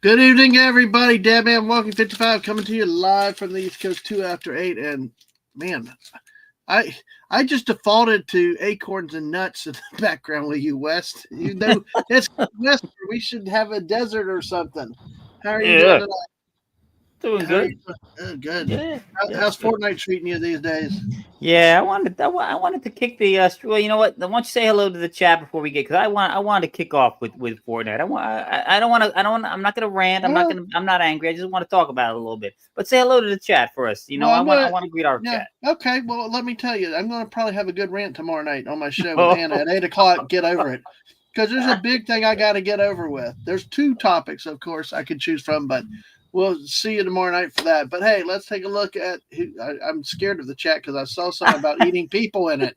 Good evening, everybody. Dadman Walking 55 coming to you live from the East Coast 2 after 8. And man, I I just defaulted to acorns and nuts in the background with you, West. You know, it's West. We should have a desert or something. How are you doing Yeah, tonight? doing How are you good. doing? Good. Yeah, yeah, How's it's good. Fortnite treating you these days? Yeah, I wanted to kick the. Well, you know what? I want you to say hello to the chat before we get, because I wanted to kick off with Fortnite. I don't want to. I don't. I'm not gonna rant. Well, I'm not angry. I just want to talk about it a little bit. But say hello to the chat for us. well, I'm I gonna. want to greet our Yeah. chat. Okay. Well, let me tell you, I'm gonna probably have a good rant tomorrow night on my show with Hannah at 8 o'clock. Get over it. Because there's a big thing I got to get over with. There's two topics, of course, I could choose from, but we'll see you tomorrow night for that. But hey, let's take a look at. I'm scared of the chat because I saw something about eating people in it.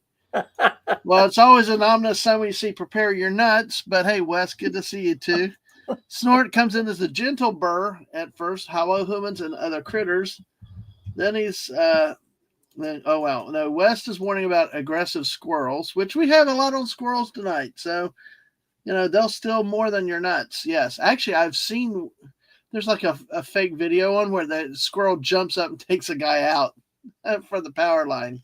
Well, it's always an ominous sign when you see prepare your nuts. But hey, Wes, good to see you too. Snort comes in as a gentle burr at first. Hello, humans and other critters. Then oh wow, no. West is warning about aggressive squirrels, which we have a lot on squirrels tonight. So they'll steal more than your nuts. Yes, actually, I've seen. There's like a fake video on where the squirrel jumps up and takes a guy out for the power line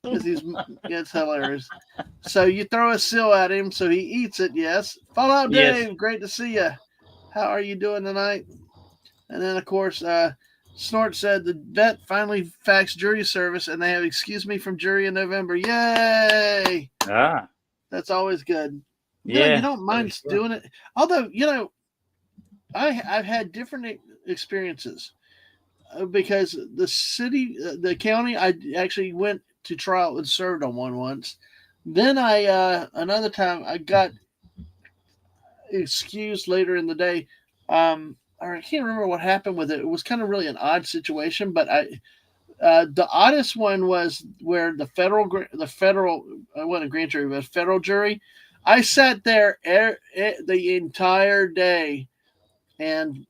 because it's hilarious. So you throw a seal at him, so he eats it. Yes, Fallout Yes. Dave, great to see you. How are you doing tonight? And then of course, Snort said the vet finally faxed jury service, and they have excused me from jury in November. Yay! Ah. That's always good. You Yeah. don't For mind sure. doing it. Although, I've had different experiences because the city, the county, I actually went to trial and served on one once. Then another time I got excused later in the day. Or I can't remember what happened with it. It was kind of really an odd situation, but the oddest one was where the federal, I wasn't a grand jury, but a federal jury. I sat there the entire day, and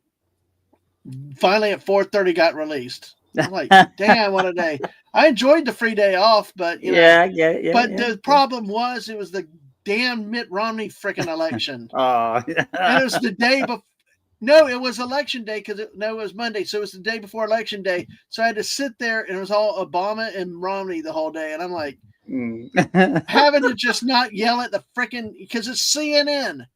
finally at 4:30 got released. I'm like, damn, what a day! I enjoyed the free day off, but Yeah, I get it. Yeah, but yeah, the yeah. problem was it was the damn Mitt Romney freaking election, Oh. and it was the day before. No, it was election day because it was Monday, so it was the day before election day. So I had to sit there, and it was all Obama and Romney the whole day, and I'm like Mm. having to just not yell at the freaking because it's CNN, and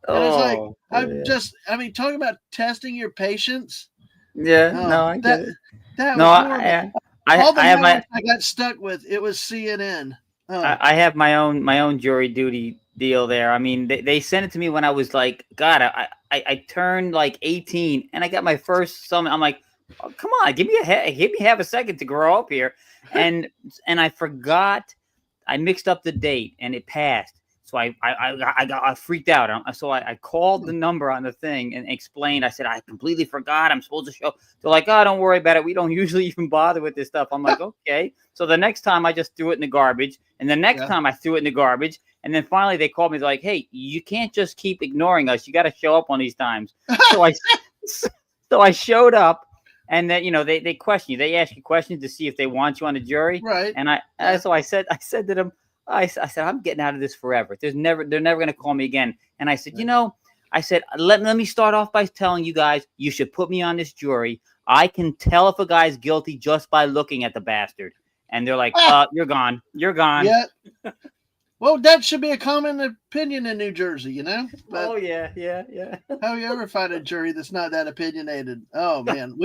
it's like Oh. Yeah. I mean, talking about testing your patience. Yeah. Oh, No, I get it. that No, was horrible. All the I have my networks I got stuck with, it was CNN. Oh, I have my own jury duty deal there. I mean, they sent it to me when I was like, God, I turned like 18 and I got my first summon. I'm like, oh, come on, give me half a second to grow up here, and I forgot. I mixed up the date and it passed. So I freaked out. So I called the number on the thing and explained. I said I completely forgot. I'm supposed to show. They're like, oh, don't worry about it. We don't usually even bother with this stuff. I'm like, okay. So the next time I just threw it in the garbage, and the next yeah. time I threw it in the garbage, and then finally they called me. They're like, hey, you can't just keep ignoring us. You got to show up on these times. So I showed up, and then they question you. They ask you questions to see if they want you on the jury. Right. And Yeah. so I said to them, I said, I'm getting out of this forever. They're never going to call me again. And I said, I said, let me start off by telling you guys, you should put me on this jury. I can tell if a guy's guilty just by looking at the bastard. And they're like, Ah, you're gone. You're gone. yeah. Well, that should be a common opinion in New Jersey, But Oh, yeah, yeah, yeah. how you ever find a jury that's not that opinionated? Oh man,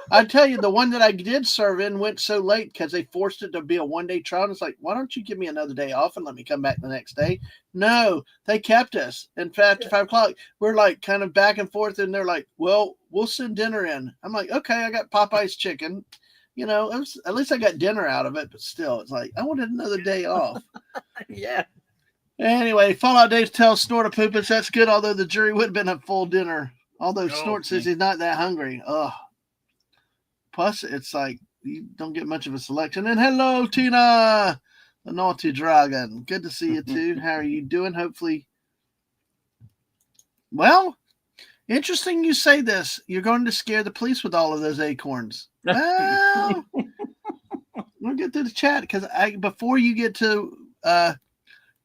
I tell you, the one that I did serve in went so late because they forced it to be a 1 day trial. And it's like, why don't you give me another day off and let me come back the next day? No, they kept us. In fact, at 5 o'clock, we're like kind of back and forth, and they're like, well, we'll send dinner in. I'm like, okay, I got Popeye's chicken. At least I got dinner out of it, but still, it's like I wanted another day off. Yeah. Anyway, Fallout Dave tells Snort to poop us. That's good, although the jury would have been a full dinner. Although Oh, Snort says he's not that hungry. Ugh. Plus, it's like you don't get much of a selection. And hello, Tina, the naughty dragon. Good to see you too. How are you doing? Hopefully, well, interesting you say this. You're going to scare the police with all of those acorns. Well, we'll get to the chat because before you get to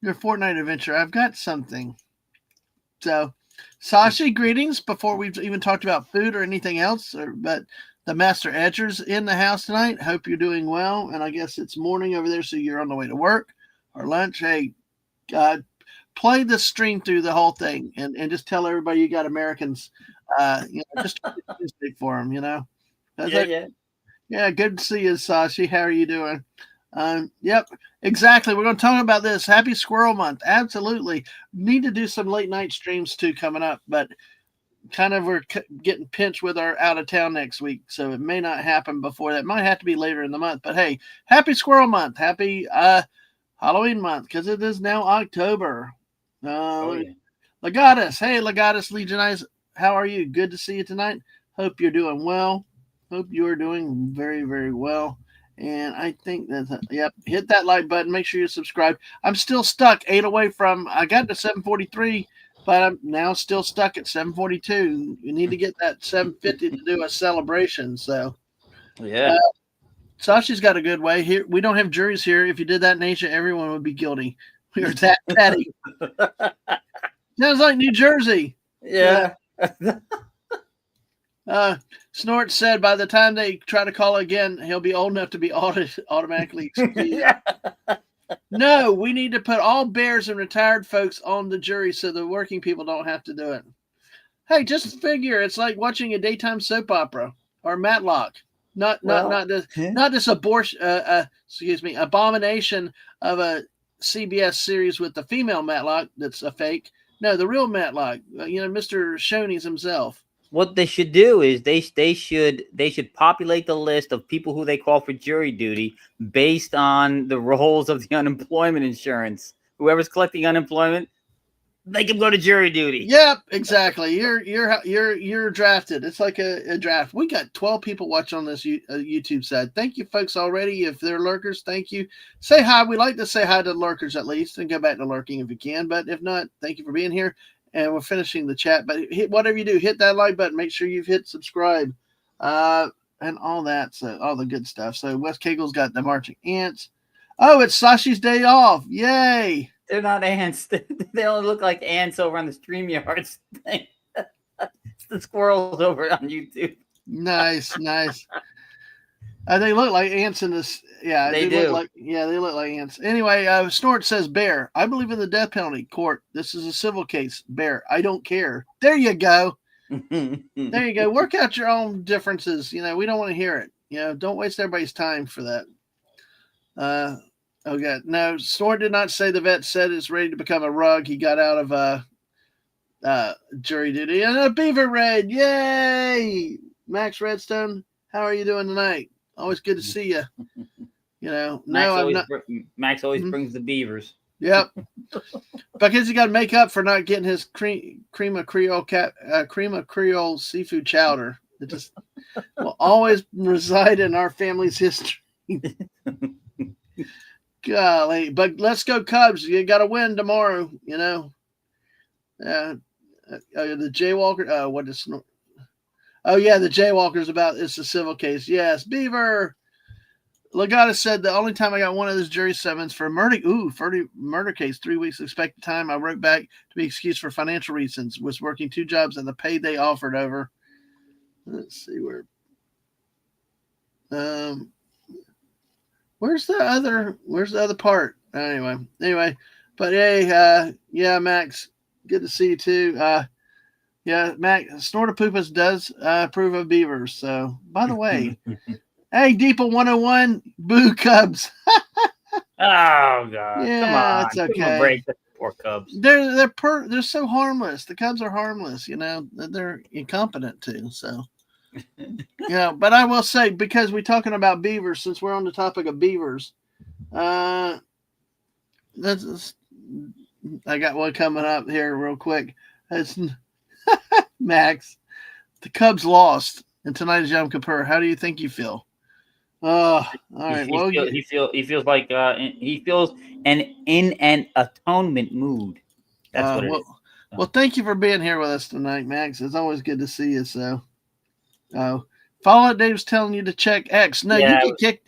your Fortnite adventure, I've got something. So Sashi, greetings. Before we've even talked about food or anything else, but the Master Edger's in the house tonight. Hope you're doing well. And I guess it's morning over there, so you're on the way to work or lunch. Hey, play the stream through the whole thing and just tell everybody you got Americans, just for them, Yeah, good to see you, Sashi. How are you doing? Yep, exactly. We're going to talk about this. Happy Squirrel Month. Absolutely. Need to do some late night streams too coming up, but kind of we're getting pinched with our out of town next week, so it may not happen before that. Might have to be later in the month. But hey, happy Squirrel Month. Happy Halloween month, because it is now October. Legatus. Hey, Legatus Legionize. How are you? Good to see you tonight. Hope you're doing well. Hope you are doing very, very well. And I think that's hit that like button. Make sure you subscribe. I'm still stuck 8 away from. I got to 743, but I'm now still stuck at 742. You need to get that 750 to do a celebration. So Sasha's got a good way here. We don't have juries here. If you did that in Asia, everyone would be guilty. We were that petty. Sounds like New Jersey. Yeah. Snort said by the time they try to call again, he'll be old enough to be automatically excused. No, we need to put all bears and retired folks on the jury so the working people don't have to do it. Hey, just figure it's like watching a daytime soap opera or Matlock. Not this abomination of a CBS series with the female Matlock that's a fake. No, the real Matlock, Mr. Shoney's himself. What they should do is they should populate the list of people who they call for jury duty based on the rolls of the unemployment insurance. Whoever's collecting unemployment, they can go to jury duty. Yep, exactly. You're drafted. It's like a draft. We got 12 people watching on this YouTube side. Thank you, folks, already. If they're lurkers, thank you. Say hi. We like to say hi to lurkers at least, and go back to lurking if you can. But if not, thank you for being here. And we're finishing the chat. But whatever you do, hit that like button. Make sure you've hit subscribe, and all that. So all the good stuff. So West Kagle's got the marching ants. Oh, it's Sashi's day off. Yay! They're not ants. They only look like ants over on the StreamYards thing. It's the squirrels over on YouTube. Nice. They look like ants in this. Yeah, they do. They look like ants. Anyway, Snort says, Bear, I believe in the death penalty. Court, this is a civil case. Bear, I don't care. There you go. There you go. Work out your own differences. We don't want to hear it. Don't waste everybody's time for that. Okay. No, Snort did not say the vet said it's ready to become a rug. He got out of jury duty. And a beaver raid. Yay! Max Redstone, how are you doing tonight? Always good to see you. Max always brings the beavers. Yep. Because he got to make up for not getting his crema Creole seafood chowder. It just will always reside in our family's history. Golly, but let's go Cubs. You got to win tomorrow, the Jaywalker. What is? Oh yeah, the Jaywalker's it's a civil case. Yes, Beaver. Legata said the only time I got one of those jury summons for a murder case, 3 weeks expected time. I wrote back to be excused for financial reasons. Was working 2 jobs and the pay they offered over. Let's see where. Where's the other part? Anyway, but hey, Max, good to see you too. Yeah, Max, Snortapoopas does approve of beavers. So, by the way, hey, Deepa 101, boo Cubs. Oh God! Yeah, come on, it's okay. Break the poor Cubs. They're so harmless. The Cubs are harmless. They're incompetent too. So, but I will say, because we're talking about beavers, since we're on the topic of beavers, I got one coming up here real quick. It's Max, the Cubs lost, and tonight is Yom Kippur. How do you think you feel? All right. He feels like he feels in an atonement mood. That's what it is. Well, thank you for being here with us tonight, Max. It's always good to see you. So, Fallout Dave's telling you to check X. No, you get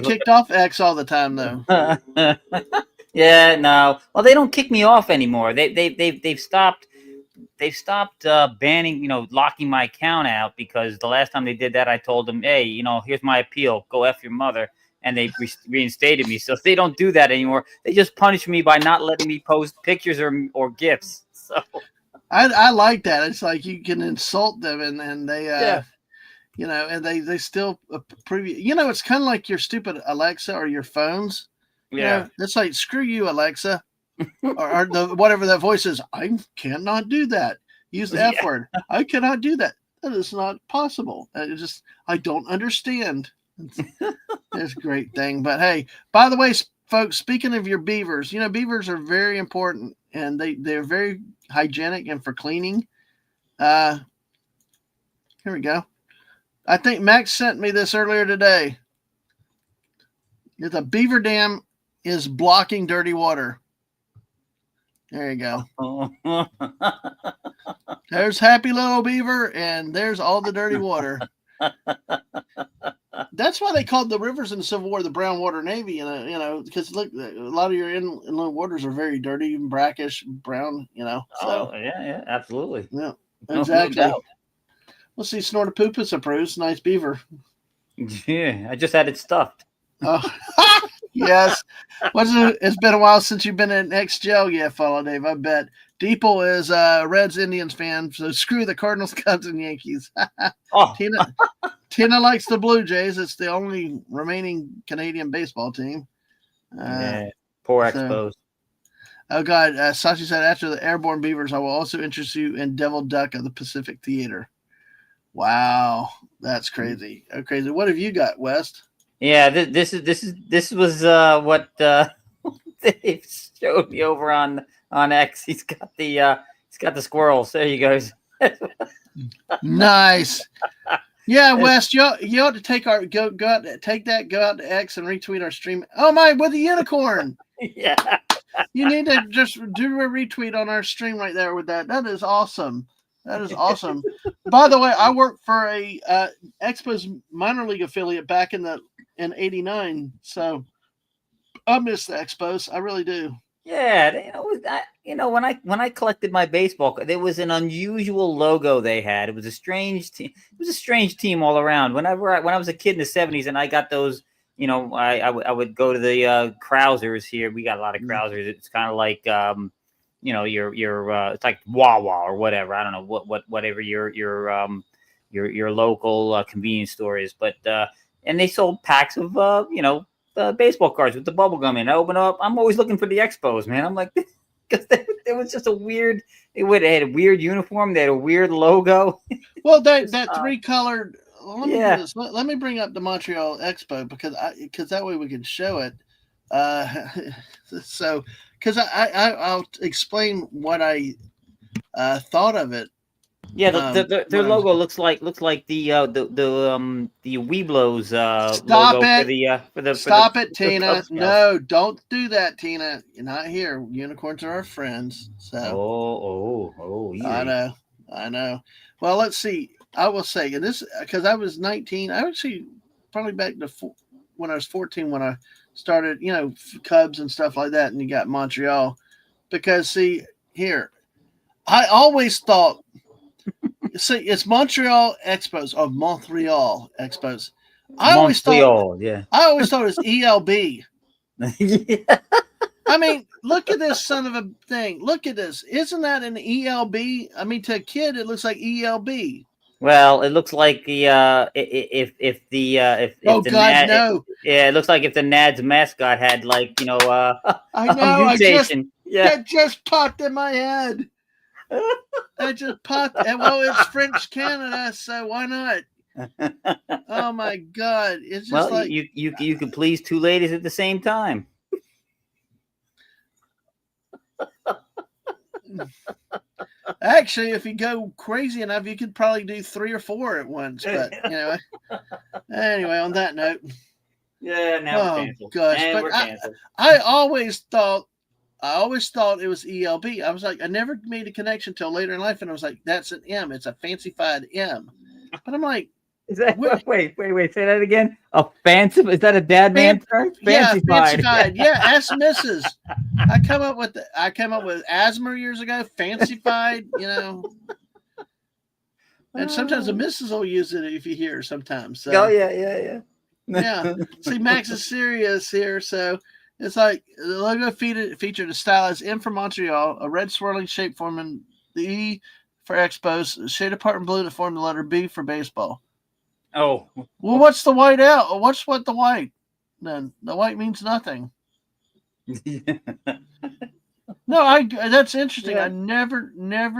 kicked off X all the time, though. Yeah, no. Well, they don't kick me off anymore. They've stopped. stopped banning, locking my account out, because the last time they did that, I told them, hey, here's my appeal, go F your mother, and they reinstated me. So they don't do that anymore. They just punish me by not letting me post pictures or gifs. So I like that. It's like you can insult them and they yeah. and they still approve you. It's kind of like your stupid Alexa or your phones. Yeah. It's like, screw you, Alexa, or the whatever that voice is. I cannot do that. Use the F word. I cannot do that. That is not possible. I don't understand. It's a great thing. But hey, by the way, folks, speaking of your beavers, beavers are very important, and they're very hygienic and for cleaning. Here we go. I think Max sent me this earlier today. The beaver dam is blocking dirty water. There you go. There's happy little beaver, and there's all the dirty water. That's why they called the rivers in the Civil War the Brown Water Navy, because look, a lot of your inland waters are very dirty, brackish, brown, So, oh, yeah, absolutely. Yeah, exactly. No, we'll see. Snortopoopas approves. Nice beaver. Yeah, I just had it stuffed. Oh, yes. It's been a while since you've been in XGL yet, fellow Dave. I bet. Deeple is a Reds Indians fan, so screw the Cardinals, Cubs, and Yankees. Oh. Tina likes the Blue Jays. It's the only remaining Canadian baseball team. Poor Expos. Oh, God. Sashi said, after the Airborne Beavers, I will also interest you in Devil Duck of the Pacific Theater. Wow. That's crazy. Crazy. What have you got, West? Yeah, this was what Dave showed me over on X. He's got the squirrels. There he goes. Nice. Yeah, West, you ought to take go out to X and retweet our stream. Oh my, with the unicorn. Yeah. You need to just do a retweet on our stream right there with that. That is awesome. That is awesome. By the way, I worked for a Expos minor league affiliate back in '89, so I miss the Expos. I really do. Yeah, when I collected my baseball, there was an unusual logo they had. It was a strange team. It was a strange team all around. When I was a kid in the '70s, and I got those, I would go to the Krausers here. We got a lot of Krausers. It's kind of like your it's like Wawa or whatever. I don't know whatever your local convenience store is, but and they sold packs of baseball cards with the bubble gum in. I open up. I'm always looking for the Expos, man. I'm like, because there was just a weird. They had a weird uniform. They had a weird logo. Well, that three-colored. Let me bring up the Montreal Expo because that way we can show it. So because I'll explain what I thought of it. Yeah, their logo looks like the Weeblos logo for the Stop it, Tina. No, don't do that, Tina. You're not here. Unicorns are our friends. So easy. I know. Well, let's see. I will say, and this because I was 19. I actually probably back to when I was 14 when I started, Cubs and stuff like that, and you got Montreal. Because see here, I always thought. See, it's Montreal Expos or Montreal Expos. I always thought it was ELB. Yeah. I mean, look at this son of a thing. Look at this. Isn't that an ELB? I mean, to a kid, it looks like ELB. Well, it looks like the no. Yeah, it looks like if the Nads mascot had like I know. a mutation. That just popped in my head. I just popped. Well, it's French Canada, so why not? Oh my God! It's just like you can please two ladies at the same time. Actually, if you go crazy enough, you could probably do 3 or 4 at once. But anyway, on that note, now we're canceled. Gosh, and but we're canceled. I always thought it was ELB. I was like, I never made a connection till later in life, and I was like, that's an M. It's a fancified M. But I'm like, is that wait? Say that again. A fancy? Is that a Dadman term? Yeah, fancified. Yeah, ask Mrs. I came up with asthma years ago, fancified, and sometimes the missus will use it if you hear sometimes. So. Oh yeah. Yeah. See, Max is serious here. So it's like the logo featured a stylized M for Montreal, a red swirling shape forming the E for Expos, shade apart in blue to form the letter B for baseball. Oh. Well, what's the white out? What's what the white? Then the white means nothing. No, that's interesting. Yeah. I never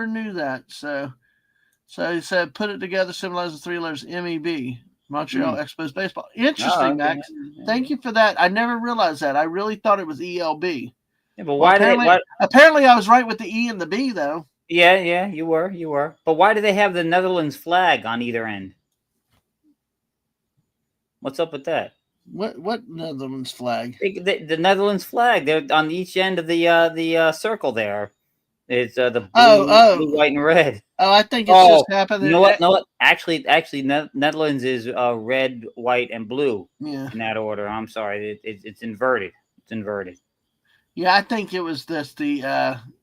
knew that. So he said put it together, symbolizes the three letters MEB. Montreal Expos baseball. Interesting, Max. Yeah. Thank you for that. I never realized that. I really thought it was ELB. Yeah, but why apparently I was right with the E and the B though. Yeah, you were. But why do they have the Netherlands flag on either end? What's up with that? What Netherlands flag? The Netherlands flag. They're on each end of the circle there. It's the blue, white, and red. Oh, I think it's just happened. You know what? Actually, Netherlands is red, white, and blue. Yeah. In that order. I'm sorry, it's inverted. It's inverted. Yeah, I think it was this.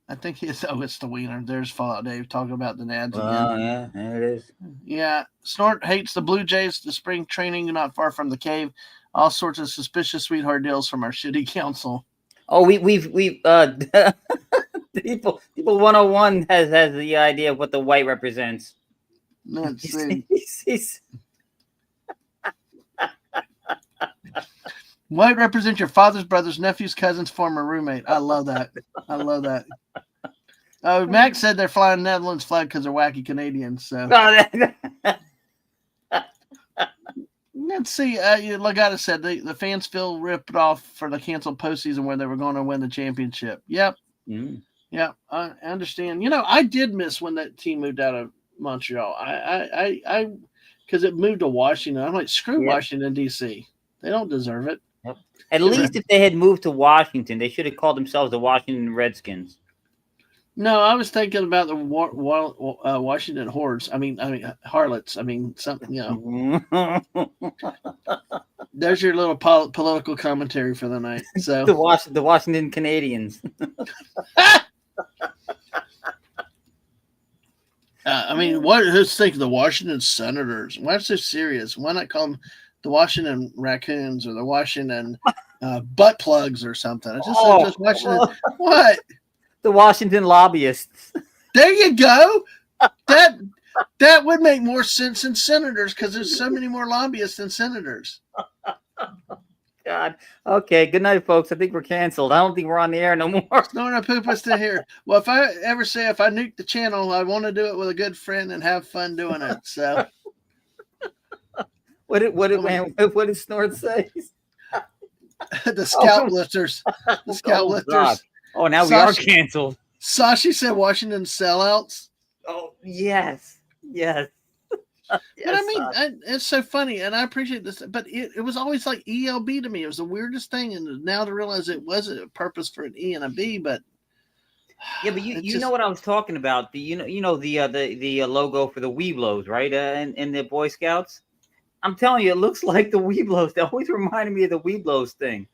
I think it's the Wiener. There's Fallout Dave talking about the Nads again. Oh yeah, there it is. Yeah, Snort hates the Blue Jays. The spring training not far from the cave. All sorts of suspicious sweetheart deals from our shitty council. Oh, we've people 101 has the idea of what the white represents. Let's see. White represents your father's brother's nephew's cousin's former roommate. I love that. Max said they're flying Netherlands flag because they're wacky Canadians. So let's see. Lagata said the fans feel ripped off for the canceled postseason where they were going to win the championship. Yep. Yeah, I understand. I did miss when that team moved out of Montreal. I because it moved to Washington. I'm like, screw Washington, D.C. They don't deserve it. Yep. At least if they had moved to Washington, they should have called themselves the Washington Redskins. No, I was thinking about the Washington Hordes. I mean Harlots. I mean something. There's your little political commentary for the night. So the Washington Canadians. Who's thinking the Washington Senators? Why so serious? Why not call them the Washington Raccoons or the Washington butt plugs or something? It's just Washington. What? The Washington Lobbyists. There you go. That would make more sense than senators because there's so many more lobbyists than senators. God. Okay. Good night, folks. I think we're canceled. I don't think we're on the air no more. Snorting poop us to here. Well, if I ever say if I nuke the channel, I want to do it with a good friend and have fun doing it. So. What did Snort say? The scalp lifters. The scalp lifters. God. Oh, now we are canceled. Sashi said Washington sellouts. Oh, yes. But I mean, it's so funny, and I appreciate this, but it was always like ELB to me. It was the weirdest thing, and now to realize it wasn't a purpose for an E and a B, but yeah, but you know what I was talking about. The logo for the Weeblos, right? In the Boy Scouts. I'm telling you, it looks like the Weeblos. They always reminded me of the Weeblos thing.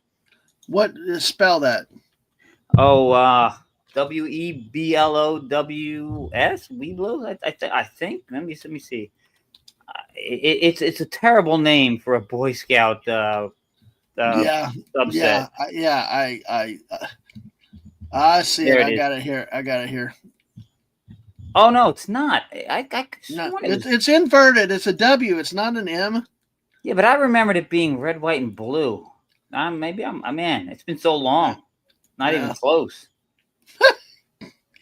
What spell that? Oh, WEBLOWS, Weeblos. I think. Let me see. It's a terrible name for a Boy Scout. Subset. I see it. I got it here. Oh no, it's not. It's inverted. It's a W. It's not an M. Yeah, but I remembered it being red, white, and blue. Man. It's been so long. Not even close.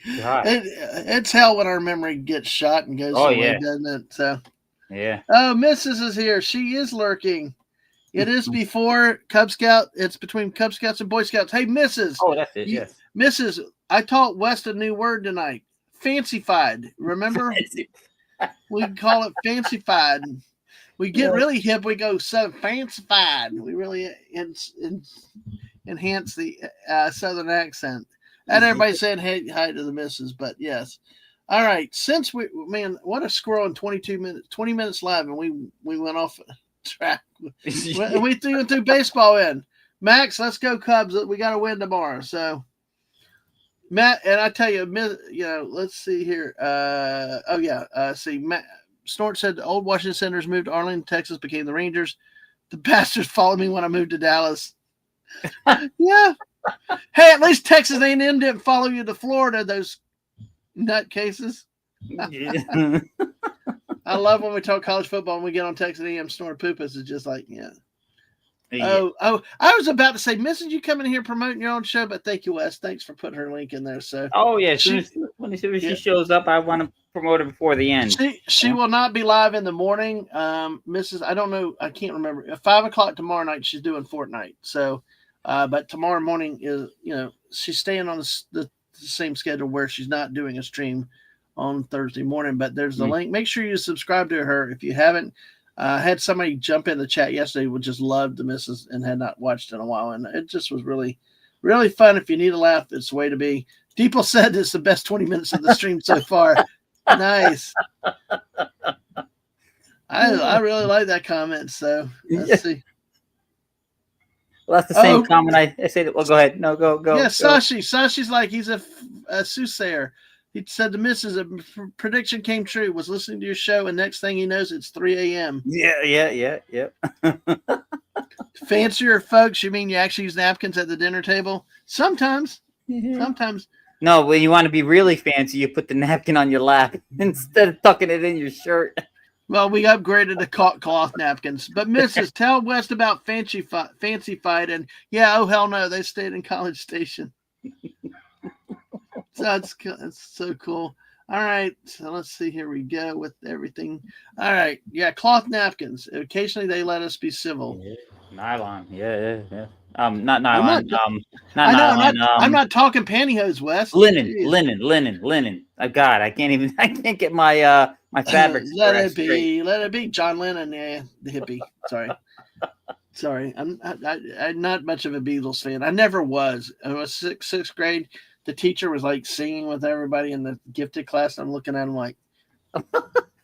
It's hell when our memory gets shot and goes away, doesn't it? So. Yeah. Oh, Mrs. is here. She is lurking. It is before Cub Scout. It's between Cub Scouts and Boy Scouts. Hey, Mrs. Oh, that's it. Yes. Mrs. I taught West a new word tonight. Fancified. Remember? We call it fancified. We get really hip. We go so fancified. We really enhance the Southern accent. And everybody said hey, hi to the missus, but yes. All right. Since what a squirrel in 20 minutes live, and we went off track. We threw baseball in. Max, let's go Cubs. We got to win tomorrow. So Matt, and I tell you, let's see here. See, Matt Snort said the old Washington Senators moved to Arlington, Texas, became the Rangers. The bastards followed me when I moved to Dallas. Yeah. Hey, at least Texas A&M didn't follow you to Florida, those nutcases. Yeah. I love when we talk college football and we get on Texas A&M Snort Poopas. It's just like, yeah. Oh, I was about to say, Mrs. You coming here promoting your own show, but thank you, Wes. Thanks for putting her link in there. So, yeah, as soon as she shows up, I want to promote her before the end. She will not be live in the morning. Mrs. I don't know, I can't remember. At 5:00 tomorrow night, she's doing Fortnite. So, but tomorrow morning is, she's staying on the same schedule where she's not doing a stream on Thursday morning. But there's the link. Make sure you subscribe to her if you haven't. Had somebody jump in the chat yesterday who just loved the missus and had not watched in a while, and it just was really, really fun. If you need a laugh, it's the way to be. People said it's the best 20 minutes of the stream so far. Nice. I really like that comment. So let's see. Well, that's the same comment I said. Well, go ahead. No, go. Yeah, Sashi's like he's a soothsayer. He said the missus prediction came true. Was listening to your show, and next thing he knows, it's 3 a.m. Yeah. Fancier folks, you mean you actually use napkins at the dinner table? Sometimes. Sometimes. No, when you want to be really fancy, you put the napkin on your lap instead of tucking it in your shirt. Well, we upgraded to cloth napkins. But Mrs., tell West about Fancy Fight, and oh hell no, they stayed in College Station. That's so cool. All right, so let's see. Here we go with everything. All right, cloth napkins. Occasionally they let us be civil. Nylon, yeah. Not nylon. I'm not talking pantyhose, Wes. Linen. Oh God, I can't get my fabrics. Let it be. John Lennon, the hippie. Sorry. I'm not much of a Beatles fan. I never was. I was sixth grade. The teacher was like singing with everybody in the gifted class. I'm looking at him like,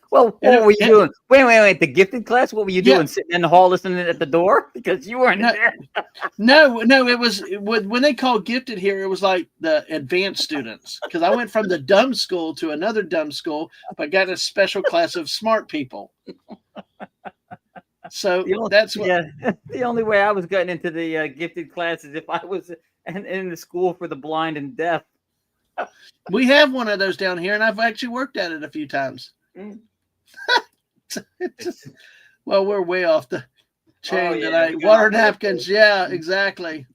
well, what were you doing? Wait. The gifted class? What were you doing? Sitting in the hall listening at the door? Because you weren't there. No. It was when they called gifted here, it was like the advanced students. Because I went from the dumb school to another dumb school, but got a special class of smart people. So that's what. Yeah, the only way I was getting into the gifted class is if I was in the school for the blind and deaf. We have one of those down here, and I've actually worked at it a few times. Well, we're way off the chain tonight. Water napkins, exactly.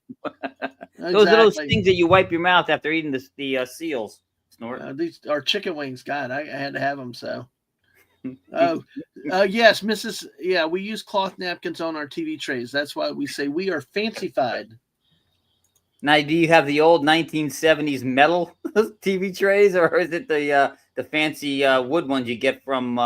Those are those things that you wipe your mouth after eating the seals. Snort. These are chicken wings. God, I had to have them. So. Yes, Mrs. Yeah, we use cloth napkins on our TV trays. That's why we say we are fancified. Now, do you have the old 1970s metal TV trays, or is it the fancy wood ones you get from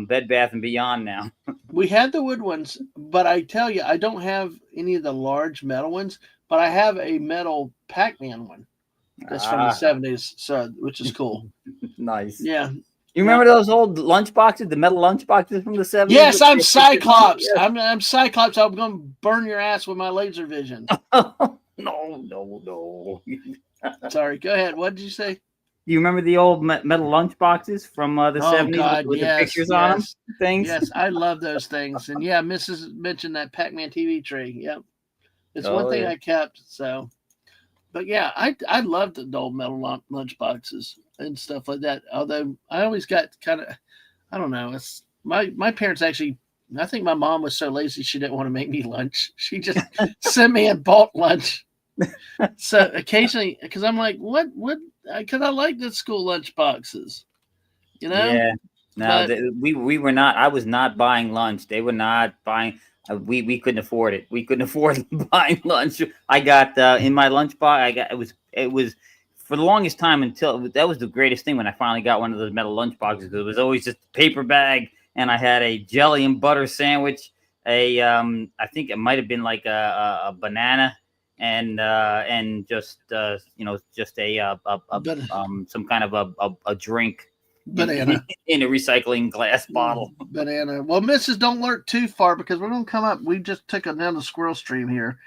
Bed Bath and Beyond now? We had the wood ones, but I tell you, I don't have any of the large metal ones, but I have a metal Pac-Man one. That's from the 70s, so which is cool. Nice. Yeah. You remember those old lunch boxes, the metal lunch boxes from the 70s? Yes, I'm Cyclops. I'm Cyclops. I'm going to burn your ass with my laser vision. No. Sorry, go ahead. What did you say? Do you remember the old metal lunch boxes from the 70s God, with the pictures on them? Things? Yes, I love those things. And Mrs. mentioned that Pac-Man TV tray. Yep. It's one thing I kept. So, but I loved the old metal lunch boxes and stuff like that. Although I always got kind of, I don't know. It's my parents actually. I think my mom was so lazy she didn't want to make me lunch. She just sent me and bought lunch. So occasionally, because I'm like, what? Because I like the school lunch boxes, Yeah. No, we were not. I was not buying lunch. They were not buying. We couldn't afford it. We couldn't afford buying lunch. I got in my lunch box. It was for the longest time until that was the greatest thing when I finally got one of those metal lunch boxes. It was always just a paper bag, and I had a jelly and butter sandwich. I think it might have been like a banana and just just some kind of a drink. Banana in a recycling glass bottle. Banana. Well, Mrs. Don't lurk too far because we're going to come up. We just took another squirrel stream here.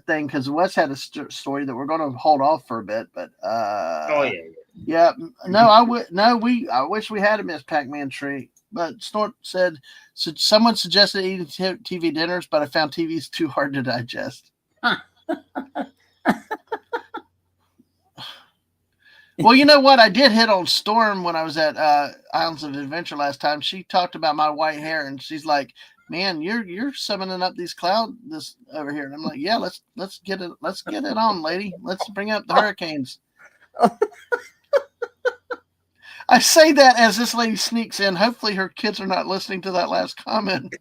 thing because Wes had a story that we're going to hold off for a bit, but Oh yeah. yeah, no, I wish we had a Miss Pac-Man tree, but Snort said someone suggested eating TV dinners, but I found TV's too hard to digest. Huh. Well, you know what? I did hit on Storm when I was at Islands of Adventure last time. She talked about my white hair, and she's like, "Man, you're summoning up these clouds this over here." And I'm like, "Yeah, let's get it on, lady. Let's bring up the hurricanes." I say that as this lady sneaks in. Hopefully, her kids are not listening to that last comment.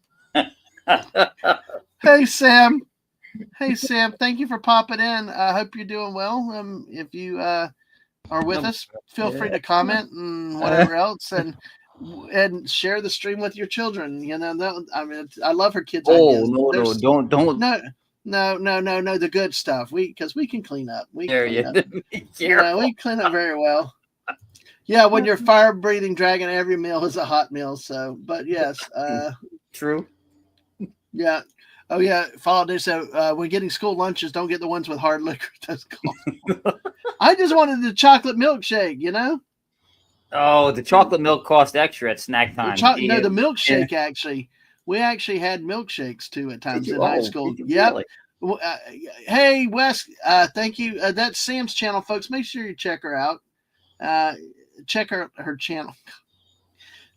Hey, Sam. Hey, Sam. Thank you for popping in. I hope you're doing well. If you are with us, feel free to comment and whatever else, and share the stream with your children. You know, I mean, I love her kids' ideas. No, don't. No, the good stuff. Because we can clean up. We clean up. We clean up very well. Yeah, when you're fire breathing dragon, every meal is a hot meal. So, but yes, true. Yeah. Oh yeah. Followed this. So when getting school lunches, don't get the ones with hard liquor. That's cool. I just wanted the chocolate milkshake. You know. Oh, the chocolate milk cost extra at snack time. No, the milkshake actually. We actually had milkshakes too at times in high school. Yep. Really? Hey Wes, thank you. That's Sam's channel, folks. Make sure you check her out. Check her channel.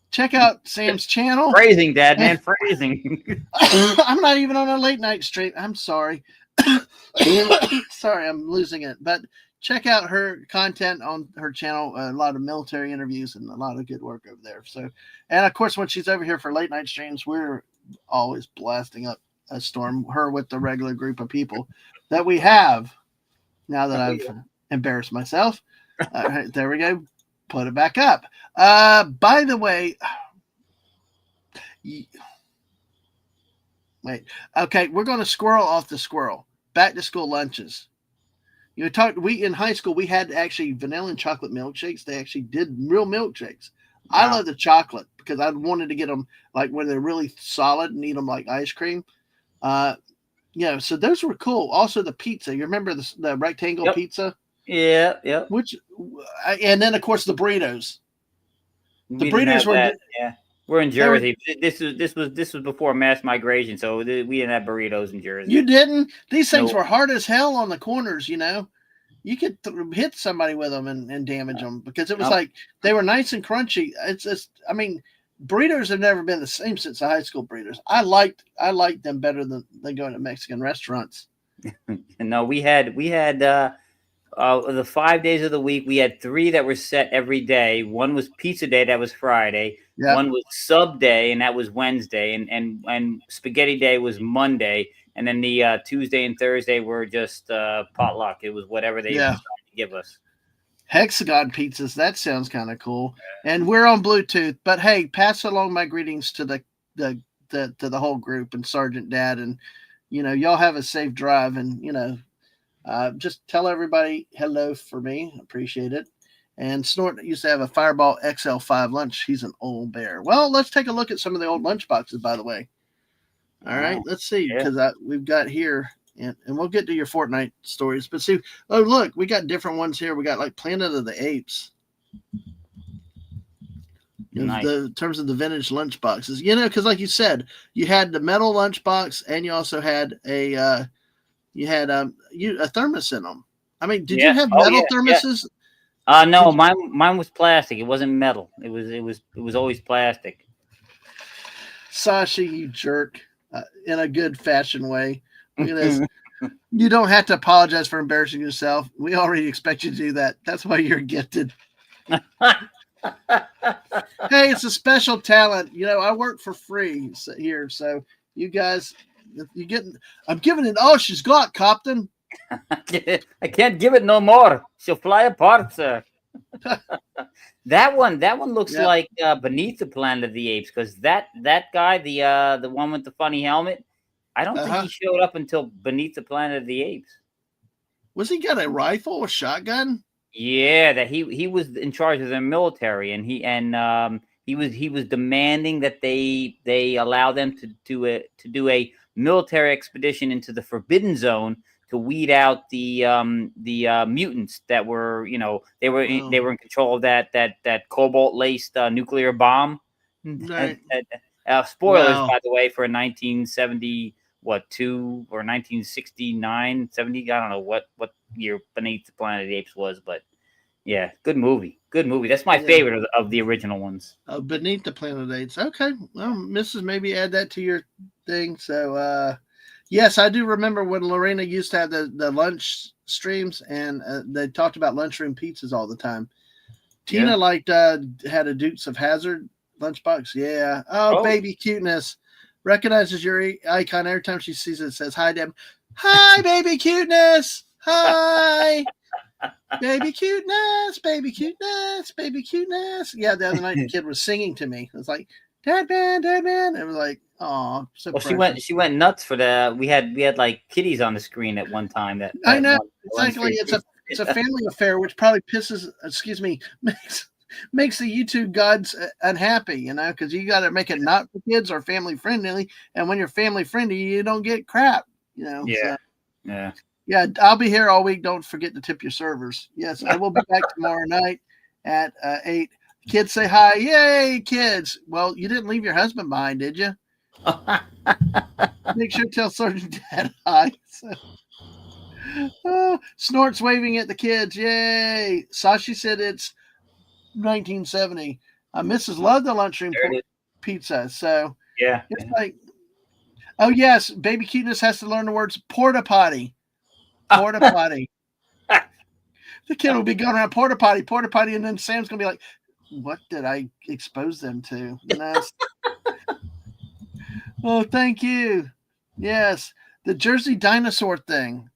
Check out Sam's channel. Phrasing, Dadman, phrasing. I'm not even on a late night stream. I'm sorry. Sorry, I'm losing it. But check out her content on her channel. A lot of military interviews and a lot of good work over there. So, and of course, when she's over here for late night streams, we're always blasting up a storm. Her with the regular group of people that we have. Now that I've embarrassed myself, there we go. Put it back up. By the way, wait. Okay, we're going to squirrel off the squirrel. Back to school lunches. You know, we in high school we had actually vanilla and chocolate milkshakes. They actually did real milkshakes. Wow. I love the chocolate because I wanted to get them like when they're really solid and eat them like ice cream. So those were cool. Also the pizza. You remember the rectangle pizza? Yeah. And then of course the burritos. The burritos were We're in Jersey. This was before mass migration, so we didn't have burritos in Jersey. You didn't? These things were hard as hell on the corners. You know, you could hit somebody with them and damage them because it was like they were nice and crunchy. It's just, I mean, burritos have never been the same since the high school burritos. I liked them better than going to Mexican restaurants. No, we had the 5 days of the week, we had 3 that were set every day. One was pizza day, that was Friday. Yep. One was sub day, and that was Wednesday. And spaghetti day was Monday. And then the Tuesday and Thursday were just potluck. It was whatever they decided to give us. Hexagon pizzas. That sounds kind of cool. And we're on Bluetooth. But hey, pass along my greetings to the whole group and Sergeant Dad. And y'all have a safe drive. And just tell everybody hello for me. Appreciate it. And Snort used to have a Fireball XL5 lunch. He's an old bear. Well, let's take a look at some of the old lunch boxes, by the way. All right, let's see, because we've got here, and we'll get to your Fortnite stories. But see, oh, look, we got different ones here. We got like Planet of the Apes. Nice. In terms of the vintage lunch boxes, because like you said, you had the metal lunch box, and you also had a thermos in them. I mean, did you have metal thermoses? No, mine was plastic. It wasn't metal. It was always plastic. Sasha, you jerk, in a good fashion way. Look at this. You don't have to apologize for embarrassing yourself. We already expect you to do that. That's why you're gifted. Hey, it's a special talent. I work for free here, so you guys, I'm giving it all she's got, Captain. I can't give it no more. She'll fly apart, sir. That one looks like Beneath the Planet of the Apes, because that guy, the one with the funny helmet, I don't think he showed up until Beneath the Planet of the Apes. Was he got a rifle or shotgun? Yeah, that he was in charge of their military, and he was demanding that they allow them to do a military expedition into the Forbidden Zone to weed out the mutants that were, they were in control of that cobalt laced nuclear bomb. Right. Spoilers, Wow. by the way, for 1970, 2 or 1969, 70. I don't know what year Beneath the Planet of the Apes was, but yeah, good movie. Good movie. That's my favorite of the original ones. Beneath the Planet of the Apes. Okay. Well, Mrs. Maybe add that to your thing. So, yes, I do remember when Lorena used to have the lunch streams, and they talked about lunchroom pizzas all the time. Tina had a Dukes of Hazzard lunchbox. Yeah. Oh, baby cuteness. Recognizes your icon every time she sees it. It says, "Hi, Deb." Hi, baby cuteness. Hi. Baby cuteness, baby cuteness, baby cuteness. Yeah, the other night the kid was singing to me. It was like, Dadman, Dadman. It was like, oh, so precious. She went nuts for the. We had like kitties on the screen at one time. That I know exactly. It's a family affair, which probably makes the YouTube gods unhappy, because you got to make it not for kids or family friendly. And when you're family friendly, you don't get crap, Yeah. So. Yeah. Yeah, I'll be here all week. Don't forget to tip your servers. Yes, I will be back tomorrow night at 8. Kids say hi. Yay, kids. Well, you didn't leave your husband behind, did you? Make sure to tell Sergeant Dad hi. Snort's waving at the kids. Yay. Sashi said it's 1970. Mrs. loved the lunchroom pizza. So, yeah. It's like, oh, yes, baby cuteness has to learn the words porta potty. Porta potty. The kid will be going around porta potty, and then Sam's gonna be like, "What did I expose them to?" Oh, thank you. Yes, the Jersey dinosaur thing.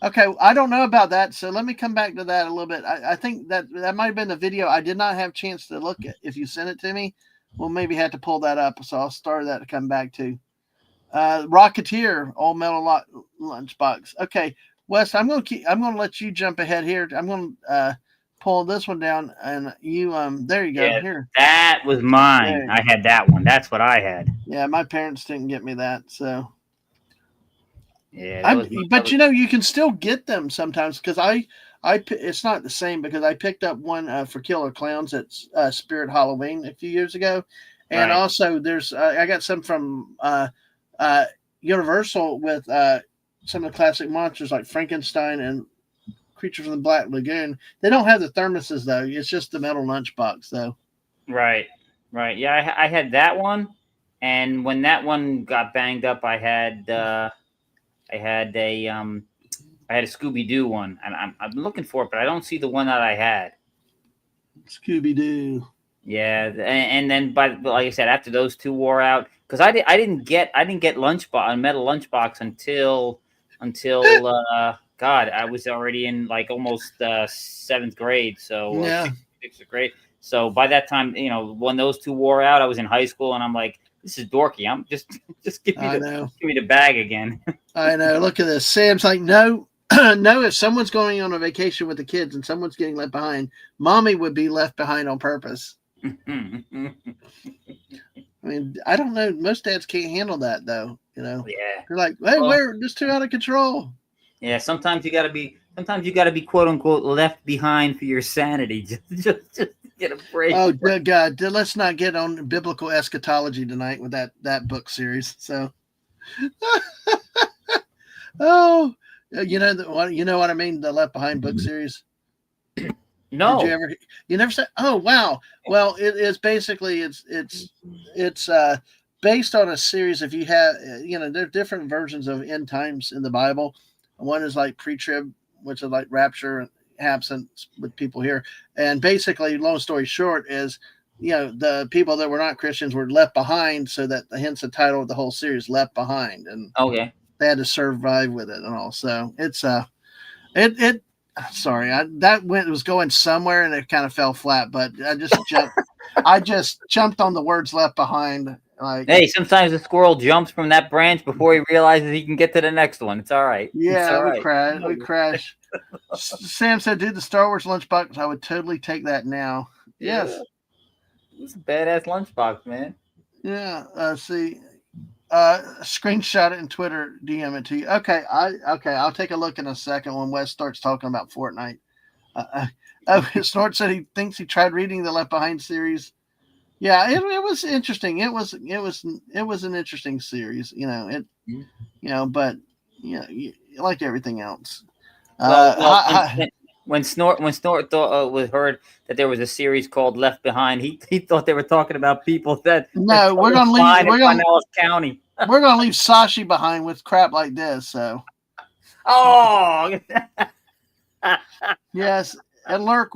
Okay, I don't know about that, so let me come back to that a little bit. I think that might have been the video I did not have a chance to look at. If you sent it to me, we'll maybe have to pull that up. So I'll start that to come back to. Rocketeer, old metal lunchbox. Okay. Wes, I'm gonna let you jump ahead here. I'm gonna pull this one down, and you there you go. Yeah, here. That was mine. I had that one. That's what I had. Yeah, my parents didn't get me that, so. Yeah, but you can still get them sometimes because it's not the same because I picked up one for Killer Clowns at Spirit Halloween a few years ago, and also there's I got some from Universal with some of the classic monsters like Frankenstein and Creature from the Black Lagoon. They don't have the thermoses though. It's just the metal lunchbox though. Right. Yeah, I had that one, and when that one got banged up, I had a Scooby Doo one, and I'm looking for it, but I don't see the one that I had. Scooby Doo. Yeah, and then like I said, after those two wore out, because I didn't get lunchbox, a metal lunchbox until God, I was already in like almost 7th grade, so yeah, 6th grade. So by that time, when those two wore out, I was in high school, and I'm like, this is dorky. I'm just give me the bag again. I know. Look at this. Sam's like, no. No, if someone's going on a vacation with the kids and someone's getting left behind, mommy would be left behind on purpose. I mean, I don't know. Most dads can't handle that, though. Yeah. They're like, hey, we're just too out of control. Yeah. Sometimes you got to be quote unquote left behind for your sanity. Just get a break. Oh, God. Let's not get on biblical eschatology tonight with that book series. So, oh, you know what I mean? The Left Behind book series. No. Did you never said? Oh, wow. Well, it's basically it's based on a series. If you have, there are different versions of end times in the Bible. One is like pre-trib, which is like rapture happens with people here. And basically, long story short is, the people that were not Christians were left behind, so that hence the title of the whole series, Left Behind. And okay, they had to survive with it and all. So it's sorry, it was going somewhere and it kind of fell flat, but I just jumped on the words left behind. Like, hey, sometimes the squirrel jumps from that branch before he realizes he can get to the next one. It's all right. Yeah, all right. We crash. Sam said, dude, the Star Wars lunchbox, I would totally take that now. Yes. It's a badass lunchbox, man. Yeah. See, screenshot it in Twitter, DM it to you. Okay, I'll take a look in a second when Wes starts talking about Fortnite. Snort said he thinks he tried reading the Left Behind series. Yeah, it was interesting. It was an interesting series. But like everything else. When Snort thought was heard that there was a series called Left Behind, he thought they were talking about people that no, we're gonna leave. We're gonna County. We're gonna leave Sashi behind with crap like this. So, oh, yes, and lurk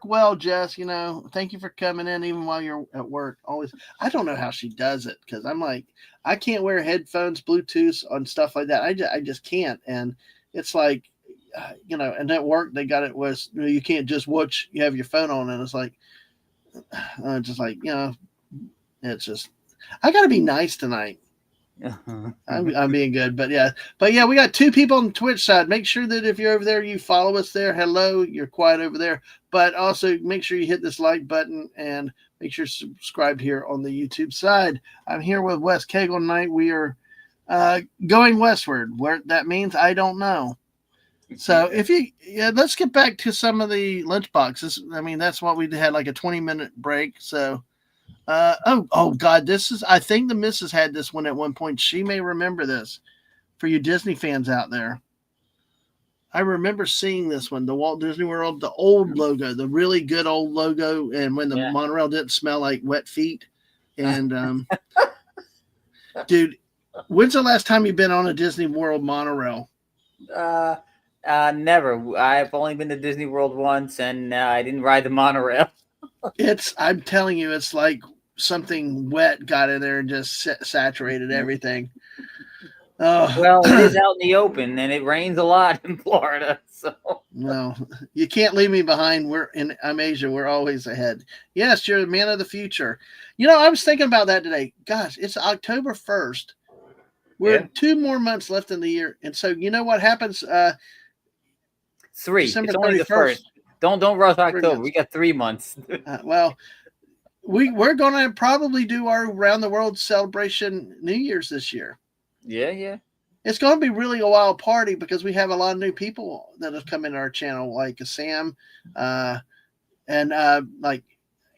well, Jess. Thank you for coming in even while you're at work. Always, I don't know how she does it because I'm like, I can't wear headphones, Bluetooth on stuff like that. I just can't, and it's like. And at work they got it was you can't just watch. You have your phone on, and it's like, just like it's just. I got to be nice tonight. I'm being good, but yeah, we got 2 people on the Twitch side. Make sure that if you're over there, you follow us there. Hello, you're quiet over there, but also make sure you hit this like button and make sure you're subscribed here on the YouTube side. I'm here with West Kagle tonight. We are going westward. Where that means, I don't know. So let's get back to some of the lunch boxes. I mean, that's what we had, like a 20-minute break. So, oh God, I think the missus had this one at one point. She may remember this for you Disney fans out there. I remember seeing this one, the Walt Disney World, the old logo, the really good old logo. And when the monorail didn't smell like wet feet. And, dude, when's the last time you've been on a Disney World monorail? Never. I've only been to Disney World once, and I didn't ride the monorail. I'm telling you, it's like something wet got in there and just saturated everything. Well, it is out in the open, and it rains a lot in Florida. So no, you can't leave me behind. I'm Asia. We're always ahead. Yes, you're the man of the future. I was thinking about that today. Gosh, it's October 1st. We're 2 more months left in the year, and so you know what happens. 3. December it's only 31st. The first. Don't rush October. We got 3 months. Well, we're going to probably do our round the world celebration New Year's this year. Yeah. It's going to be really a wild party because we have a lot of new people that have come into our channel, like Sam, and like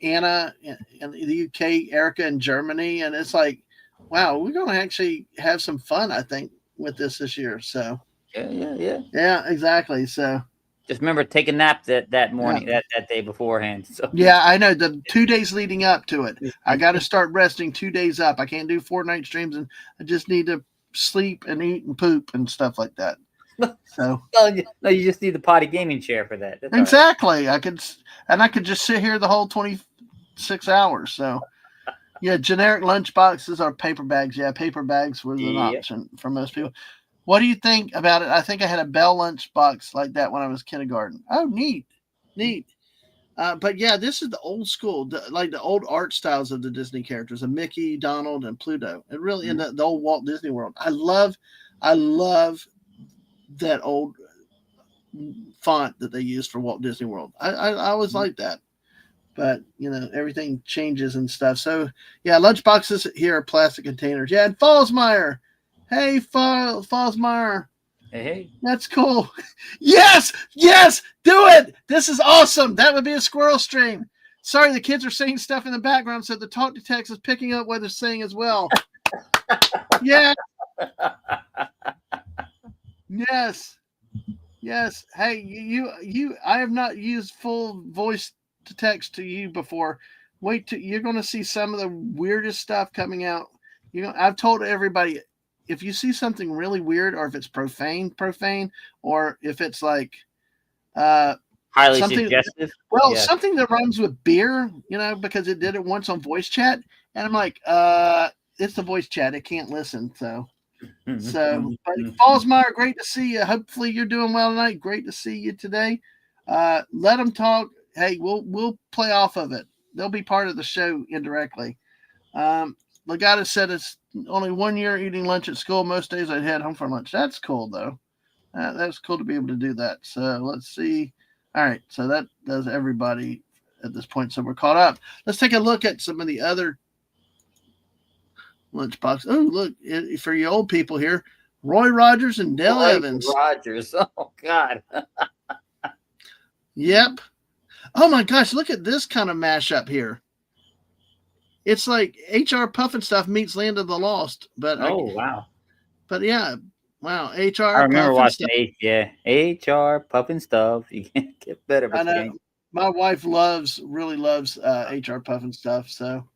Anna in the UK, Erica in Germany, and it's like, wow, we're going to actually have some fun, I think, with this year. So. Yeah, exactly. So just remember, take a nap that morning, that day beforehand. So yeah, I know the 2 days leading up to it. I got to start resting 2 days up. I can't do Fortnite streams, and I just need to sleep and eat and poop and stuff like that. So no, you just need the potty gaming chair for that. That's exactly. Right. I could just sit here the whole 26 hours. So yeah, generic lunch boxes are paper bags. Yeah, paper bags was an option for most people. What do you think about it? I think I had a Bell lunch box like that when I was kindergarten. Oh, neat. But yeah, this is the old school, like the old art styles of the Disney characters, of Mickey, Donald, and Pluto. It really in the old Walt Disney World. I love that old font that they used for Walt Disney World. I always liked that. But everything changes and stuff. So yeah, lunch boxes here are plastic containers. Yeah, and Fallsmeyer. Hey, Fallsmeyer. Hey. That's cool. Yes, do it. This is awesome. That would be a squirrel stream. Sorry, the kids are saying stuff in the background, so the talk to text is picking up what they're saying as well. Yeah. Yes. Hey, you. I have not used full voice to text to you before. You're going to see some of the weirdest stuff coming out. I've told everybody, if you see something really weird, or if it's profane, or if it's like highly suggestive. Well, something that rhymes with beer, because it did it once on voice chat, and I'm like, it's the voice chat. It can't listen. So, but Fallsmeyer, great to see you. Hopefully you're doing well tonight. Great to see you today. Let them talk. Hey, we'll play off of it. They'll be part of the show indirectly. Legata said it's only 1 year eating lunch at school. Most days I'd head home for lunch. That's cool, though. That's cool to be able to do that. So let's see. All right. So that does everybody at this point. So we're caught up. Let's take a look at some of the other Lunchbox. Oh, look, for you old people here, Roy Rogers and Dale Roy Evans. Rogers. Oh God. Yep. Oh my gosh, look at this kind of mashup here. It's like HR Puffin Stuff meets Land of the Lost, Oh wow. but yeah, wow, I HR remember Puffin watching Stuff. HR Puffin Stuff. You can't get better, I but you know can't. my wife really loves HR Puffin Stuff. So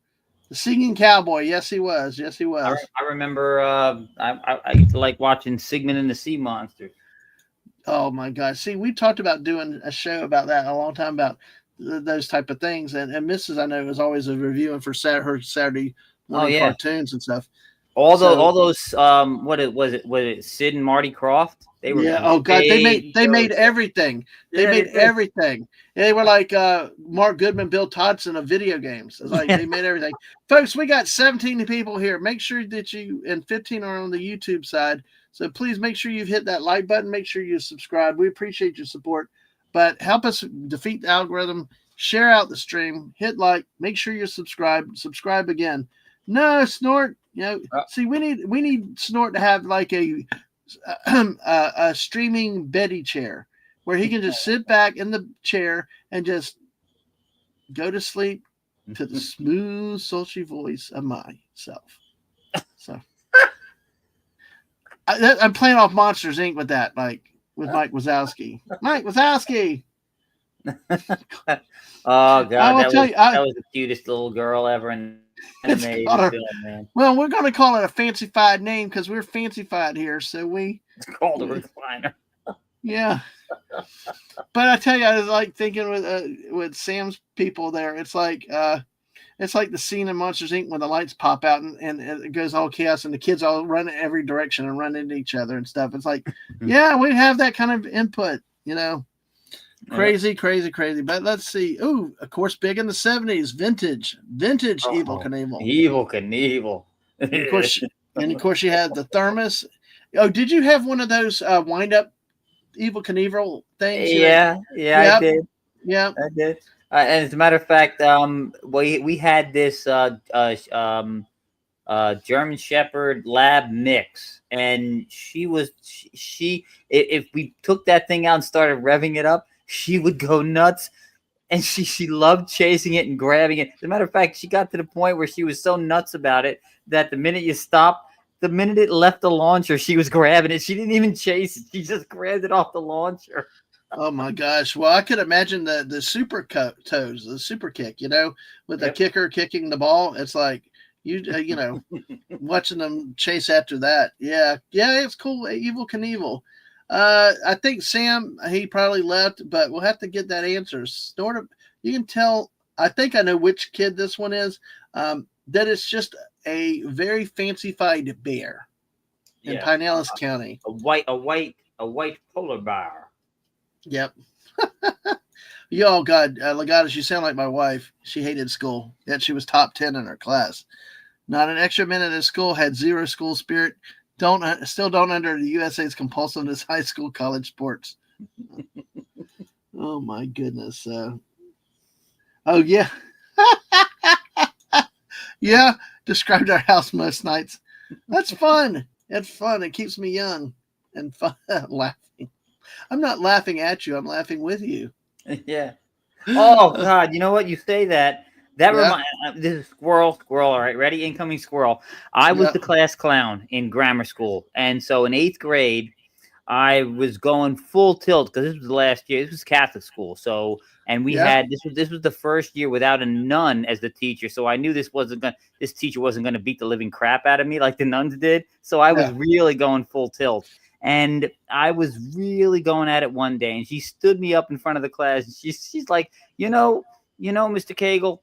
the singing cowboy, yes he was, yes he was. I remember. I used to like watching Sigmund and the Sea Monsters. Oh my gosh! See, we talked about doing a show about that a long time about those type of things, and Mrs. I know is always a reviewing for her Saturday Oh morning yeah. cartoons and stuff. All So those what it was it was it Sid and Marty Croft? They were yeah. Oh God, great they made shows. everything. They Yeah, they made did. everything. They were like Mark Goodman, Bill Todson of video games. It's like they made everything. Folks, we got 17 people here. Make sure that you and 15 are on the YouTube side. So please make sure you've hit that like button. Make sure you subscribe. We appreciate your support. But help us defeat the algorithm. Share out the stream. Hit like. Make sure you're subscribed. Subscribe again. No, Snort. You know, see, we need Snort to have like a streaming Betty chair where he can just sit back in the chair and just go to sleep to the smooth, sultry voice of myself. So I'm playing off Monsters Inc. with that, like with Mike Wazowski. Mike Wazowski. Oh God, I will tell you, that was the cutest little girl ever in animated film, man. Well, we're going to call it a fancified name because we're fancified here. So It's called a recliner. Yeah. But I tell you, I was like thinking with Sam's people there. It's like the scene in Monsters Inc. when the lights pop out and it goes all chaos and the kids all run in every direction and run into each other and stuff. It's like, yeah, we have that kind of input, you know. Crazy. But let's see. Oh, of course, big in the 70s, vintage Evel Knievel. Evel Knievel. And of course, you had the thermos. Oh, did you have one of those wind up Evel Knievel things? Yeah, I did. Yeah, I did. And as a matter of fact, we had this German Shepherd lab mix, and she if we took that thing out and started revving it up, she would go nuts. And she loved chasing it and grabbing it. As a matter of fact, she got to the point where she was so nuts about it that the minute you stopped, the minute it left the launcher, she was grabbing it. She didn't even chase it. She just grabbed it off the launcher. Oh my gosh! Well, I could imagine the super toes, the super kick. You know, with the kicker kicking the ball. It's like you know, watching them chase after that. Yeah, it's cool. Evel Knievel. I think Sam, he probably left, but we'll have to get that answer. Sort of, you can tell. I think I know which kid this one is. That it's just a very fancified bear in Pinellas County. A white polar bear. Yep. Yo, God, Legatus, you sound like my wife. She hated school, yet she was top 10 in her class. Not an extra minute at school, had zero school spirit. Still don't under the USA's compulsiveness high school college sports. Oh my goodness. Oh yeah. Yeah. Described our house most nights. That's fun. It's fun. It keeps me young and fun. Laughing. I'm not laughing at you. I'm laughing with you. Yeah. Oh God. You know what? You say that. That reminds this is squirrel. All right, ready? Incoming squirrel. I was the class clown in grammar school, and so in 8th grade, I was going full tilt because this was the last year. This was Catholic school, so and we had this was the first year without a nun as the teacher. So I knew this teacher wasn't gonna beat the living crap out of me like the nuns did. So I was really going full tilt. And I was really going at it one day, and she stood me up in front of the class, and she's like, you know, Mr. Kagle,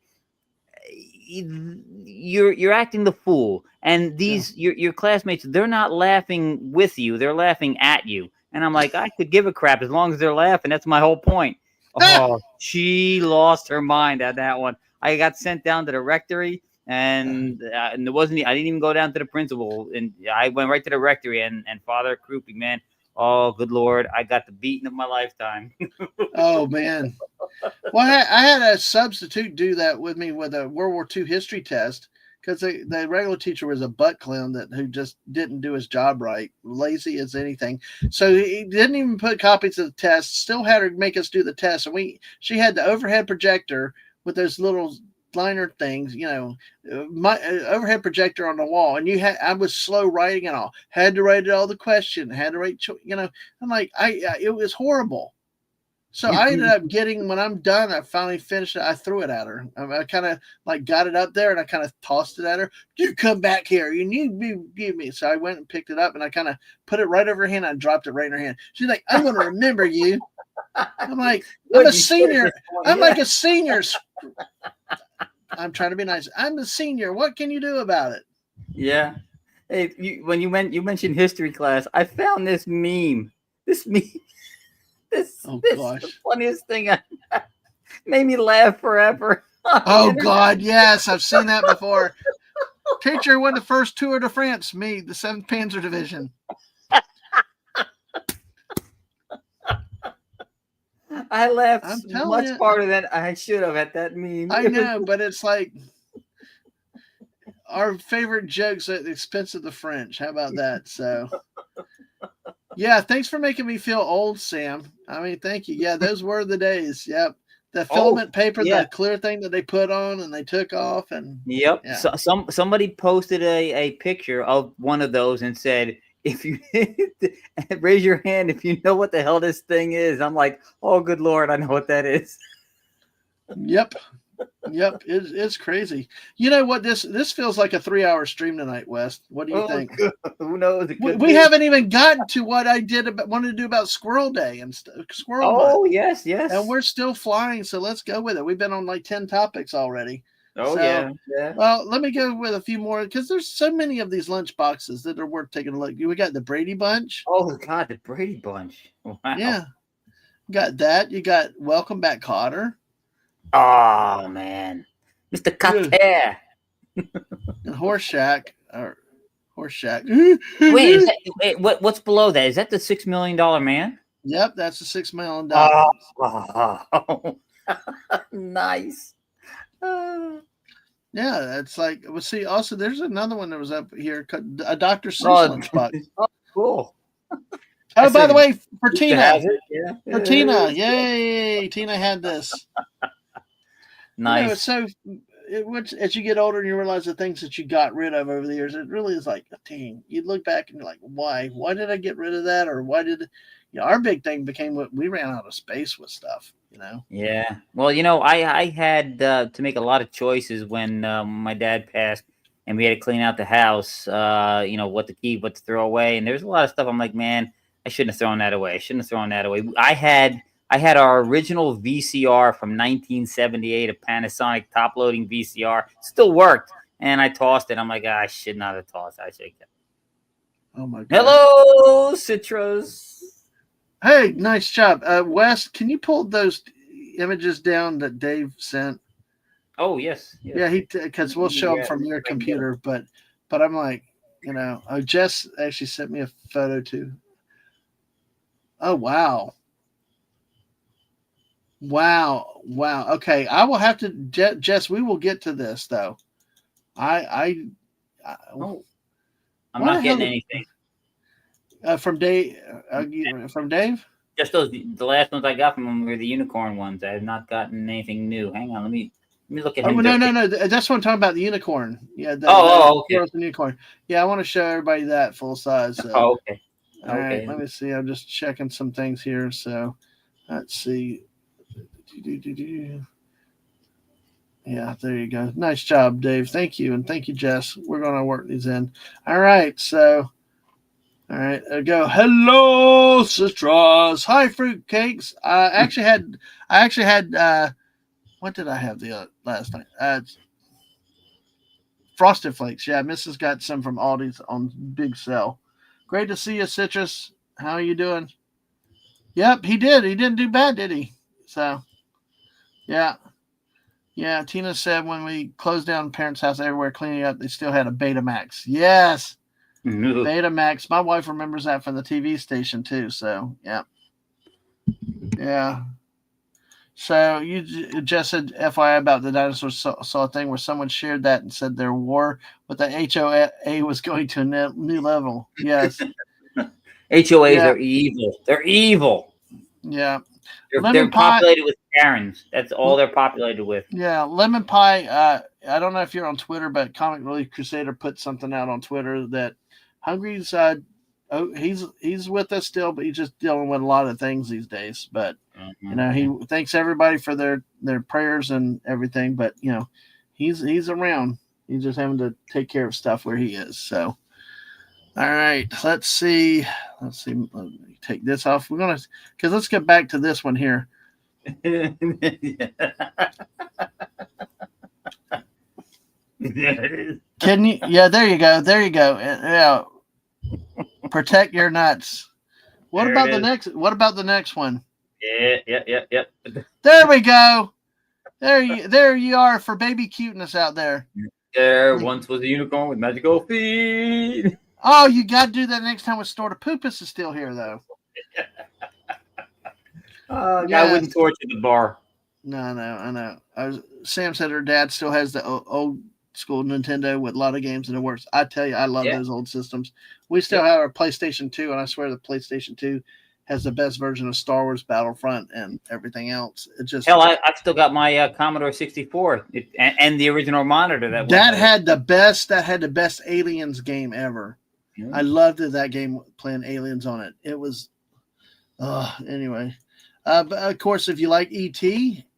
you're acting the fool, and these your classmates, they're not laughing with you, they're laughing at you. And I'm like, I could give a crap as long as they're laughing. That's my whole point. Oh, she lost her mind at that one. I got sent down to the rectory, and it wasn't. I didn't even go down to the principal, and I went right to the rectory. And Father Croupy, man, oh good Lord, I got the beating of my lifetime. Oh man. Well, I had a substitute do that with me with a World War II history test, because the regular teacher was a butt clown who just didn't do his job right, lazy as anything. So he didn't even put copies of the test. Still had her make us do the test, and she had the overhead projector with those little liner things, my overhead projector on the wall, and I was slow writing it all. Had to write all the question. Had to write, I'm like it was horrible. So I ended up getting, when I'm done, I finally finished it. I threw it at her. I kind of like got it up there and I kind of tossed it at her. You come back here. You need me, give me. So I went and picked it up and I kind of put it right over her hand. I dropped it right in her hand. She's like, I'm going to remember you. I'm like, I'm a senior. I'm like a senior. I'm trying to be nice. I'm a senior. What can you do about it? Yeah. Hey, when you mentioned history class, I found this meme. This meme. This is the funniest thing. Made me laugh forever. Oh, God, yes. I've seen that before. Teacher won the first Tour de France, me, the 7th Panzer Division. I laughed much harder than I should have at that meme. I know, but it's like our favorite jokes at the expense of the French. How about that? So... yeah, thanks for making me feel old, Sam. I mean, thank you. Yeah, those were the days. Yep. The filament paper, the clear thing that they put on and they took off. And yep. Yeah. So, somebody posted a picture of one of those and said, if you raise your hand if you know what the hell this thing is. I'm like, oh, good Lord, I know what that is. Yep. Yep, it's crazy. You know what? This feels like a 3-hour stream tonight, West. What do you think? Who knows? We haven't even gotten to what I wanted to do about Squirrel Day and Squirrel Month. Oh, yes. And we're still flying, so let's go with it. We've been on like 10 topics already. Oh, yeah. Well, let me go with a few more because there's so many of these lunch boxes that are worth taking a look. We got the Brady Bunch. Oh, God, the Brady Bunch. Wow. Yeah. Got that. You got Welcome Back, Kotter. Oh, man. Mr. Cotter. And Horse Shack. Wait, what's below that? Is that the $6 million man? Yep, that's the $6 million. Oh. Nice. Yeah, it's like, well, see, also, there's another one that was up here, a Dr. Seuss lunchbox. Oh, cool. Oh, by the way, for Tina. Yeah. For Tina. Yay. Tina had this. Nice. So as you get older and you realize the things that you got rid of over the years, it really is like, dang, you look back and you're like, why did I get rid of that? Or why did, our big thing became what we ran out of space with stuff, Yeah. Well, I had to make a lot of choices when my dad passed and we had to clean out the house, what to keep, what to throw away. And there's a lot of stuff I'm like, man, I shouldn't have thrown that away. I had our original VCR from 1978, a Panasonic top-loading VCR. Still worked, and I tossed it. I'm like, I should not have tossed it. I should have kept it. Oh, my God. Hello, Citrus. Hey, nice job. Wes, can you pull those images down that Dave sent? Oh, yes. Yeah, because we'll show them from your computer, but I'm like, Jess actually sent me a photo, too. Oh, wow. Wow. Okay, I will have to, Jess. We will get to this though. I'm not getting anything from Dave. From Dave. Just the last ones I got from him were the unicorn ones. I have not gotten anything new. Hang on, let me look at him. No. That's what I'm talking about. The unicorn. Yeah. Okay. The unicorn. Yeah, I want to show everybody that full size. So. Oh, okay. All right. Let me see. I'm just checking some things here. So, let's see. Yeah, there you go. Nice job, Dave. Thank you. And thank you, Jess. We're going to work these in. All right. So, all right. I go. Hello, Citrus. Hi, fruit cakes. I actually had, what did I have the last night? Frosted Flakes. Yeah, Mrs. got some from Aldi's on big sale. Great to see you, Citrus. How are you doing? Yep, he did. He didn't do bad, did he? So, yeah. Yeah, Tina said when we closed down parents' house everywhere cleaning up, they still had a Betamax. Yes. Betamax. My wife remembers that from the TV station too. So, yeah. Yeah. So you just said FYI about the dinosaurs. Saw a thing where someone shared that and said their war with the HOA was going to a new level. Yes. HOAs Yeah. are evil. They're evil. Yeah. They're Lemon pie. populated with Karens. That's all they're populated with. Yeah, lemon pie. I don't know if you're on Twitter, but Comic Relief Crusader put something out on Twitter that Hungry's. He's with us still, but he's just dealing with a lot of things these days. But he thanks everybody for their prayers and everything. But he's around. He's just having to take care of stuff where he is. So, all right, let's see. Let me take this off. Let's get back to this one here. There it is. Can you? Yeah, there you go. There you go. Yeah. Protect your nuts. What about the next one? Yeah. There we go. There you are for baby cuteness out there. There once was a unicorn with magical feet. Oh, you got to do that next time with Store to Poopus is still here, though. I wouldn't torture the bar. No, I know. Sam said her dad still has the old school Nintendo with a lot of games in the works. I tell you, I love those old systems. We still have our PlayStation 2, and I swear the PlayStation 2 has the best version of Star Wars Battlefront and everything else. It just I've still got my Commodore 64 and the original monitor that had the best Aliens game ever. Yeah. I loved that game playing Aliens on it. It was anyway. But of course, if you like ET,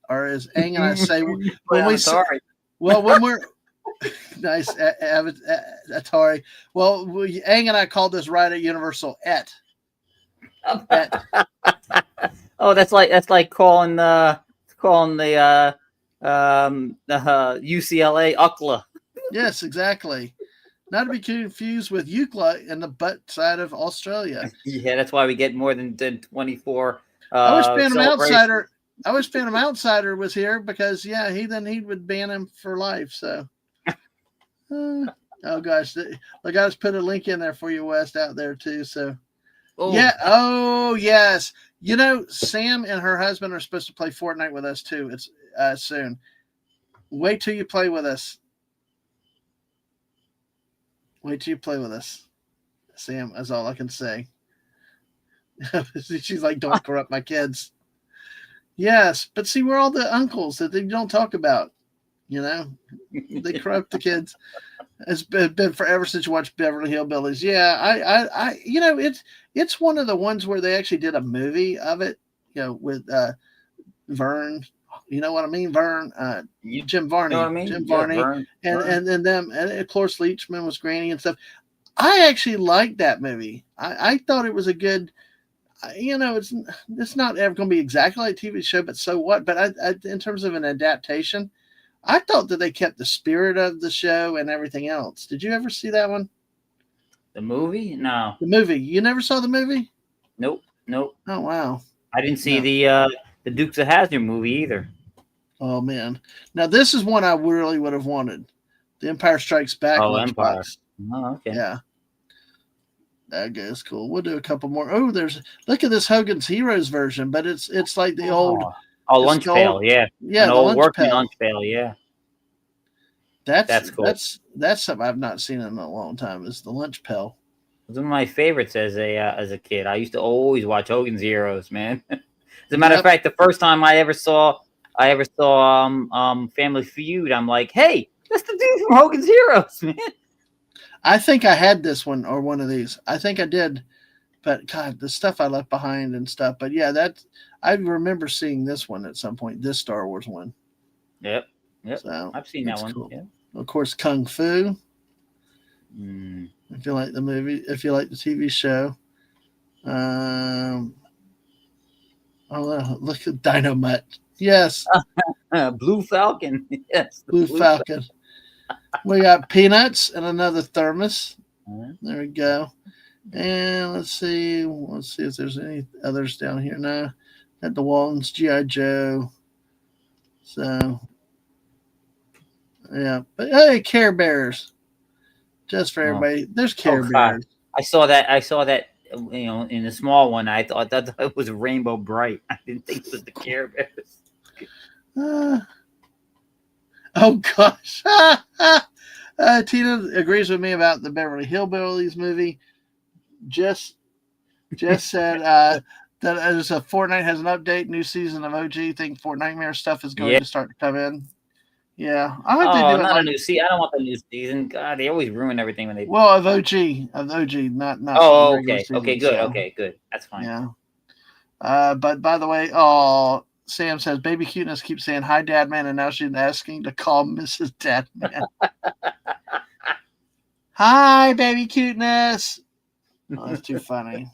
or as Ang and I say, when we're nice Atari. Well, Ang and I called this right at Universal Oh, that's like calling the UCLA UCLA. Yes, exactly. Not to be confused with UCLA in the butt side of Australia. Yeah, that's why we get more than 24. I wish Phantom Outsider was here because he would ban him for life. So, oh gosh, I just put a link in there for you, West, out there too. So, oh yes, Sam and her husband are supposed to play Fortnite with us too. It's soon. Wait till you play with us. Wait till you play with us, Sam. That's all I can say. She's like, don't corrupt my kids. Yes, but see, we're all the uncles that they don't talk about. They corrupt the kids. It's been forever since you watched Beverly Hillbillies. Yeah, I it's one of the ones where they actually did a movie of it. With Vern. You know what I mean, Vern? Jim Varney. You know what I mean? Jim Varney, Vern. And them, and of course Leachman was Granny and stuff. I actually liked that movie. I thought it was a good. It's not ever going to be exactly like a TV show, but so what? But I, in terms of an adaptation, I thought that they kept the spirit of the show and everything else. Did you ever see that one? The movie? No. The movie. You never saw the movie? Nope. Oh wow. I didn't see the Dukes of Hazzard movie either. Oh man. Now this is one I really would have wanted. The Empire Strikes Back. Oh, Empire. Oh, okay. Yeah. That guy's cool. We'll do a couple more. Oh, look at this Hogan's Heroes version, but it's like the old lunch pail, yeah. Yeah, an old working lunch pail, yeah. That's cool. That's something I've not seen in a long time. Is the lunch pail. It was one of my favorites as a kid. I used to always watch Hogan's Heroes, man. As a matter of fact, the first time I ever saw Family Feud, I'm like, hey, that's the dude from Hogan's Heroes, man. I think I had this one or one of these. I think I did, but God, the stuff I left behind and stuff. But yeah, I remember seeing this one at some point. This Star Wars one. Yep. So I've seen that one. Cool. Yeah. Of course, Kung Fu. If you like the movie, if you like the TV show. Look at Dynamite. Yes. Blue Falcon. Yes. Blue Falcon. We got peanuts and another thermos. There we go. And let's see if there's any others down here. No. Got the Waltons, G.I. Joe. So, yeah. But hey, Care Bears. Just for everybody. There's Care Bears. I saw that, in the small one. I thought it was Rainbow Bright. I didn't think it was the Care Bears. Uh, oh gosh. Tina agrees with me about the Beverly Hillbillies movie. Just said that as a Fortnite has an update, new season of OG. Think Fortnightmare stuff is going Yeah. to start to come in. Yeah, I hope they Oh, do it not a like new season. I don't want the new season. God, they always ruin everything when they. well of OG, not the Oh, regular okay, season. good, So okay, good. That's fine. yeah. But by the way, oh, Sam says baby cuteness keeps saying hi, Dadman, and now she's asking to call Mrs. Dadman. Hi, baby cuteness. Oh, that's too funny.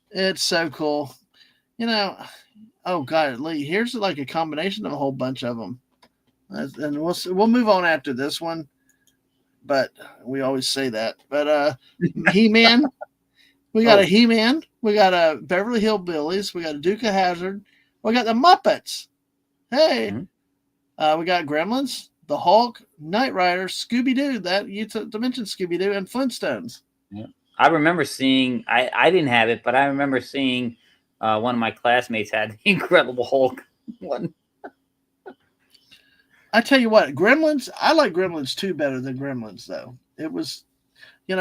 It's so cool. You know, oh god, Lee, here's like a combination of a whole bunch of them, and we'll move on after this one. But we always say that. But He-Man, we got a He-Man, we got a Beverly Hillbillies, we got a Duke of Hazzard, we got the Muppets. Hey, we got Gremlins, the Hulk, Knight Rider, Scooby Doo. That you mentioned Scooby Doo and Flintstones. Yeah. I remember seeing. I didn't have it, but I remember seeing one of my classmates had the Incredible Hulk one. I tell you what, Gremlins. I like Gremlins 2 better than Gremlins though. It was,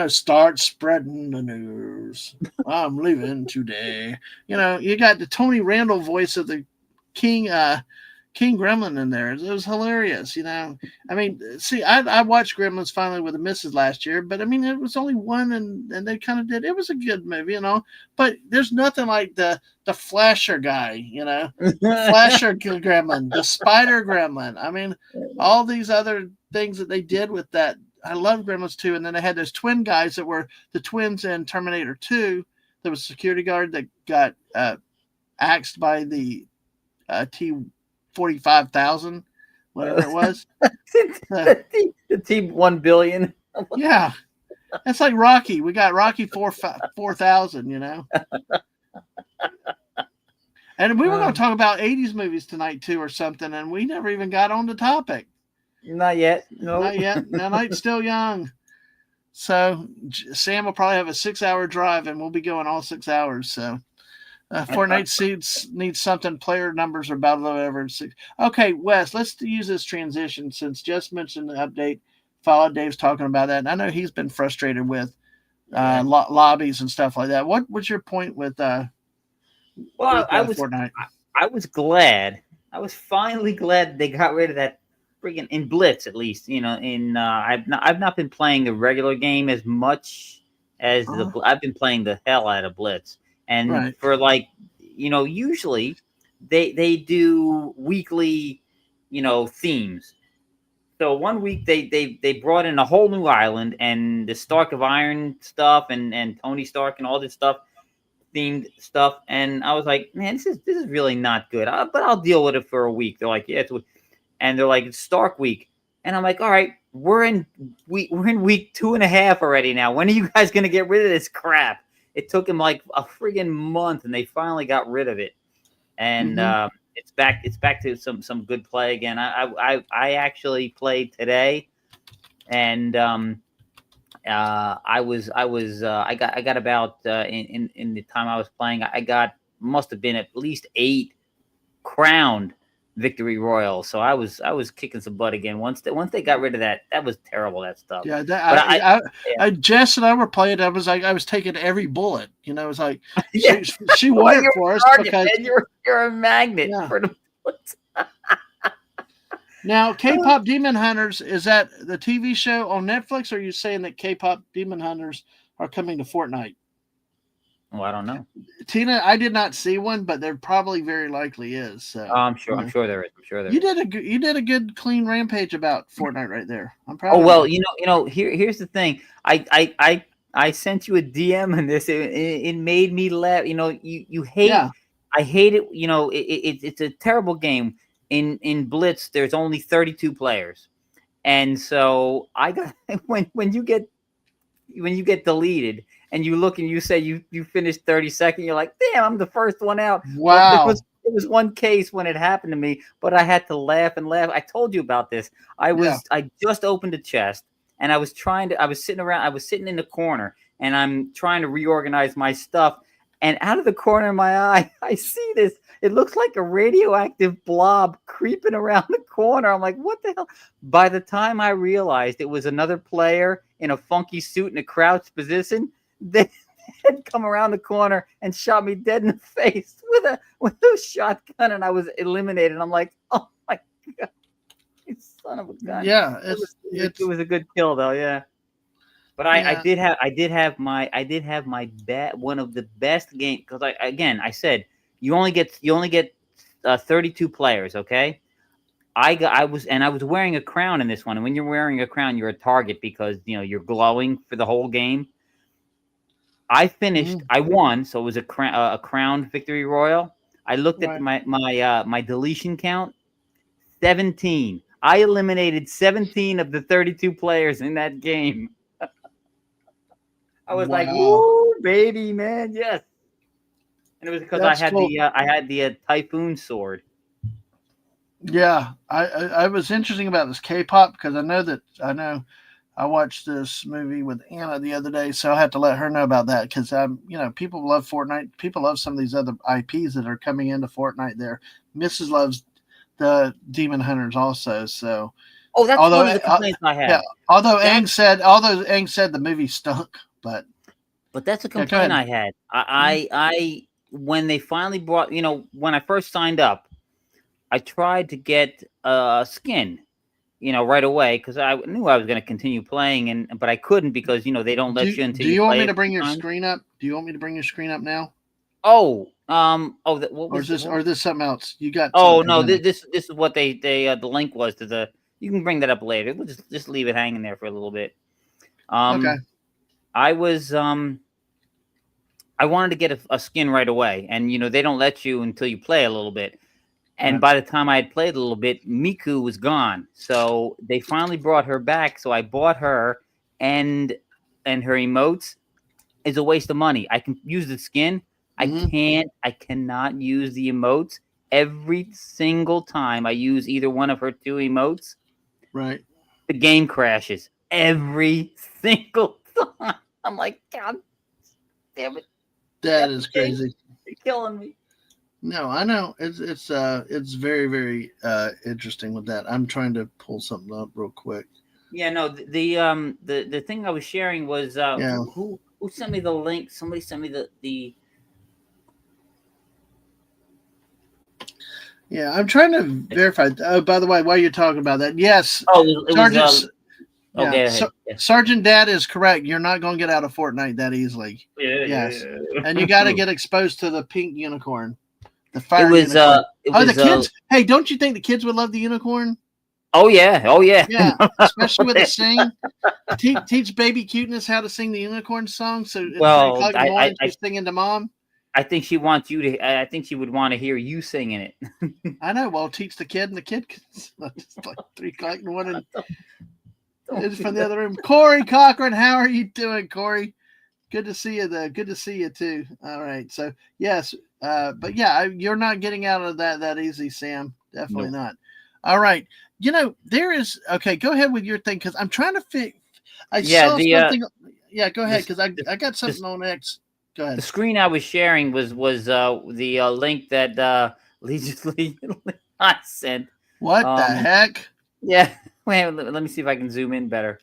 start spreading the news. I'm leaving today. You got the Tony Randall voice of the King Gremlin in there. It was hilarious. I mean, see, I watched Gremlins finally with the missus last year, but I mean, it was only one, and they kind of did. It was a good movie, but there's nothing like the Flasher guy, the Flasher Gremlin, the Spider Gremlin. I mean, all these other things that they did with that. I love Gremlins 2, and then they had those twin guys that were the twins in Terminator 2. There was a security guard that got axed by the T-45,000, whatever it was. The T-1 Yeah, that's like Rocky. We got Rocky 4,000. And we were going to talk about 80s movies tonight too, or something, and we never even got on the topic. Not yet. No, not yet. The night's still young. So Sam will probably have a 6-hour drive, and we'll be going all 6 hours. So. Fortnite seeds needs something. Player numbers are about whatever. Okay, Wes, let's use this transition since Jess mentioned the update. Followed Dave's talking about that, and I know he's been frustrated with lobbies and stuff like that. What was your point with Fortnite? I was glad. I was finally glad they got rid of that friggin' in Blitz, at least. I've not been playing the regular game as much as I've been playing the hell out of Blitz. And for usually they do weekly, themes. So one week they brought in a whole new island and the Stark of Iron stuff and Tony Stark and all this stuff, themed stuff. And I was like, man, this is really not good. But I'll deal with it for a week. They're like, yeah, and they're like, it's Stark week. And I'm like, all right, we're in week 2.5 already now. When are you guys gonna get rid of this crap? It took him like a friggin' month, and they finally got rid of it. And it's back to some good play again. I actually played today, and I got about in the time I was playing, must have been at least 8 crowned victory royal. So I was kicking some butt again. Once they got rid of that was terrible, that stuff. Yeah, Jess and I were playing. I was taking every bullet. It was like she won it for us because you're a magnet for the bullets. Now, K-pop Demon Hunters, is that the TV show on Netflix, or are you saying that K-pop Demon Hunters are coming to Fortnite? Well, I don't know. Tina, I did not see one, but there probably very likely is. So I'm sure there is. I'm sure there is. You did a good clean rampage about Fortnite right there. I'm proud. Oh well, you know. Here's the thing. I sent you a DM and this. It made me laugh. You hate. Yeah. I hate it. It's a terrible game. In Blitz, there's only 32 players, and so I got when you get deleted. And you look and you say you finished 32nd. You're like, damn, I'm the first one out. Wow. Well, there was one case when it happened to me, but I had to laugh and laugh. I told you about this. I just opened a chest and I was sitting in the corner and I'm trying to reorganize my stuff. And out of the corner of my eye, I see this. It looks like a radioactive blob creeping around the corner. I'm like, what the hell? By the time I realized it was another player in a funky suit in a crouched position, they had come around the corner and shot me dead in the face with a shotgun, and I was eliminated. I'm like, oh my god, you son of a gun! Yeah, It was a good kill though, yeah. But I yeah. did have my one of the best games, because I said you only get 32 players, okay? I was wearing a crown in this one, and when you're wearing a crown, you're a target because you're glowing for the whole game. I finished. I won, so it was a crown victory royal. I looked at Right. my deletion count. 17. I eliminated 17 of the 32 players in that game. I was like, Wow. "Woo, baby, man, yes!" And it was because That's cool. I had the typhoon sword. Yeah, I was interesting about this K-pop because I know I watched this movie with Anna the other day, so I have to let her know about that because people love Fortnite. People love some of these other IPs that are coming into Fortnite. There, Mrs. loves the Demon Hunters also. So Oh, that's although one of the complaints I yeah, had. although Aang said the movie stunk, but That's a yeah, go complaint ahead. I had. Mhm. I when they finally brought, when I first signed up, I tried to get a skin, right away because I knew I was going to continue playing, but I couldn't because they don't let you until Do you you want play me a to few bring your times. screen up? Do you want me to bring your screen up now? What Or was is this something else? You got Oh something no, presented. this is what the link was to the. You can bring that up later. We'll just leave it hanging there for a little bit. Okay. I was I wanted to get a skin right away, and they don't let you until you play a little bit. And Right. by the time I had played a little bit, Miku was gone. So they finally brought her back. So I bought her, and her emotes is a waste of money. I can use the skin. Mm-hmm. I cannot use the emotes. Every single time I use either one of her two emotes, Right. the game crashes. Every single time. I'm like, God damn it. That Epic is Games, crazy. you're killing me. No, I know. It's very, very interesting with that. I'm trying to pull something up real quick. Yeah, no, the thing I was sharing was Yeah. who sent me the link? Somebody sent me the Yeah, I'm trying to verify. Oh, by the way, while you're talking about that, yes, oh, it was Sergeant. oh, Yeah, go ahead. Yeah. Sergeant Dad is correct. You're not going to get out of Fortnite that easily. Yeah, Yes, yeah, and you got to get exposed to the pink unicorn, the It fire was unicorn. it Oh, the was kids! Hey, don't you think the kids would love the unicorn? oh yeah, oh yeah. Yeah, especially with the sing. Teach baby cuteness how to sing the unicorn song. So at 3 o'clock Well, in the morning, she's singing to mom. I think she wants you to. I think she would want to hear you singing it. I know. Well, teach the kid, and the kid it's like 3 o'clock in the morning. Don't It's do from the that. other room. Corey Cochran, how are you doing, Corey? Good to see you. Good to see you too. All right. So yes, but yeah, you're not getting out of that easy, Sam. Definitely No. not. All right. There is okay. Go ahead with your thing because I'm trying to fix. I Yeah, saw something. Yeah, go ahead this because I got this something on X. Go the ahead. screen I was sharing was the link that Lee I sent. What the Um, heck? yeah. Wait, let me see if I can zoom in better.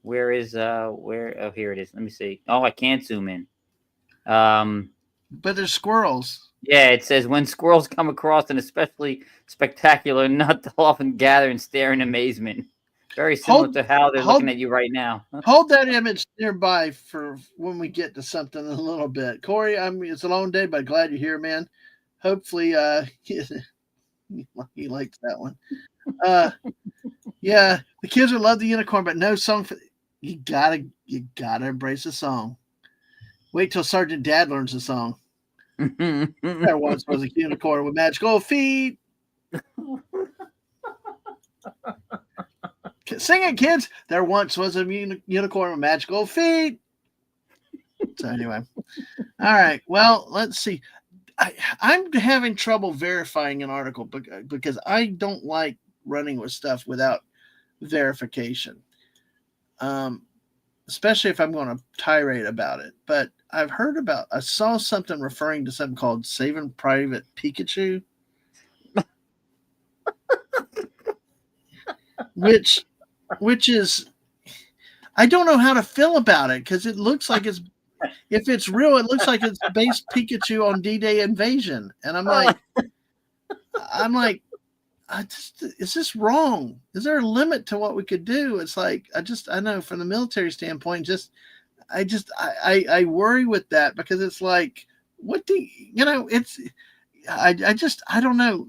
Where is where? Oh, here it is. Let me see. Oh, I can't zoom in. Um, But there's squirrels. yeah, it says when squirrels come across an especially spectacular nut, they'll often gather and stare in amazement. Very similar Hold to how they're looking hold at you right now. hold that image nearby for when we get to something in a little bit. Corey, it's a long day, but glad you're here, man. Hopefully, he likes that one. Uh, yeah, the kids would love the unicorn, but no song for you gotta embrace the song. Wait till Sergeant Dad learns the song. There once was a unicorn with magical feet. Sing it, kids. There once was a unicorn with magical feet. So anyway, all right. Well, let's see. I'm having trouble verifying an article because I don't like running with stuff without verification, um, especially if I'm going to tirade about it. But I've heard about. I saw something referring to something called Saving Private Pikachu, which which is I don't know how to feel about it because it looks like it's if it's real, it looks like it's based Pikachu on D-Day Invasion, and I'm like, is this wrong? Is there a limit to what we could do? It's like I know from the military standpoint, I worry with that because it's like, what do you know? It's I don't know.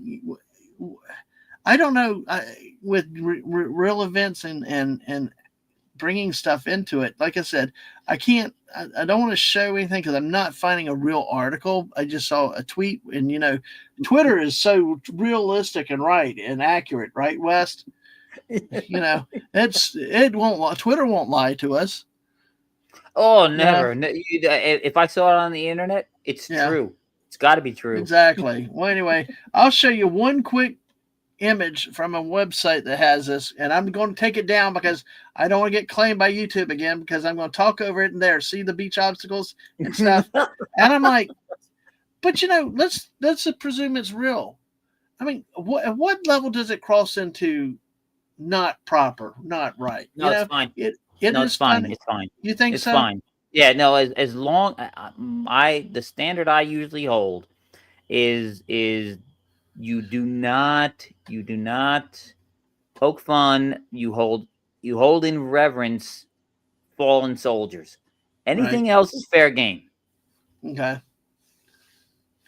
I don't know with real events and bringing stuff into it. Like I said, I can't. I don't want to show anything because I'm not finding a real article. I just saw a tweet, and Twitter is so realistic and right and accurate, right, West? It won't. Twitter won't lie to us. Oh, never. If I saw it on the internet, it's true. It's got to be true. Exactly. Well, anyway, I'll show you one quick image from a website that has this, and I'm going to take it down because I don't want to get claimed by YouTube again because I'm going to talk over it in there, see the beach obstacles and stuff. And I'm like, but let's presume it's real. I mean, what level does it cross into not proper, not right? No, it's fine. It's fine. It's fine. You think it's so? Fine. Yeah, no, as long the standard I usually hold is you do not poke fun. You hold in reverence fallen soldiers. Anything else is fair game. Okay.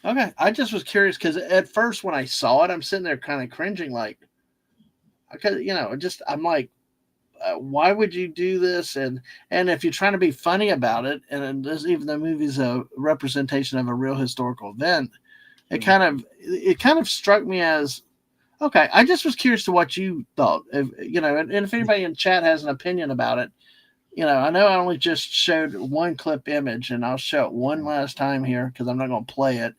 I just was curious because at first when I saw it, I'm sitting there kind of cringing, like, because I'm like, why would you do this? And if you're trying to be funny about it, and even the movie's a representation of a real historical event, it kind of struck me as, okay. I just was curious to what you thought, and if anybody in chat has an opinion about it, I know I only just showed one clip image, and I'll show it one last time here because I'm not going to play it.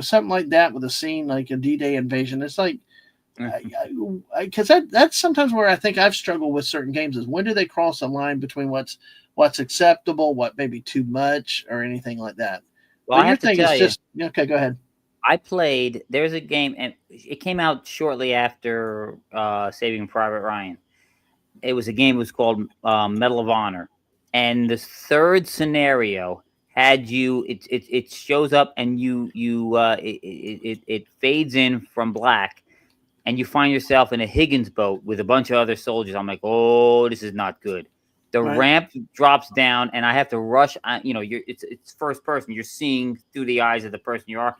Something like that with a scene like a D-Day invasion. It's like, because that's sometimes where I think I've struggled with certain games is when do they cross a line between what's acceptable, what may be too much, or anything like that. Well, I have to tell you. Okay, go ahead. There's a game, and it came out shortly after Saving Private Ryan. It was a game. It was called Medal of Honor, and the third scenario had you. It shows up, and it fades in from black, and you find yourself in a Higgins boat with a bunch of other soldiers. I'm like, oh, this is not good. The ramp drops down, and I have to rush. It's first person. You're seeing through the eyes of the person you are.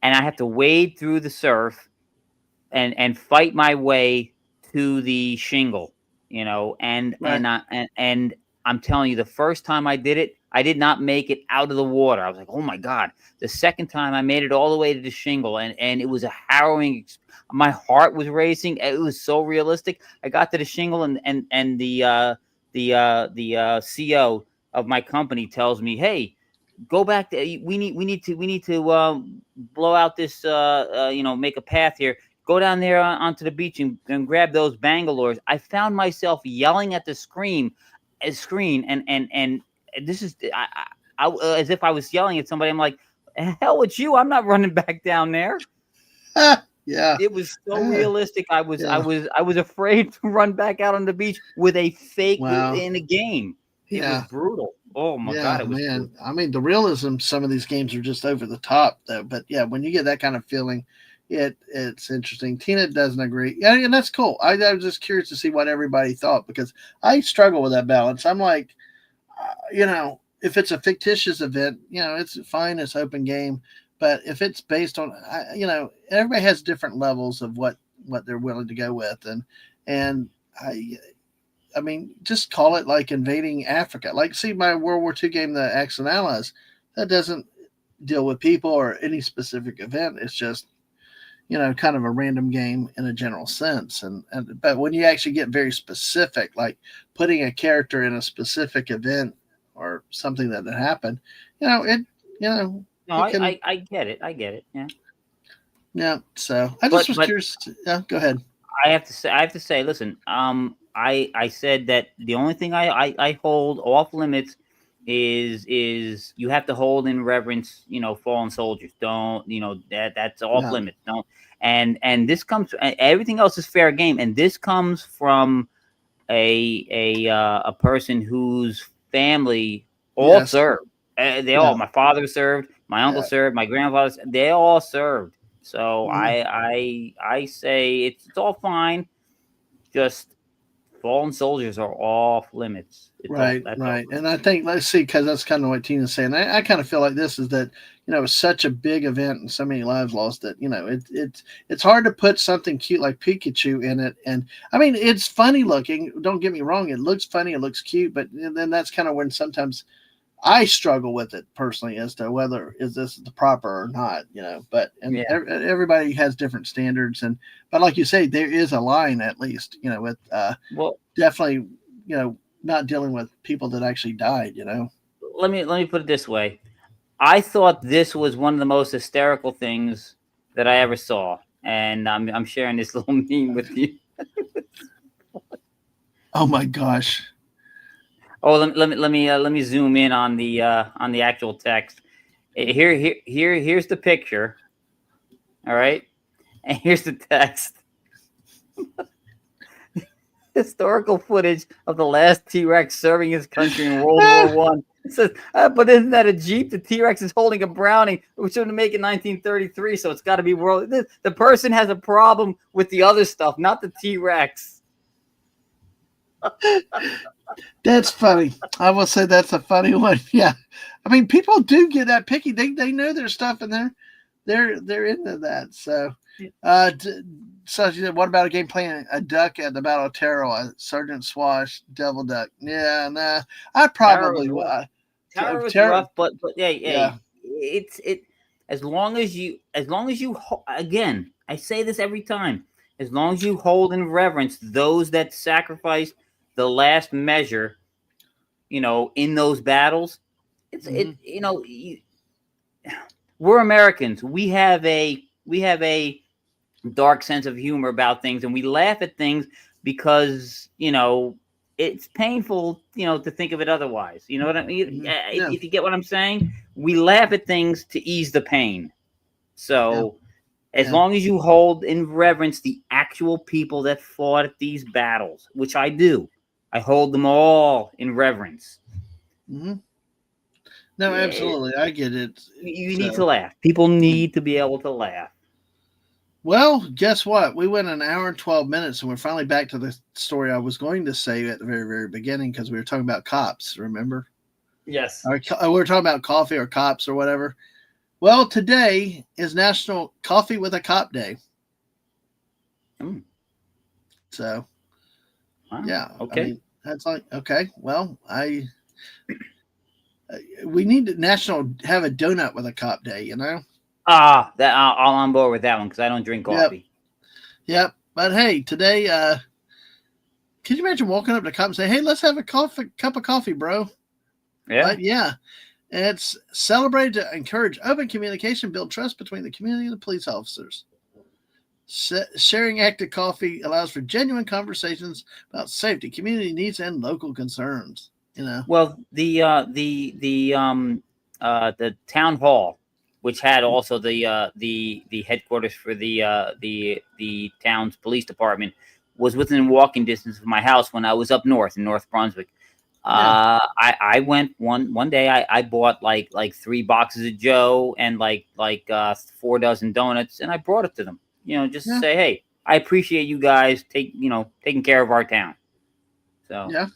And I have to wade through the surf and fight my way to the shingle, and I'm telling you, the first time I did it, I did not make it out of the water. I was like, oh my God. The second time I made it all the way to the shingle, and it was a harrowing. My heart was racing. It was so realistic. I got to the shingle, and the CO of my company tells me, hey, go back to, we need to blow out this make a path here. Go down there onto the beach and grab those Bangalores. I found myself yelling at the screen, and this is I as if I was yelling at somebody. I'm like, hell with you! I'm not running back down there. Yeah, it was so realistic. I was afraid to run back out on the beach with a fake in a game. It was brutal. Oh my God, it was man. brutal. I mean, the realism, some of these games are just over the top, though. But yeah, when you get that kind of feeling, it's interesting. Tina doesn't agree. Yeah, and that's cool. I was just curious to see what everybody thought because I struggle with that balance. I'm like, if it's a fictitious event, it's fine. It's open game. But if it's based on, everybody has different levels of what they're willing to go with, and I mean, just call it like invading Africa. Like, see my World War II game, the Axis and Allies, that doesn't deal with people or any specific event. It's just, kind of a random game in a general sense. But when you actually get very specific, like putting a character in a specific event or something that happened, No, I get it. I get it. Yeah. Yeah. So I just was curious. Go ahead. I have to say, listen, I said that the only thing I hold off limits is you have to hold in reverence, fallen soldiers. Don't, that's off Yeah. limits. Don't. And this comes, everything else is fair game, and this comes from a person whose family all Yes. served. They all, Yeah. my father served, my uncle Yeah. served, my grandfather, they all served. So Mhm. I say it's all fine. Just fallen soldiers are off limits. It's all Right, that's off right. And limits. I think, let's see, because that's kind of what Tina's saying. I kind of feel like this is that, it's such a big event and so many lives lost that, it's hard to put something cute like Pikachu in it. And I mean, it's funny looking. Don't get me wrong. It looks funny. It looks cute. But then that's kind of when sometimes I struggle with it personally as to whether is this the proper or not. But and Yeah. everybody has different standards. But like you say, there is a line at least, with Well, definitely, you know, not dealing with people that actually died. let me put it this way. I thought this was one of the most hysterical things that I ever saw, and I'm sharing this little meme with you. Oh my gosh. Oh, let me zoom in on the actual text. Here's the picture. All right, and here's the text. Historical footage of the last T-Rex serving his country in World War One. It says, but isn't that a Jeep? The T-Rex is holding a Browning, which would make it 1933, so it's got to be world. The person has a problem with the other stuff, not the T-Rex. That's funny. I will say that's a funny one. Yeah. I mean, people do get that picky. They know their stuff and they're into that. So so she said, what about a game playing a duck at the Battle of Terrell, a Sergeant Swash, Devil Duck? Yeah, nah. I Tower was probably rough. Tower was Terror. rough, but hey, Yeah. it. As long as you again, I say this every time. As long as you hold in reverence those that sacrificed the last measure, in those battles, it's Mm-hmm. it. We're Americans. We have a dark sense of humor about things, and we laugh at things because it's painful to think of it otherwise. You know what I mean? Mm-hmm. if, Yeah. if you get what I'm saying, we laugh at things to ease the pain. Yeah. So as Yeah. long as you hold in reverence the actual people that fought at these battles, which I do, I hold them all in reverence. Mm-hmm. No, Yeah, absolutely. I get it. you need to So, laugh. People need to be able to laugh. well, guess what? We went an hour and 12 minutes, and we're finally back to the story I was going to say at the very, very beginning because we were talking about cops, remember? Yes. Or, we were talking about coffee or cops or whatever. Well, today is National Coffee with a Cop Day. Mm. So, Wow. yeah, I Okay. mean, that's like, okay, well, we need to national have a donut with a cop day. That I'll on board with that one because I don't drink Yep. coffee. Yep. But hey, today, can you imagine walking up to a cop and say, "Hey, let's have a cup of coffee, bro"? Yeah. But yeah, it's celebrated to encourage open communication, build trust between the community and the police officers. Sharing active coffee allows for genuine conversations about safety, community needs, and local concerns. Well, the town hall, which had also the headquarters for the town's police department, was within walking distance of my house when I was up north in North Brunswick. Yeah. I went one day. I bought like 3 boxes of Joe and like 4 dozen donuts, and I brought it to them. Just to Yeah. say, hey, I appreciate you guys taking care of our town. So Yeah.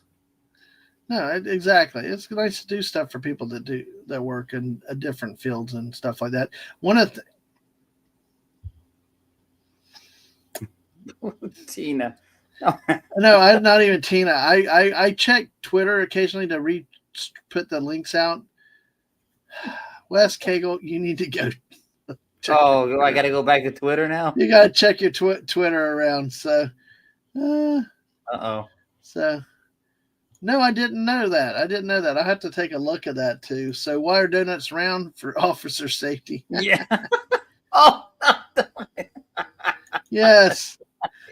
No, exactly. It's nice to do stuff for people that work in different fields and stuff like that. One of Tina. no, I'm not even Tina. I check Twitter occasionally to put the links out. West Kagle, you need to go check. Oh, I got to go back to Twitter now. You got to check your Twitter around. Uh, Oh. so no, I didn't know that. I didn't know that. I have to take a look at that too. So why are donuts round? For officer safety. Yeah. Oh. Yes.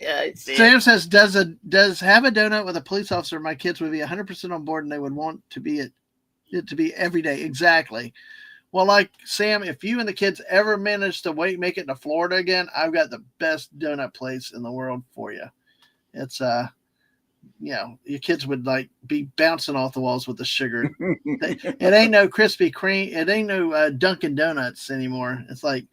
Yeah, I see Sam it. says, does have a donut with a police officer? My kids would be 100% on board, and they would want to be it to be every day. Exactly. Well, like Sam, if you and the kids ever manage to make it to Florida again, I've got the best donut place in the world for you. It's your kids would like be bouncing off the walls with the sugar. It ain't no Krispy Kreme. It ain't no Dunkin' Donuts anymore. It's like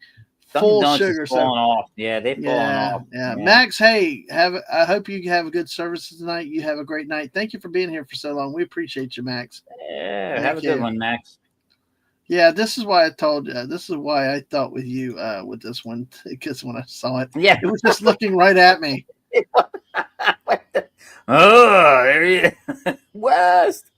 Dunkin' full Donuts sugar. is falling off. Yeah, they're falling off. Yeah. Max, hey, I hope you have a good service tonight. You have a great night. Thank you for being here for so long. We appreciate you, Max. Yeah, have a good one, Max. Yeah, this is why I told you. This is why I thought with you with this one, because when I saw it, it was just looking right at me. Oh, there he is. West.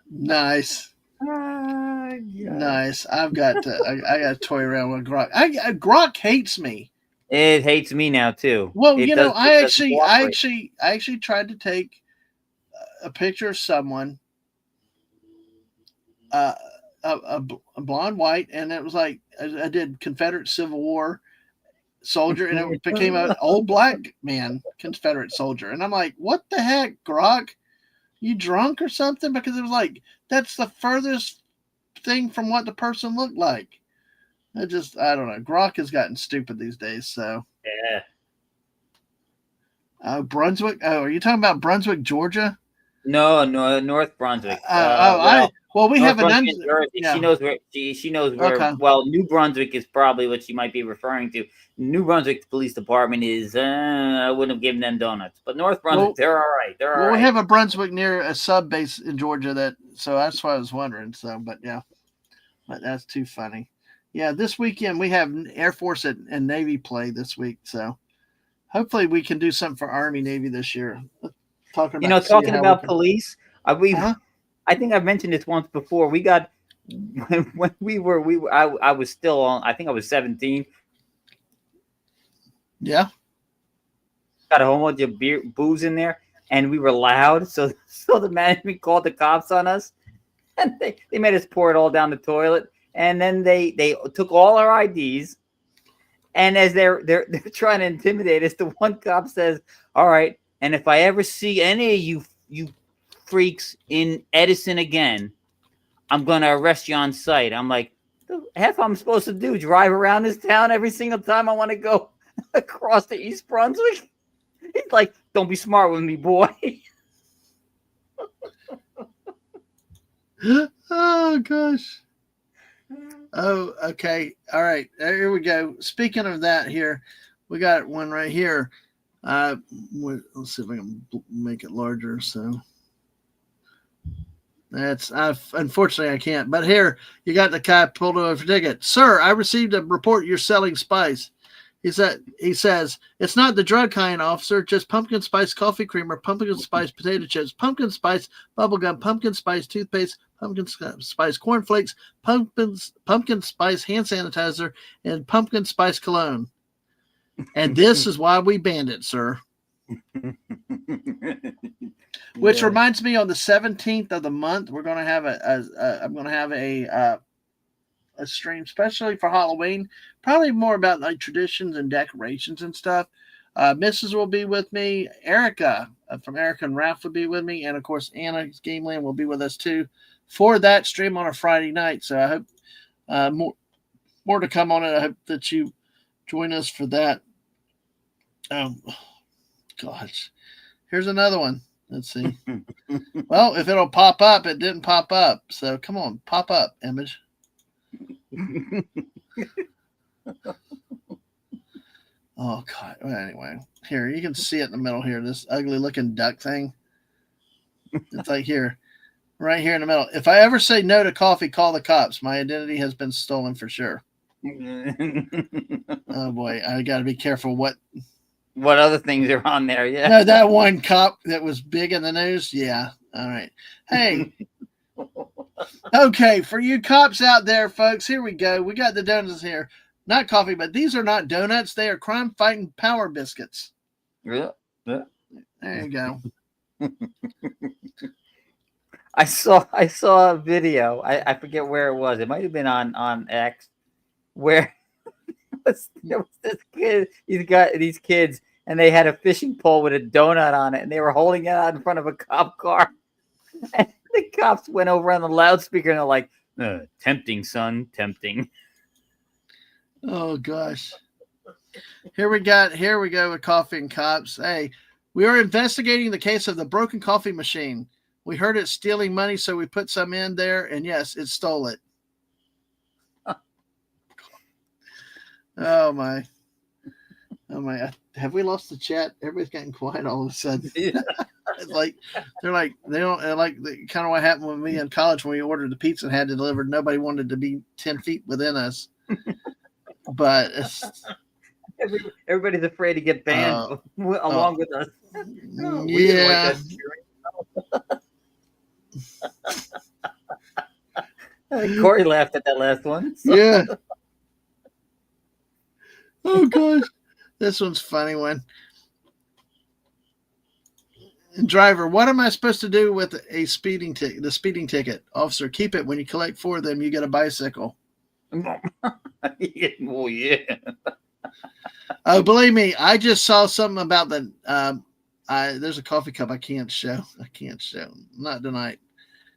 Nice. Nice. I got to toy around with Grok. Grok hates me. It hates me now too. Well, I actually tried to take a picture of someone, a blonde white, and it was like I did Confederate Civil War soldier, and it became an old black man Confederate soldier, and I'm like, what the heck, Grok? You drunk or something? Because it was like that's the furthest thing from what the person looked like. I don't know. Grok has gotten stupid these days. So yeah. Brunswick. Oh, are you talking about Brunswick, Georgia? No, North Brunswick. We have an. Yeah. She knows where. She knows where. Okay. Well, New Brunswick is probably what she might be referring to. New Brunswick Police Department is. I wouldn't have given them donuts, but North Brunswick, they're all right. They're all right. We have a Brunswick near a sub base in Georgia so that's why I was wondering. So, but yeah, but that's too funny. Yeah, this weekend we have Air Force and Navy play this week, so hopefully we can do something for Army Navy this year. Talking about police. I think I've mentioned this once before. We got when we were I was still on. I think I was 17. Yeah, got a whole bunch of booze in there, and we were loud. So the management called the cops on us, and they made us pour it all down the toilet. And then they took all our IDs, and as they're trying to intimidate us, the one cop says, "All right, and if I ever see any of you freaks in Edison again, I'm gonna arrest you on sight." I'm like, the heck I'm supposed to do? Drive around this town every single time I want to go across to East Brunswick? He's like, "Don't be smart with me, boy." Oh gosh. Oh, okay. All right. Here we go. Speaking of that, here we got one right here. Let's see if I can make it larger. So unfortunately I can't. But here you got the guy pulled over for ticket. Sir, I received a report you're selling spice. He says it's not the drug kind, officer. Just pumpkin spice coffee creamer, pumpkin spice potato chips, pumpkin spice bubblegum, pumpkin spice toothpaste, pumpkin spice cornflakes, pumpkin spice hand sanitizer, and pumpkin spice cologne. And this is why we banned it, sir. Which reminds me, on the 17th of the month, we're going to have I'm going to have a stream, especially for Halloween, probably more about like traditions and decorations and stuff. Mrs. will be with me. Erica from Erica and Ralph will be with me. And of course, Anna's Gameland will be with us too for that stream on a Friday night. So I hope more to come on it. I hope that you join us for that. Gosh, here's another one. Let's see. Well, if it'll pop up, it didn't pop up. So come on, pop up, image. Oh God. Well, anyway, here you can see it in the middle here. This ugly looking duck thing. It's like here, right here in the middle. If I ever say no to coffee, call the cops. My identity has been stolen for sure. Oh boy, I got to be careful. What other things are on there? Yeah. No, that one cop that was big in the news. Yeah. All right. Hey. Okay, for you cops out there, folks, here we go. We got the donuts here. Not coffee, but these are not donuts. They are crime-fighting power biscuits. Yeah. There you go. I saw a video. I forget where it was. It might have been on X, where there was this kid. He's got these kids, and they had a fishing pole with a donut on it, and they were holding it out in front of a cop car. And the cops went over on the loudspeaker and they're like, tempting, son, tempting. Oh gosh. Here we go with coffee and cops. Hey, we are investigating the case of the broken coffee machine. We heard it stealing money, so we put some in there, and yes, it stole it. Oh my. Have we lost the chat? Everybody's getting quiet all of a sudden. It's like they don't kind of what happened with me in college when we ordered the pizza and had it delivered. Nobody wanted to be 10 feet within us. But everybody's afraid to get banned along with us. Yeah. Corey laughed at that last one. So. Yeah. Oh gosh, this one's a funny one. Driver, what am I supposed to do with a speeding ticket? The speeding ticket, officer, keep it. When you collect 4 of them, you get a bicycle. Oh yeah. Oh, believe me, I just saw something about the. There's a coffee cup I can't show. Not tonight.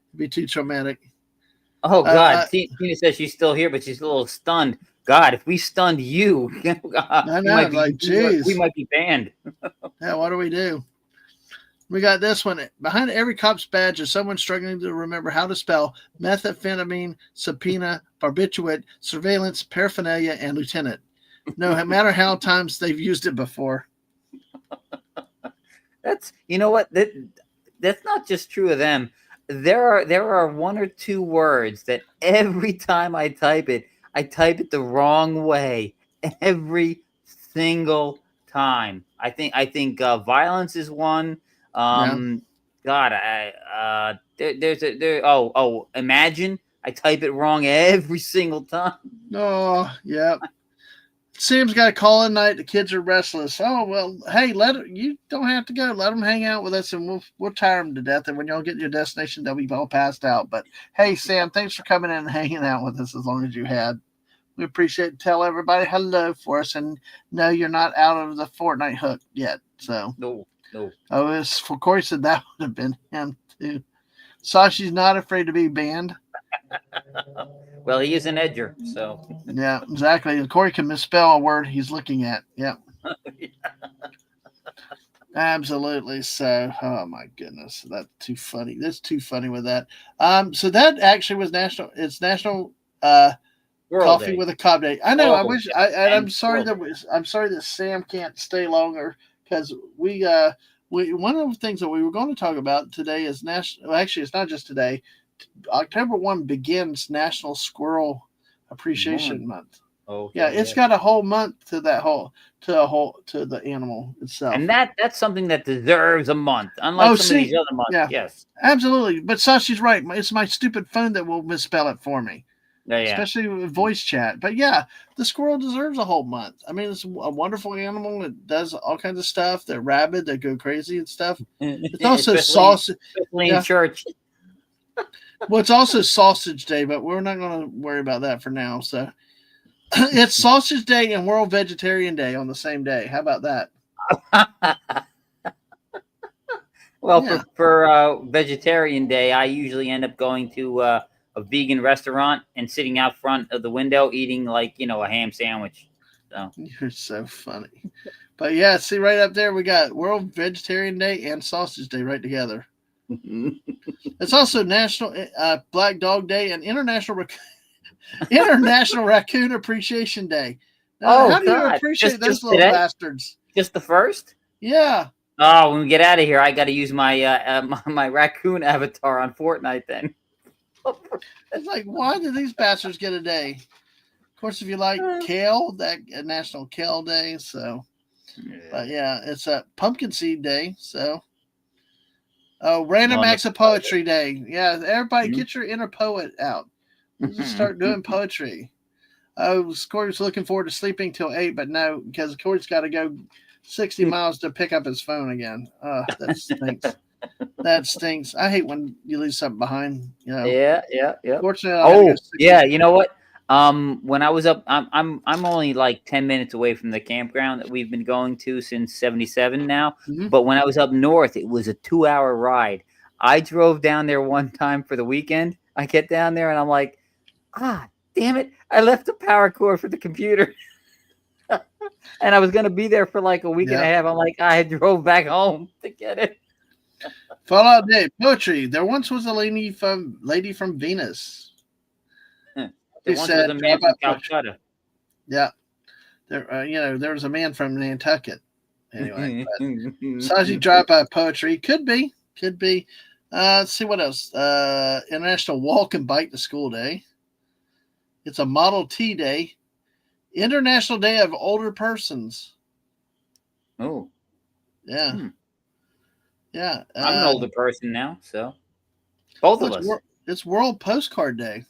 It'd be too traumatic. Oh God, Tina says she's still here, but she's a little stunned. God, if we stunned you, I know, we might be banned. Yeah, what do we do? We got this one. Behind every cop's badge is someone struggling to remember how to spell methamphetamine, subpoena, barbiturate, surveillance, paraphernalia, and lieutenant. No matter how times they've used it before. That's, you know what? That's not just true of them. There are 1 or 2 words that every time I type it the wrong way every single time. I think violence is one. God, imagine. I type it wrong every single time. Oh, yeah. Sam's got a call at night. The kids are restless. Oh, well, hey, you don't have to go. Let them hang out with us, and we'll tire them to death. And when y'all get to your destination, they'll be all passed out. But, hey, Sam, thanks for coming in and hanging out with us as long as you had. We appreciate it. Tell everybody hello for us, and no, you're not out of the Fortnite hook yet. So No. Oh, for Corey said that would have been him, too. Sashi's not afraid to be banned. Well, he is an edger, so. Yeah, exactly. Corey can misspell a word he's looking at. Yeah. Absolutely. So, oh my goodness, that's too funny. That's too funny with that. So that actually was national. It's National Coffee Day. with a Cob Day. I know. I wish. I'm sorry World I'm sorry that Sam can't stay longer because we one of the things that we were going to talk about today is national. Well, actually, it's not just today. October 1 begins National Squirrel Appreciation Month. Oh, yeah, it's got a whole month to the animal itself, and that's something that deserves a month, unlike some of these other months. Yeah, yes, absolutely. But Sashi's right. It's my stupid phone that will misspell it for me, especially with voice chat. But yeah, the squirrel deserves a whole month. I mean, it's a wonderful animal. It does all kinds of stuff. They're rabid. They go crazy and stuff. It's also sausage. Especially in church. Well, it's also Sausage Day, but we're not going to worry about that for now. So it's Sausage Day and World Vegetarian Day on the same day. How about that? Well, yeah. for Vegetarian Day, I usually end up going to a vegan restaurant and sitting out front of the window eating a ham sandwich. So. You're so funny. But yeah, see right up there, we got World Vegetarian Day and Sausage Day right together. It's also National Black Dog Day and International Raccoon Appreciation Day. Now, how do you appreciate those little bastards? Just the first? Yeah. Oh, when we get out of here, I got to use my my raccoon avatar on Fortnite then. It's like, why do these bastards get a day? Of course, if you like kale, that National Kale Day. So, but yeah, it's a Pumpkin Seed Day. So. Oh, Random Acts of Poetry Day. Yeah, everybody get your inner poet out. Let's just start doing poetry. Oh, Corey's looking forward to sleeping till 8, but no, because Corey's got to go 60 miles to pick up his phone again. That stinks. That stinks. I hate when you leave something behind. Yeah. Fortunately, you know what? When I was up, I'm only like 10 minutes away from the campground that we've been going to since '77 now. Mm-hmm. But when I was up north, it was a 2-hour ride. I drove down there one time for the weekend. I get down there and I'm like, damn it! I left the power cord for the computer, and I was gonna be there for like a week and a Yeah. half. I'm like, I drove back home to get it. Fallout Day poetry. There once was a lady from Venus. There He once said, was a man "Drop from out poetry." Calcutta. Yeah, there was a man from Nantucket. Anyway, Saji dropout poetry could be. Let's see what else. International Walk and Bike to School Day. It's a Model T Day. International Day of Older Persons. Oh, Yeah. Yeah. I'm an older person now, so both of us. It's World Postcard Day.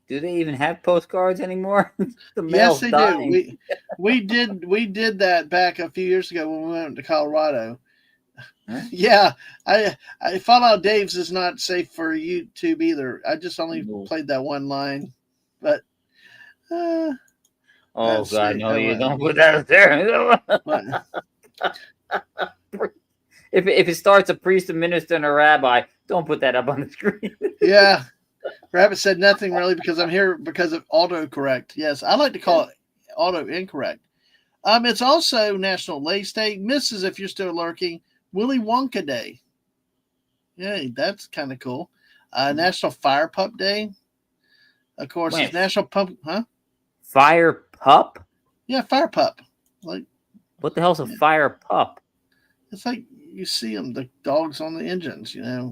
Do they even have postcards anymore? Yes, they do. We did that back a few years ago when we went to Colorado. Huh? Yeah, I Fallout Dave's is not safe for YouTube either. I just only played that one line, but oh God, no, you don't put that there. If it starts a priest, a minister, and a rabbi, don't put that up on the screen. Yeah. Rabbit said nothing really because I'm here because of autocorrect. Yes, I like to call it auto incorrect. It's also National Lace Day. Mrs. If you're still lurking, Willy Wonka Day. Yeah, that's kind of cool. National Fire Pup Day. Of course, it's National Pump, huh? Fire Pup? Yeah, Fire Pup. Like, what the hell's a fire pup? It's like you see them, the dogs on the engines, Here.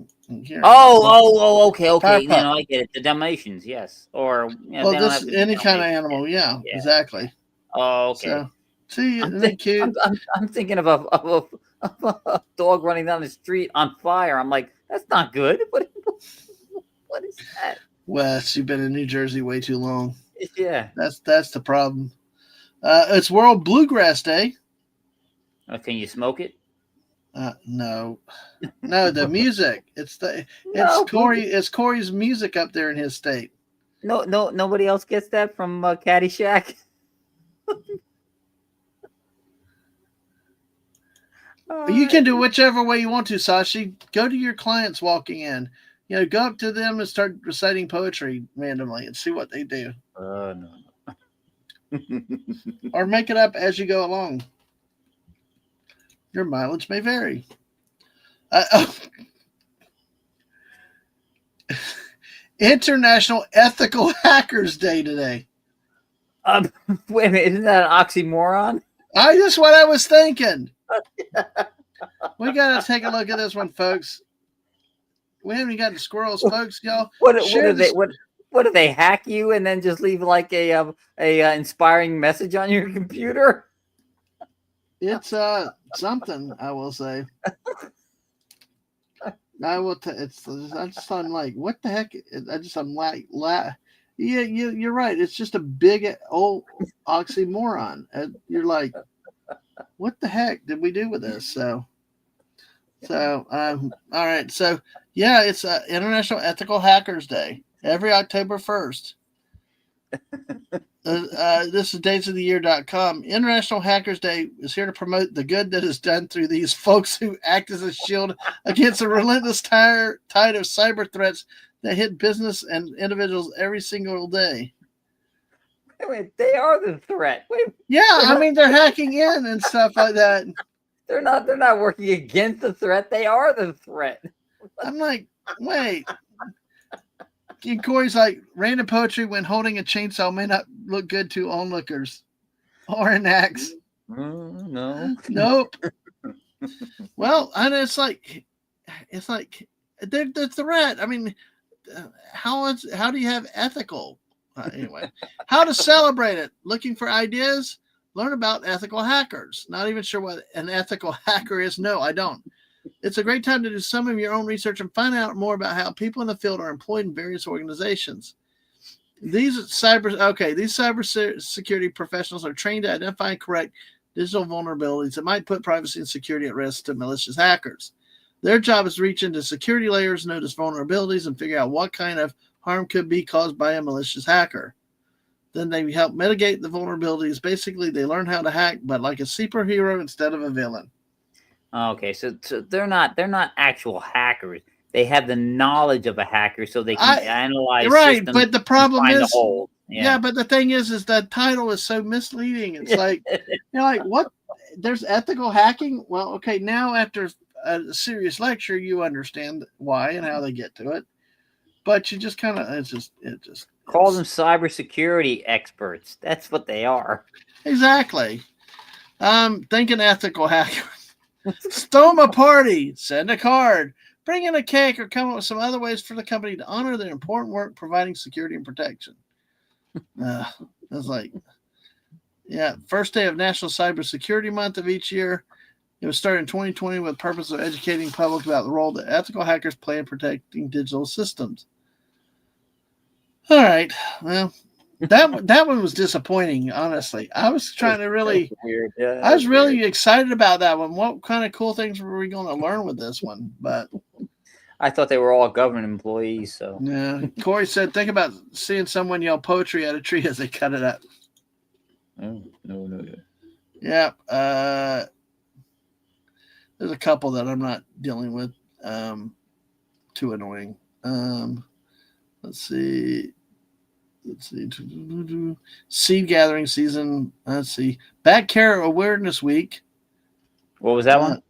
Okay. I get it. The Dalmatians, yes, or this any kind of animal, yeah, exactly. Oh, okay. So, see, isn't that cute? I'm thinking of a dog running down the street on fire. I'm like, that's not good. What is that? Wes, you've been in New Jersey way too long. Yeah, that's the problem. It's World Bluegrass Day. Can you smoke it? No, the music. It's Corey's music up there in his state. No, nobody else gets that from Caddyshack. You can do whichever way you want to, Sashi. Go to your clients walking in. Go up to them and start reciting poetry randomly and see what they do. No. Or make it up as you go along. Your mileage may vary. International Ethical Hackers Day today. Wait a minute, isn't that an oxymoron? That's what I was thinking. We got to take a look at this one, folks. We haven't got the squirrels, folks, y'all. What do they hack you and then just leave like a inspiring message on your computer? It's something, I will say. I will. I'm like, what the heck? I'm like, yeah, you're right. It's just a big old oxymoron. You're like, what the heck did we do with this? So, all right. So, yeah, it's International Ethical Hackers Day every October 1st. This is datesoftheyear.com. International Hackers Day is here to promote the good that is done through these folks who act as a shield against the relentless tide of cyber threats that hit business and individuals every single day. Wait, they are the threat. They're hacking in and stuff like that. They're not working against the threat. They are the threat. I'm like, wait. And Corey's like, random poetry when holding a chainsaw may not look good to onlookers. Or an axe. No. Nope. Well, and it's like the threat. I mean, how do you have ethical? Anyway, how to celebrate it? Looking for ideas? Learn about ethical hackers. Not even sure what an ethical hacker is. No, I don't. It's a great time to do some of your own research and find out more about how people in the field are employed in various organizations. These cyber security professionals are trained to identify and correct digital vulnerabilities that might put privacy and security at risk to malicious hackers. Their job is to reach into security layers, notice vulnerabilities, and figure out what kind of harm could be caused by a malicious hacker. Then they help mitigate the vulnerabilities. Basically, they learn how to hack, but like a superhero instead of a villain. Okay, so they're not actual hackers. They have the knowledge of a hacker, so they can analyze Right, systems but the and problem find the is, holes. yeah, Yeah. but the thing is the title is so misleading. It's like, like what? There's ethical hacking. Well, okay, now after a serious lecture, you understand why and how they get to it. But you just kind of, Call them cybersecurity experts. That's what they are. exactly. Thinking ethical hacker. Storm a party, send a card, bring in a cake, or come up with some other ways for the company to honor their important work providing security and protection. It's like, yeah, first day of National Cybersecurity Month of each year. It was started in 2020 with the purpose of educating the public about the role that ethical hackers play in protecting digital systems. All right, well, that one was disappointing. Honestly, I was trying to really, Weird. Yeah, I that was was weird. really excited about that one. What kind of cool things were we going to learn with this one? But I thought they were all government employees. So yeah, Corey said, think about seeing someone yell poetry at a tree as they cut it up. no, no, no. Yeah, there's a couple that I'm not dealing with. Too annoying. Let's see. Seed gathering season. Let's see. Back Care Awareness Week. What was that one?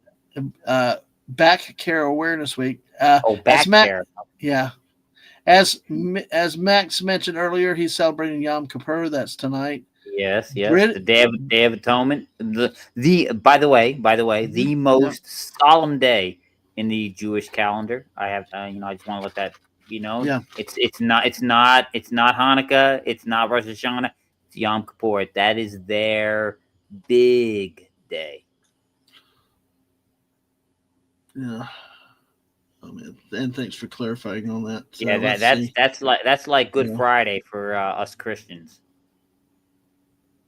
Back Care Awareness Week. Oh, As back care. Yeah. As Max mentioned earlier, he's celebrating Yom Kippur. That's tonight. Yes, yes. Brit- The Day of Atonement. The by the way, the yeah, most solemn day in the Jewish calendar. I have, I just want to let that be known. yeah, It's not Hanukkah. It's not Rosh Hashanah. It's Yom Kippur. That is their big day. yeah. Oh man, and thanks for clarifying on that. So Yeah, let's see. that's like Good Yeah. Friday for us Christians.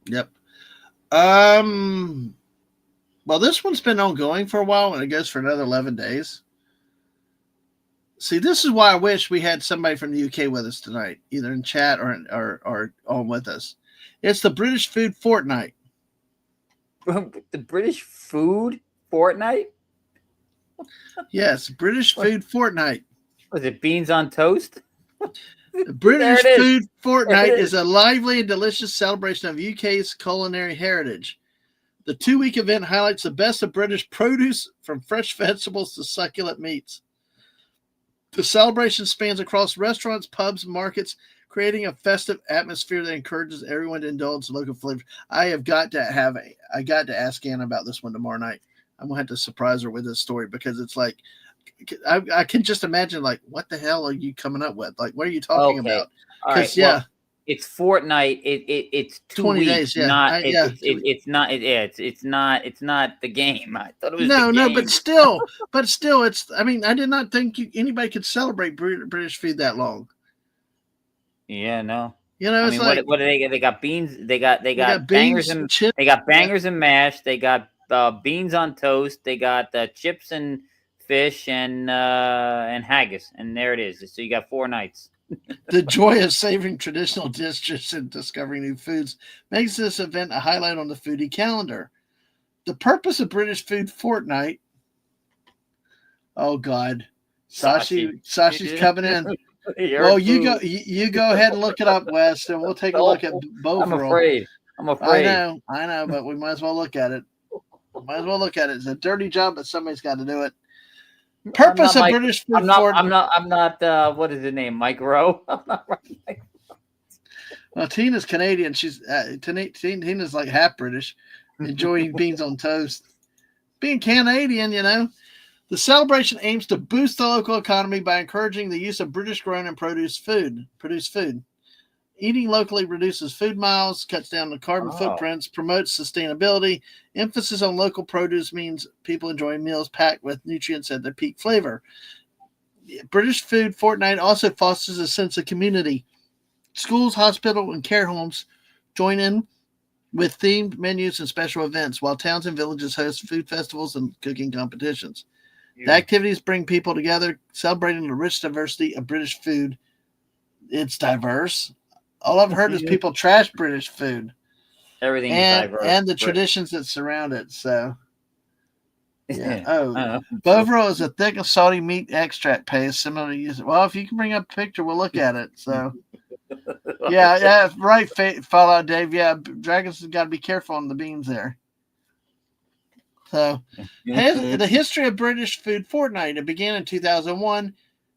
Yep. Well, this one's been ongoing for a while, and it goes for another 11 days. See, this is why I wish we had somebody from the UK with us tonight, either in chat or on with us. It's the British Food Fortnight. The British food fortnight. Yes, British Food Fortnight. Was it beans on toast? The There British it is. Food Fortnight There it is a lively and delicious celebration of UK's culinary heritage. The 2-week event highlights the best of British produce, from fresh vegetables to succulent meats. The celebration spans across restaurants, pubs, and markets, creating a festive atmosphere that encourages everyone to indulge in local flavors. I got to ask Anna about this one tomorrow night. I'm gonna have to surprise her with this story, because it's like, I can just imagine, like, what the hell are you coming up with? Like, what are you talking Okay. about? All right. Because Well, it's fortnight. It's 20 2 weeks. days, yeah, Not yeah. it's not. Yeah, it's not the game. I thought it was the No, game. but still, it's. I mean, I did not think anybody could celebrate British food that long. Yeah, no. I It's mean, what like what do they get? They got beans. They got they got bangers beans, and chips. they got Yeah. bangers and mash. They got beans on toast. They got chips and fish and haggis. And there it is. So you got 4 nights. The joy of savoring traditional dishes and discovering new foods makes this event a highlight on the foodie calendar. The purpose of British Food Fortnight. Oh God, Sashi's coming in. Well, you go ahead and look it up, West, and we'll take a look at both. I'm afraid. I know, but we might as well look at it. It's a dirty job, but somebody's got to do it. Purpose of British Food Fortnight. I'm not. What is his name? Mike Rowe. I'm not right. Well, Tina's Canadian. Tina's like half British, enjoying beans on toast. Being Canadian, the celebration aims to boost the local economy by encouraging the use of British-grown and produced food. Eating locally reduces food miles, cuts down the carbon footprints, promotes sustainability. Emphasis on local produce means people enjoy meals packed with nutrients at their peak flavor. British Food Fortnight also fosters a sense of community. Schools, hospitals, and care homes join in with themed menus and special events, while towns and villages host food festivals and cooking competitions. Yeah. The activities bring people together, celebrating the rich diversity of British food. It's diverse. All I've heard is people trash British food. Everything is diverse. And the traditions that surround it. So, Yeah. Oh, I don't know. Bovril is a thick and salty meat extract paste similar to use. Well, if you can bring up a picture, we'll look at it. So, yeah, right. Fallout Dave. Yeah, Dragons has got to be careful on the beans there. So, the history of British food fortnight. It began in 2001,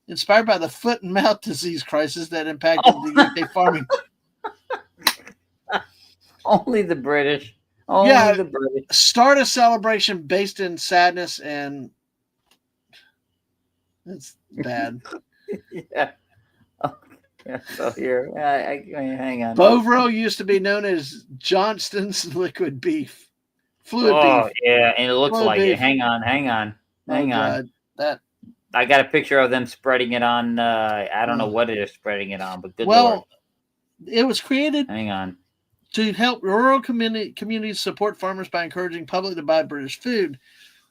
inspired by the foot and mouth disease crisis that impacted the UK farming. Only the British. Only Yeah, the British. start a celebration based in sadness and it's bad. Yeah. Oh, yeah. So here, hang on. Bovril used to be known as Johnston's liquid beef, fluid Oh beef. yeah, and it looks Fluid like it. beef. Hang on. Oh God, that. I got a picture of them spreading it on. I don't know what it is spreading it on, but good well, Lord. It was created. Hang on. To help rural communities support farmers by encouraging public to buy British food.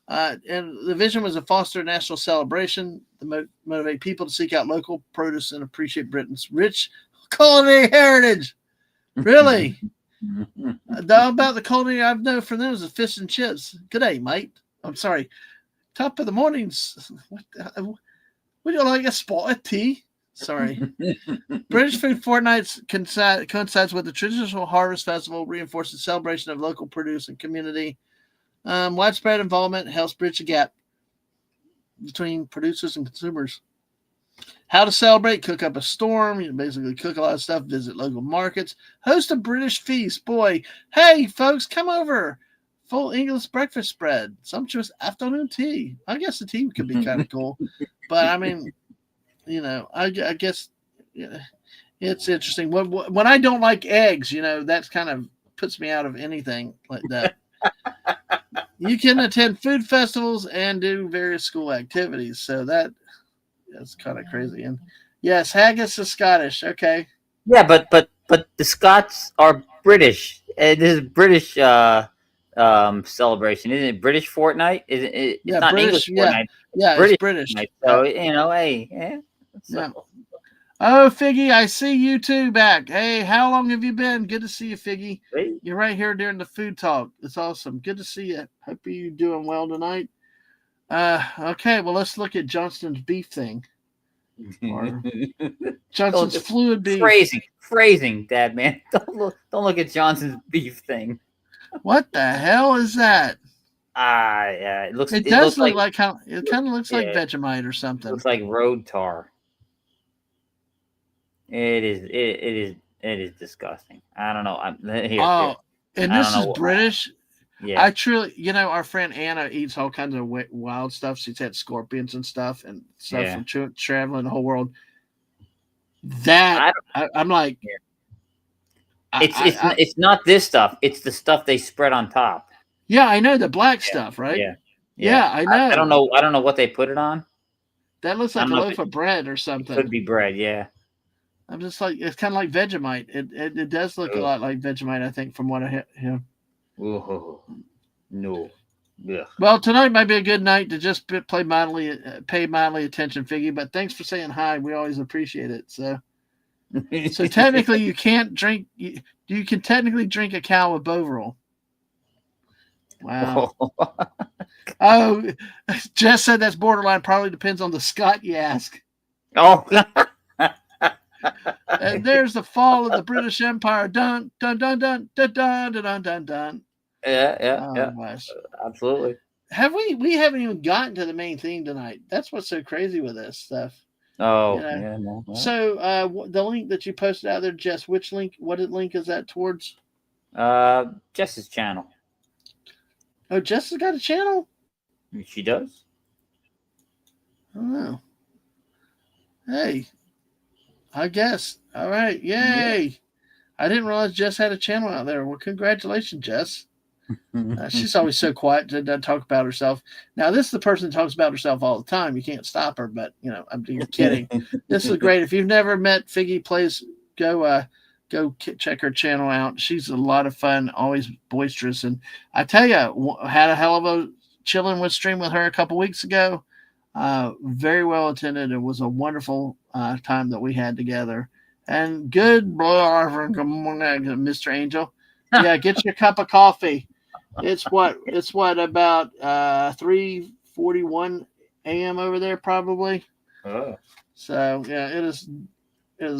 And the vision was to foster a national celebration to motivate people to seek out local produce and appreciate Britain's rich culinary heritage. Really? About the culinary I've known from them is the fish and chips. Good day, mate. I'm sorry. Top of the mornings. Would you like a spot of tea? Sorry. British Food Fortnight coincides with the traditional harvest festival, reinforcing celebration of local produce and community. Widespread involvement helps bridge the gap between producers and consumers. How to celebrate: cook up a storm. You basically cook a lot of stuff. Visit local markets. Host a British feast. Boy, hey folks, come over. Full English breakfast spread. Sumptuous afternoon tea. I guess the tea could be kind of cool, but I mean. I guess it's interesting. When I don't like eggs, that's kind of puts me out of anything like that. You can attend food festivals and do various school activities. So that's kind of crazy. And yes, haggis is Scottish. Okay. Yeah, but the Scots are British. This is British celebration, isn't it? British fortnight? It's not British, English fortnight. Yeah, British it's British. fortnight. So hey, yeah. So. Yeah. Oh, Figgy, I see you too back. Hey, how long have you been? Good to see you, Figgy. Hey. You're right here during the food talk. It's awesome. Good to see you. Hope you're doing well tonight. Okay, well, let's look at Johnston's beef thing. Or Johnston's fluid beef. Phrasing, Dadman. Don't look at Johnson's beef thing. What the hell is that? Yeah, it looks. It does look like how it kind of looks like Vegemite or something. It looks like road tar. It is disgusting. I don't know. And this is British. Yeah, I truly, our friend Anna eats all kinds of wild stuff. She's had scorpions and stuff from traveling the whole world. I'm like, it's not this stuff. It's the stuff they spread on top. Yeah, I know the black stuff, right? Yeah, I know. I don't know what they put it on. That looks like a loaf of bread or something. Could be bread, yeah. I'm just like, it's kind of like Vegemite. It does look a lot like Vegemite, I think, from what I hear. Ooh, no. Yeah. Well, tonight might be a good night to just pay mildly attention, Figgy. But thanks for saying hi. We always appreciate it. So technically, you can't drink. You can technically drink a cow with Bovril. Wow. Oh, Jess said that's borderline. Probably depends on the Scot you ask. Oh. And there's the fall of the British Empire. Dun dun dun dun dun dun dun dun dun. Yeah. Gosh. Absolutely. We haven't even gotten to the main theme tonight. That's what's so crazy with this stuff. Oh, yeah. No. So the link that you posted out there, Jess, which link? What link is that towards? Jess's channel. Oh, Jess has got a channel? She does. Oh. Hey. I guess. All right. Yay. Yeah. I didn't realize Jess had a channel out there. Well, congratulations, Jess. She's always so quiet, doesn't talk about herself. Now, this is the person that talks about herself all the time. You can't stop her, but, I'm kidding. This is great. If you've never met Figgy Plays, go check her channel out. She's a lot of fun, always boisterous. And I tell you, had a hell of a chilling with stream with her a couple weeks ago. Very well attended. It was a wonderful time that we had together. And good morning, Mr. Angel. Yeah, get your cup of coffee. It's what about 3:41 a.m. over there probably. Oh. So yeah, it is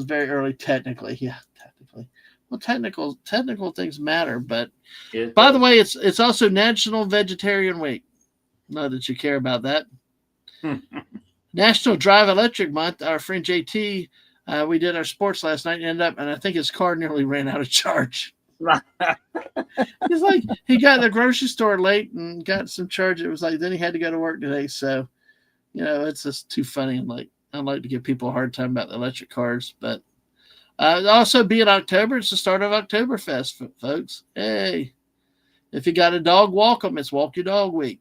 very early technically. Yeah, technically. Well, technical things matter, but It by the does. way, it's also National Vegetarian Week. Not that you care about that. National Drive Electric Month. Our friend JT, we did our sports last night and ended up, and I think his car nearly ran out of charge. He's like, he got to the grocery store late and got some charge. It was like, then he had to go to work today. So, it's just too funny. I like to give people a hard time about the electric cars, but also be in October. It's the start of Oktoberfest, folks. Hey, if you got a dog, walk them. It's Walk Your Dog Week.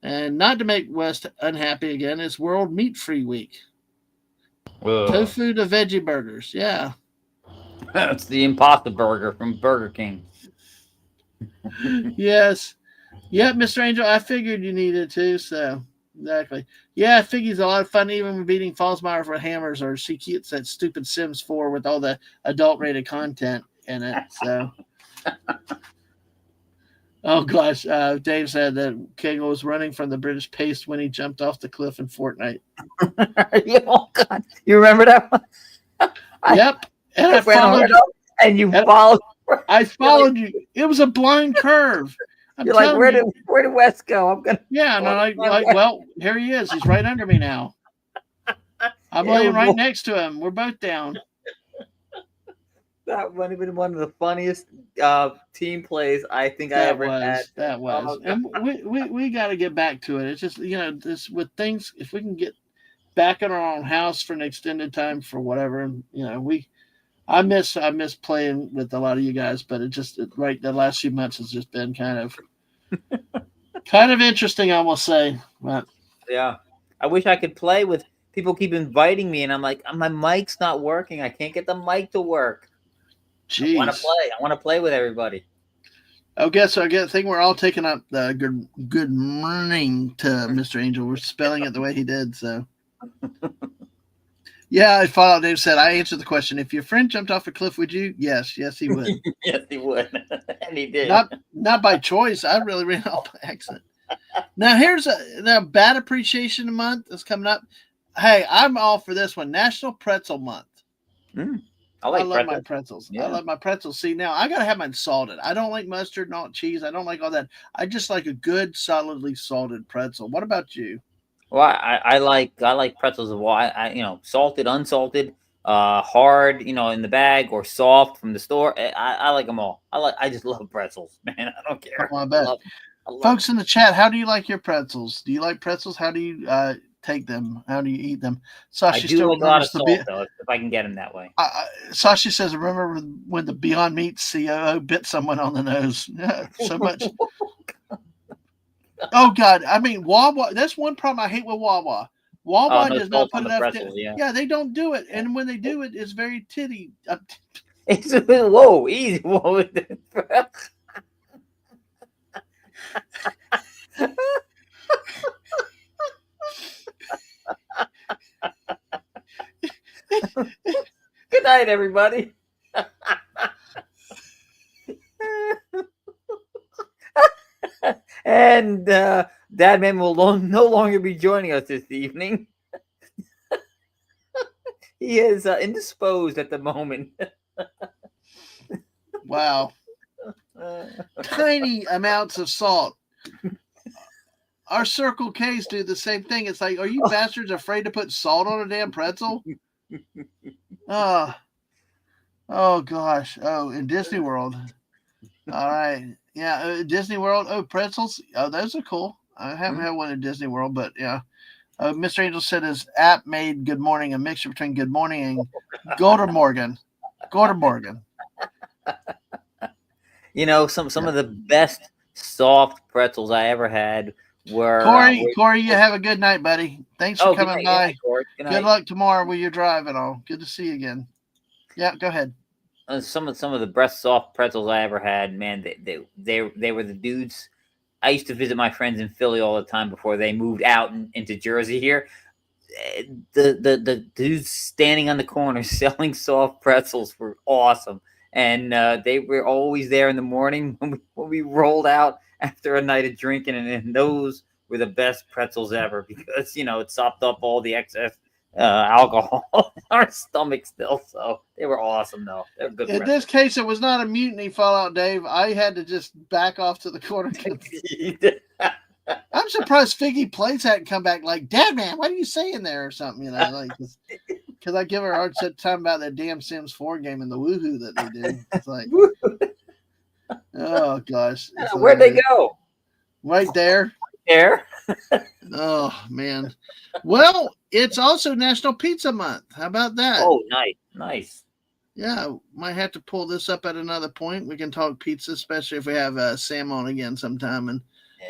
And not to make West unhappy again, it's World Meat Free Week. Tofu to veggie burgers. Yeah. That's the Impossible Burger from Burger King. Yes. Yep, Mr. Angel, I figured you needed to, so exactly. Yeah, I figured it's a lot of fun even with beating Fallsmeyer for hammers, or she keeps that stupid Sims 4 with all the adult rated content in it. So oh gosh, Dave said that Kagle was running from the British pace when he jumped off the cliff in Fortnite. Oh God, you remember that one? Yep, and I followed you. And you followed. I followed you. It was a blind curve. You're like, where did West go? I'm gonna. Yeah, and I'm like, well, here he is. He's right under me now. I'm laying right next to him. We're both down. That would have been one of the funniest team plays I think I ever had. That was. And we got to get back to it. It's just, this with things, if we can get back in our own house for an extended time for whatever, and, I miss playing with a lot of you guys, but the last few months has just been kind of interesting, I will say. But yeah, I wish I could play with people. Keep inviting me, and I'm like, my mic's not working. I can't get the mic to work. Jeez. I want to play with everybody. Okay, so I think we're all taking up the good morning to Mr. Angel. We're spelling it the way he did, so. Yeah, I followed. Dave said, I answered the question. If your friend jumped off a cliff, would you? Yes, he would. Yes, he would. And he did. Not by choice. I really ran off by accident. Now, here's a bad appreciation month that's coming up. Hey, I'm all for this one. National Pretzel Month. I love my pretzels. Yeah. I love my pretzels. See, now I got to have mine salted. I don't like mustard, not cheese. I don't like all that. I just like a good, solidly salted pretzel. What about you? Well, I like pretzels of all. Salted, unsalted, hard, in the bag, or soft from the store. I like them all. I just love pretzels, man. I don't care. Oh, I bet. I love Folks in the chat, how do you like your pretzels? Do you like pretzels? How do you take them? How do you eat them? Sashi still like a lot of salt, though, if I can get them that way. Sashi says, remember when the Beyond Meat COO bit someone on the nose? So much. Oh God! I mean, Wawa. That's one problem I hate with Wawa. Wawa does not put enough. Pretzels, yeah, they don't do it, and when they do it, it's very titty. Whoa, easy. Whoa. Good night, everybody. And Dadman will no longer be joining us this evening. He is indisposed at the moment. Wow. Tiny amounts of salt. Our Circle K's do the same thing. It's like, are you bastards afraid to put salt on a damn pretzel? Oh gosh. Oh, in Disney World. All right. Yeah, Disney World. Oh, pretzels. Oh, those are cool. I haven't had one in Disney World, but yeah. Mr. Angel said his app made Good Morning a mixture between Good Morning and Golden Morgan. Golden Morgan. Some of the best soft pretzels I ever had were Corey. You have a good night, buddy. Thanks for coming by. Good luck tomorrow with your drive and all. Good to see you again. Yeah, go ahead. Some of the best soft pretzels I ever had, man. They were the dudes. I used to visit my friends in Philly all the time before they moved out into Jersey here. The dudes standing on the corner selling soft pretzels were awesome. and they were always there in the morning when we rolled out after a night of drinking, and those were the best pretzels ever because it sopped up all the excess alcohol in our stomach still. So they were awesome, though. They're good. In this case, it was not a mutiny fallout, Dave. I had to just back off to the corner. I'm surprised Figgy Plates hadn't come back like, Dadman, what are you saying there or something, like, because I give her a hard time about that damn Sims 4 game and the woohoo that they did. It's like, oh gosh. Where'd they go? Right there. There. Oh man. Well, it's also National Pizza Month. How about that? Oh, nice. Yeah, might have to pull this up at another point. We can talk pizza, especially if we have Sam on again sometime and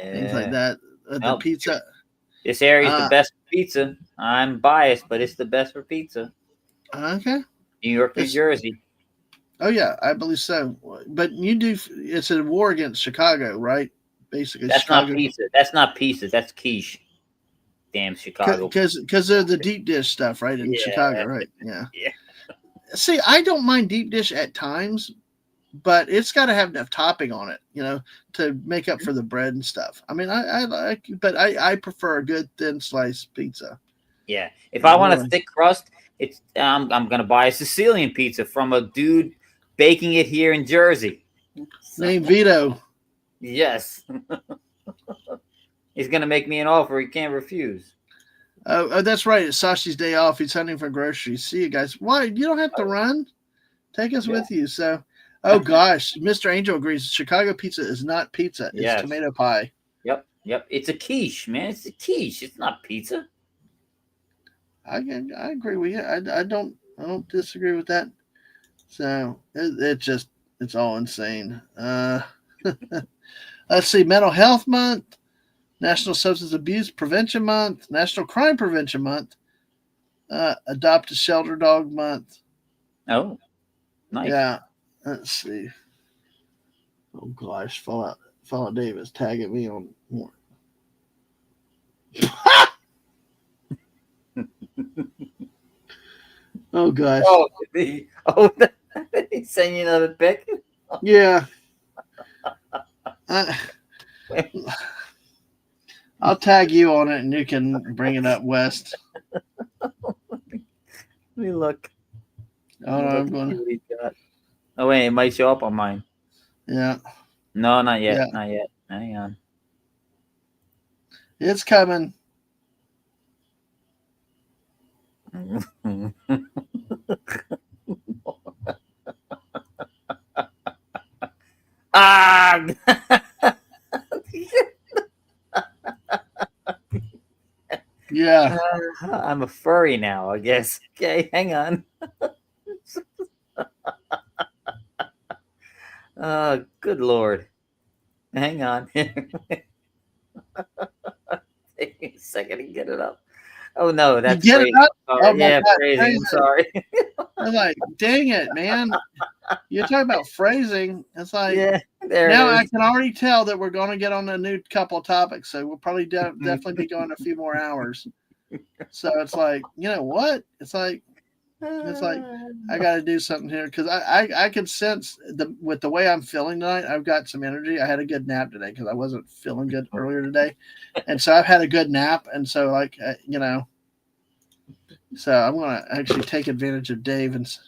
things like that. The pizza. This area is the best for pizza. I'm biased, but it's the best for pizza. Okay. New York, New Jersey. Oh yeah, I believe so. But it's a war against Chicago, right? Basically, that's Chicago. Not pizza. That's not pizza. That's quiche. Damn Chicago. Because they're the deep dish stuff, right? In Chicago, right? Yeah. Yeah. See, I don't mind deep dish at times, but it's got to have enough topping on it, to make up for the bread and stuff. I mean, I prefer a good thin sliced pizza. Yeah. If I want a thick crust, it's I'm gonna buy a Sicilian pizza from a dude baking it here in Jersey. Named Vito. Yes. He's gonna make me an offer he can't refuse. Oh, that's right. It's Sashi's day off. He's hunting for groceries. See you guys. Why? You don't have to run. Take us with you. So, oh gosh, Mr. Angel agrees. Chicago pizza is not pizza. It's tomato pie. Yep. It's a quiche, man. It's a quiche. It's not pizza. I agree with you. I don't disagree with that. So it's all insane. Let's see. Mental Health Month, National Substance Abuse Prevention Month, National Crime Prevention Month, Adopt a Shelter Dog Month. Oh, nice. Yeah. Let's see. Oh gosh, Fallout Davis tagging me on more. Oh gosh. Oh, he's sending you another pic? Yeah. I'll tag you on it and you can bring it up, West. Let me look. Oh, no, I'm going to. Oh, wait, it might show up on mine. Yeah. No, not yet. Yeah. Not yet. Hang on. It's coming. Ah! Yeah. I'm a furry now, I guess. Okay, hang on. Good Lord. Hang on. Take me a second to get it up. Oh no, that's get crazy. it up? Oh, yeah, God, crazy. I'm sorry. I'm like, dang it, man. You're talking about phrasing. It's like, yeah, now I can already tell that we're going to get on a new couple of topics. So we'll probably definitely be going a few more hours. So it's like, you know what? It's like I got to do something here because I can sense with the way I'm feeling tonight. I've got some energy. I had a good nap today because I wasn't feeling good earlier today, and so I've had a good nap. And so so I'm going to actually take advantage of Dave and.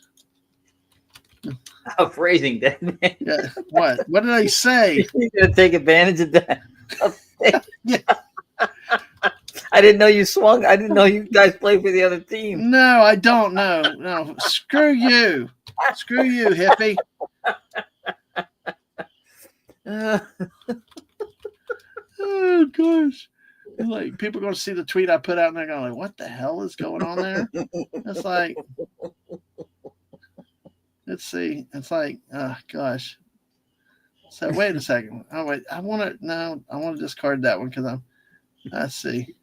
Oh, phrasing that. Yeah. What did I say? You're going to take advantage of that. Yeah. I didn't know you swung. I didn't know you guys played for the other team. No, I don't know. No, screw you. Screw you, hippie. Oh, gosh. Like, people are going to see the tweet I put out and they're going like, what the hell is going on there? It's like, let's see. It's like, oh, gosh. So, wait a second. Oh, wait. I want to discard that one because let's see.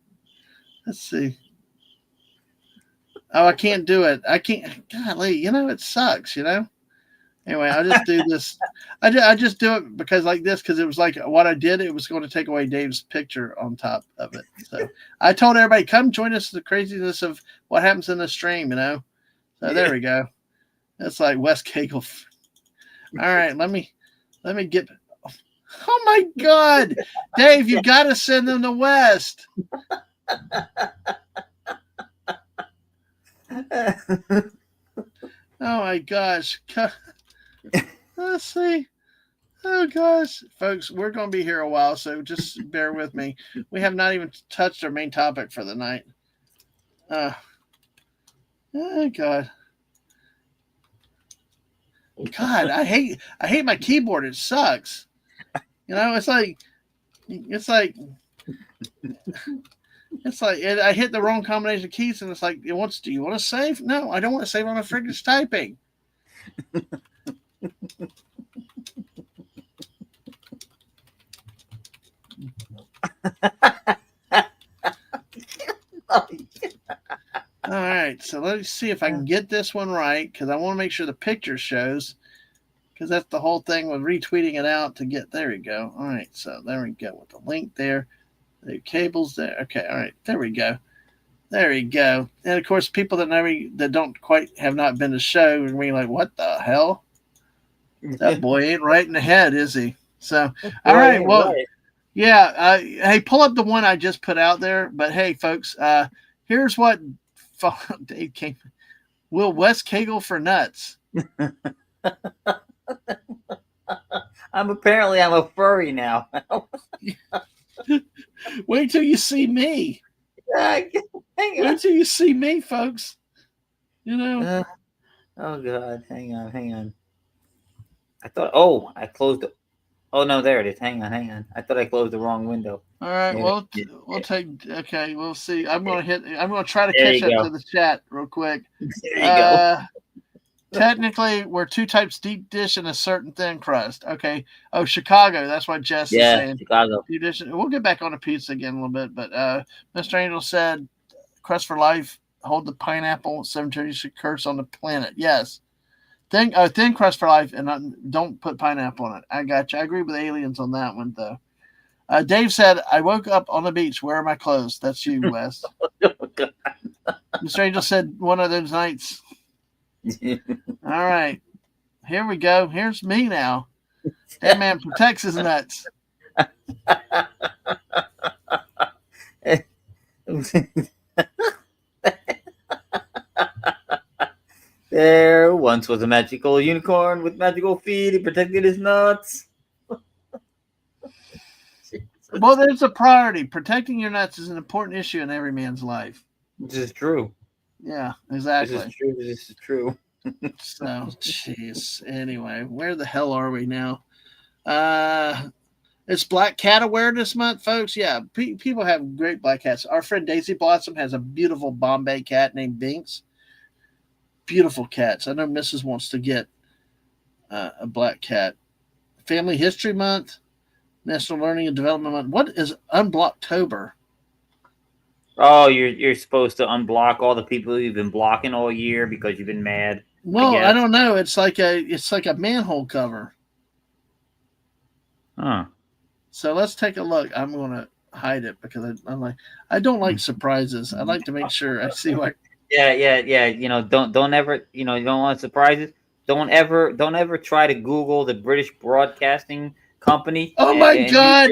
Oh, I can't do it. I can't. Golly, it sucks, Anyway, I'll just do this. I just do it because it was like what I did. It was going to take away Dave's picture on top of it. So I told everybody, come join us in the craziness of what happens in the stream, So there we go. That's like West Kagle. All right, let me get. Oh my God, Dave, you got to send them to West. Oh my gosh. Let's see. Oh gosh, folks, we're going to be here a while, so just bear with me. We have not even touched our main topic for the night. Oh God. God, I hate my keyboard. It sucks. You know, it's like I hit the wrong combination of keys, and it's like it wants. Do you want to save? No, I don't want to save on a friggin' typing. All right, so let's see if I can get this one right because I want to make sure the picture shows because that's the whole thing with retweeting it out to get. There we go. All right, so there we go with the link there, the cables there. Okay, all right, there we go. There we go. And of course, people that don't quite have not been to the show and be like, "What the hell? That boy ain't right in the head, is he?" So, all right, well, right. Yeah. Hey, pull up the one I just put out there. But hey, folks, here's what Dave came. Will West Kagle for nuts? I'm a furry now. Wait till you see me. Wait till you see me, folks. You know. Oh God, hang on. I thought. I closed it. Oh no, there it is. Hang on. I thought I closed the wrong window. All right, we'll take. Okay, we'll see. I'm gonna try to catch up to the chat real quick. There you go. Technically, we're two types: deep dish and a certain thin crust. Okay. Oh, Chicago. That's what Jess is saying. Chicago. Deep dish. We'll get back on the pizza again a little bit, but Mr. Angel said, "Crust for life. Hold the pineapple. 726 curse on the planet." Yes. Thin crust for life, and don't put pineapple on it. I got you. I agree with aliens on that one, though. Dave said, "I woke up on the beach. Where are my clothes?" That's you, Wes. Mr. Angel said, "One of those nights." All right, here we go. Here's me now. That man protects his nuts. There once was a magical unicorn with magical feet. He protected his nuts. Well, there's a priority. Protecting your nuts is an important issue in every man's life. This is true. Yeah, exactly. This is true. So, jeez. Anyway, where the hell are we now? It's Black Cat Awareness Month, folks. Yeah, people have great black cats. Our friend Daisy Blossom has a beautiful Bombay cat named Binks. Beautiful cats. I know Mrs. wants to get a black cat. Family History Month, National Learning and Development Month. What is Unblocktober? Oh, you're supposed to unblock all the people you've been blocking all year because you've been mad. Well, I don't know. It's like a manhole cover. Huh. So let's take a look. I'm gonna hide it because I don't like surprises. I like to make sure I see what. Yeah. You know, don't ever. You know, you don't want surprises. Don't ever try to Google the British Broadcasting Company. Oh my God!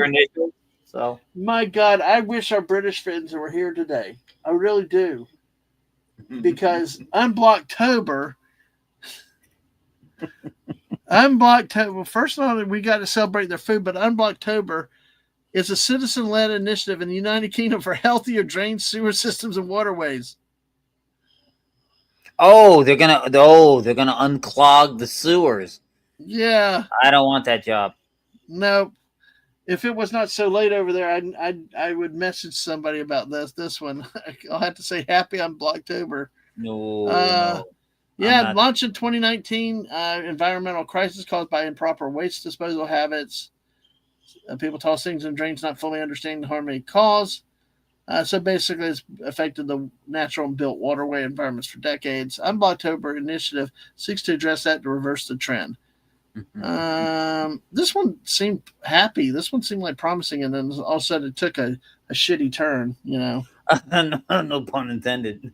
So my God, I wish our British friends were here today. I really do, because Unblocktober. Unblocktober. First of all, we got to celebrate their food, but Unblocktober is a citizen-led initiative in the United Kingdom for healthier drained sewer systems and waterways. Oh, they're gonna unclog the sewers. Yeah, I don't want that job. No, if it was not so late over there, I would message somebody about this one. I'll have to say happy Unblocktober. No. Yeah, launched in 2019. Environmental crisis caused by improper waste disposal habits. People toss things in drains, not fully understanding the harm they cause. So basically, it's affected the natural and built waterway environments for decades. Unblocktober initiative seeks to address that to reverse the trend. This one seemed happy. This one seemed like promising, and then all of a sudden it took a shitty turn. You know, no pun intended.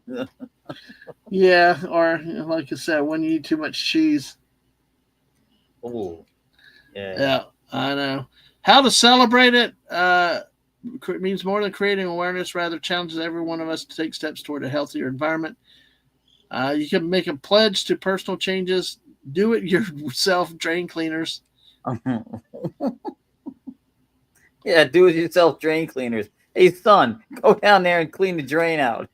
Yeah, or like I said, when you eat too much cheese. Oh, yeah. Yeah, I know. How to celebrate it means more than creating awareness, rather challenges every one of us to take steps toward a healthier environment. You can make a pledge to personal changes. Do it yourself drain cleaners. Yeah, do it yourself drain cleaners. Hey, son, go down there and clean the drain out.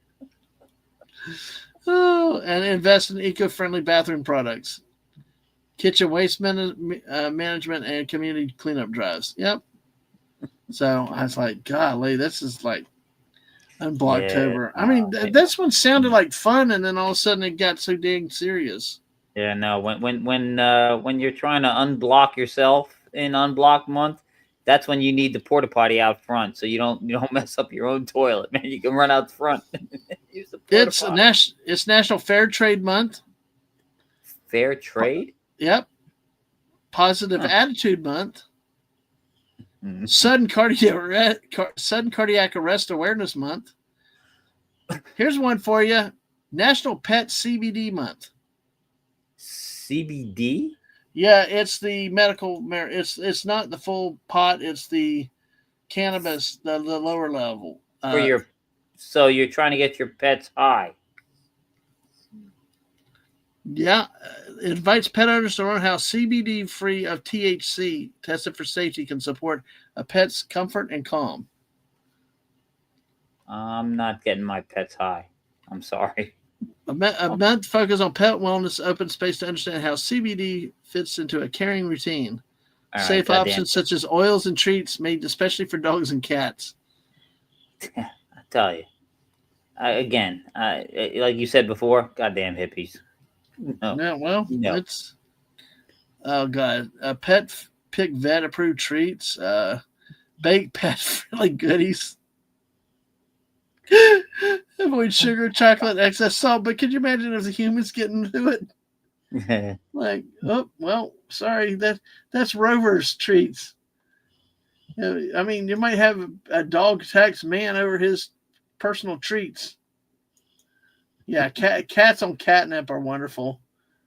Oh, and invest in eco-friendly bathroom products, kitchen waste management, and community cleanup drives. Yep. So I was like, golly, this is like Yeah. Unblocktober. I mean, this one sounded like fun, and then all of a sudden it got so dang serious. Yeah, no. When you're trying to unblock yourself in unblock month, that's when you need the porta potty out front, so you don't mess up your own toilet, man. You can run out front. Use the porta potty. It's National Fair Trade Month. Fair trade. Yep. Positive Attitude Month. Mhm. Sudden cardiac arrest awareness month. Here's one for you: National Pet CBD Month. CBD. Yeah, it's the medical. It's not the full pot. It's the cannabis, the lower level. For your, so you're trying to get your pets high. Yeah, it invites pet owners to learn how CBD free of THC, tested for safety, can support a pet's comfort and calm. I'm not getting my pets high. I'm sorry. A month focused on pet wellness, open space to understand how CBD fits into a caring routine. All right, Safe goddamn. options such as oils and treats made especially for dogs and cats. I tell you, again, like you said before, goddamn hippies. No, Yeah, well, no. it's oh god, pet pick vet approved treats, baked pet friendly goodies. Avoid sugar, chocolate, excess salt. But could you imagine if the humans getting into it? Like, oh well, sorry, that's Rover's treats. I mean, you might have a dog tax man over his personal treats. Yeah, cats on catnip are wonderful.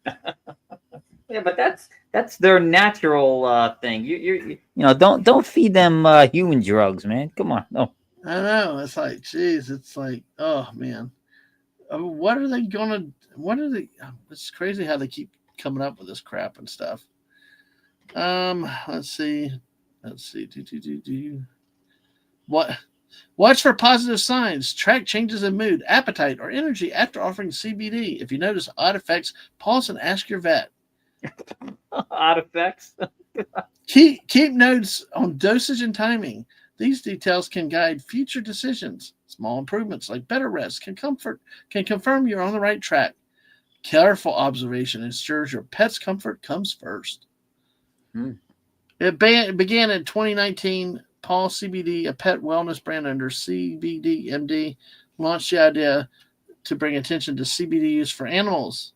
Yeah, but that's their natural thing. Don't feed them human drugs, man. Come on, no. I know. It's like, geez, it's like, oh man, what are they gonna? What are they? It's crazy how they keep coming up with this crap and stuff. Let's see. What? Watch for positive signs. Track changes in mood, appetite, or energy after offering CBD. If you notice odd effects, pause and ask your vet. Odd effects. Keep notes on dosage and timing. These details can guide future decisions. Small improvements like better rest can confirm you're on the right track. Careful observation ensures your pet's comfort comes first. It began in 2019. Paul CBD, a pet wellness brand under CBD MD, launched the idea to bring attention to CBD use for animals.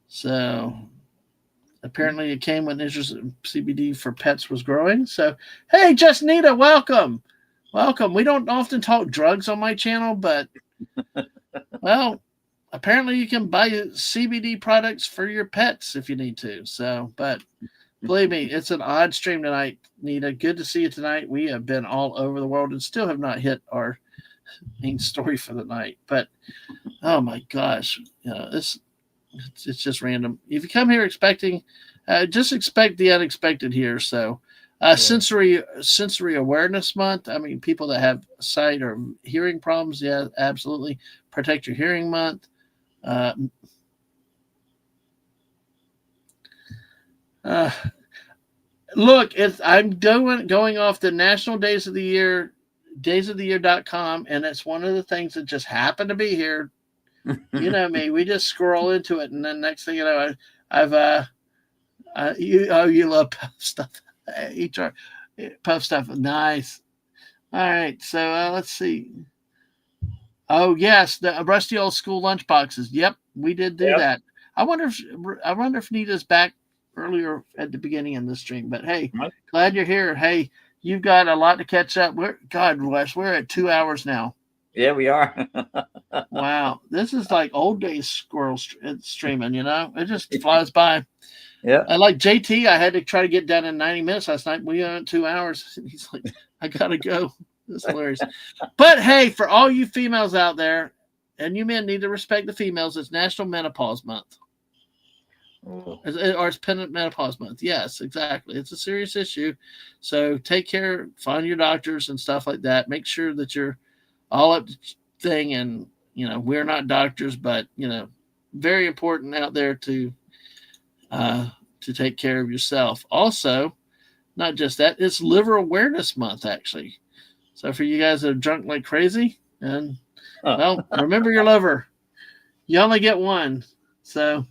So apparently it came when interest in CBD for pets was growing. So, hey, Justnita, welcome. Welcome. We don't often talk drugs on my channel, but, well, apparently you can buy CBD products for your pets if you need to. So, but believe me, it's an odd stream tonight, Nita. Good to see you tonight. We have been all over the world and still have not hit our main story for the night. But, oh my gosh, it's just random. If you come here expecting, just expect the unexpected here. So, sensory awareness month. I mean, people that have sight or hearing problems, yeah, absolutely. Protect your hearing month. Look, I'm going off the National Days of the Year, daysoftheyear.com, and it's one of the things that just happened to be here. You know me, we just scroll into it, and then next thing you know, you love puff stuff. HR puff stuff, nice. All right, so let's see. Oh yes, the rusty old school lunch boxes. Yep, we did do that. I wonder if Nita's back earlier at the beginning of the stream. But hey, glad you're here. Hey, you've got a lot to catch up. Wes, we're at 2 hours now. Yeah, we are. Wow, this is like old days squirrel streaming. It just flies by. Yeah. Like JT, I had to try to get done in 90 minutes last night. We went 2 hours. And he's like, I gotta go. That's hilarious. But hey, for all you females out there, and you men need to respect the females, it's National Menopause Month. Or it's Menopause Month. Yes, exactly. It's a serious issue. So take care, find your doctors and stuff like that. Make sure that you're all up to thing. And, we're not doctors, but, very important out there to take care of yourself. Also, not just that, it's Liver Awareness Month, actually. So for you guys that are drunk like crazy, and well, remember your liver. You only get one. So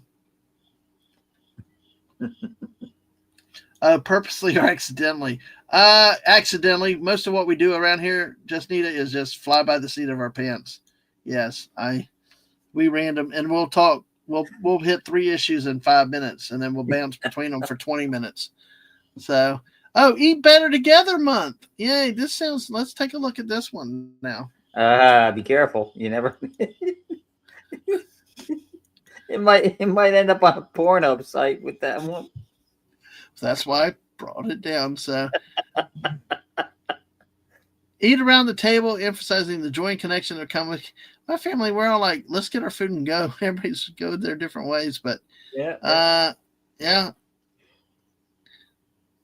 purposely or accidentally. Accidentally. Most of what we do around here, just Nita, is just fly by the seat of our pants. Yes, we random, and we'll talk. We'll hit 3 issues in 5 minutes, and then we'll bounce between them for 20 minutes. So, Eat Better Together Month. Yay! Let's take a look at this one now. Be careful. You never. It might end up on a porno site with that one. That's why I brought it down. So, eat around the table, emphasizing the joy and connection that come with my family. We're all like, let's get our food and go. Everybody's go their different ways, but yeah.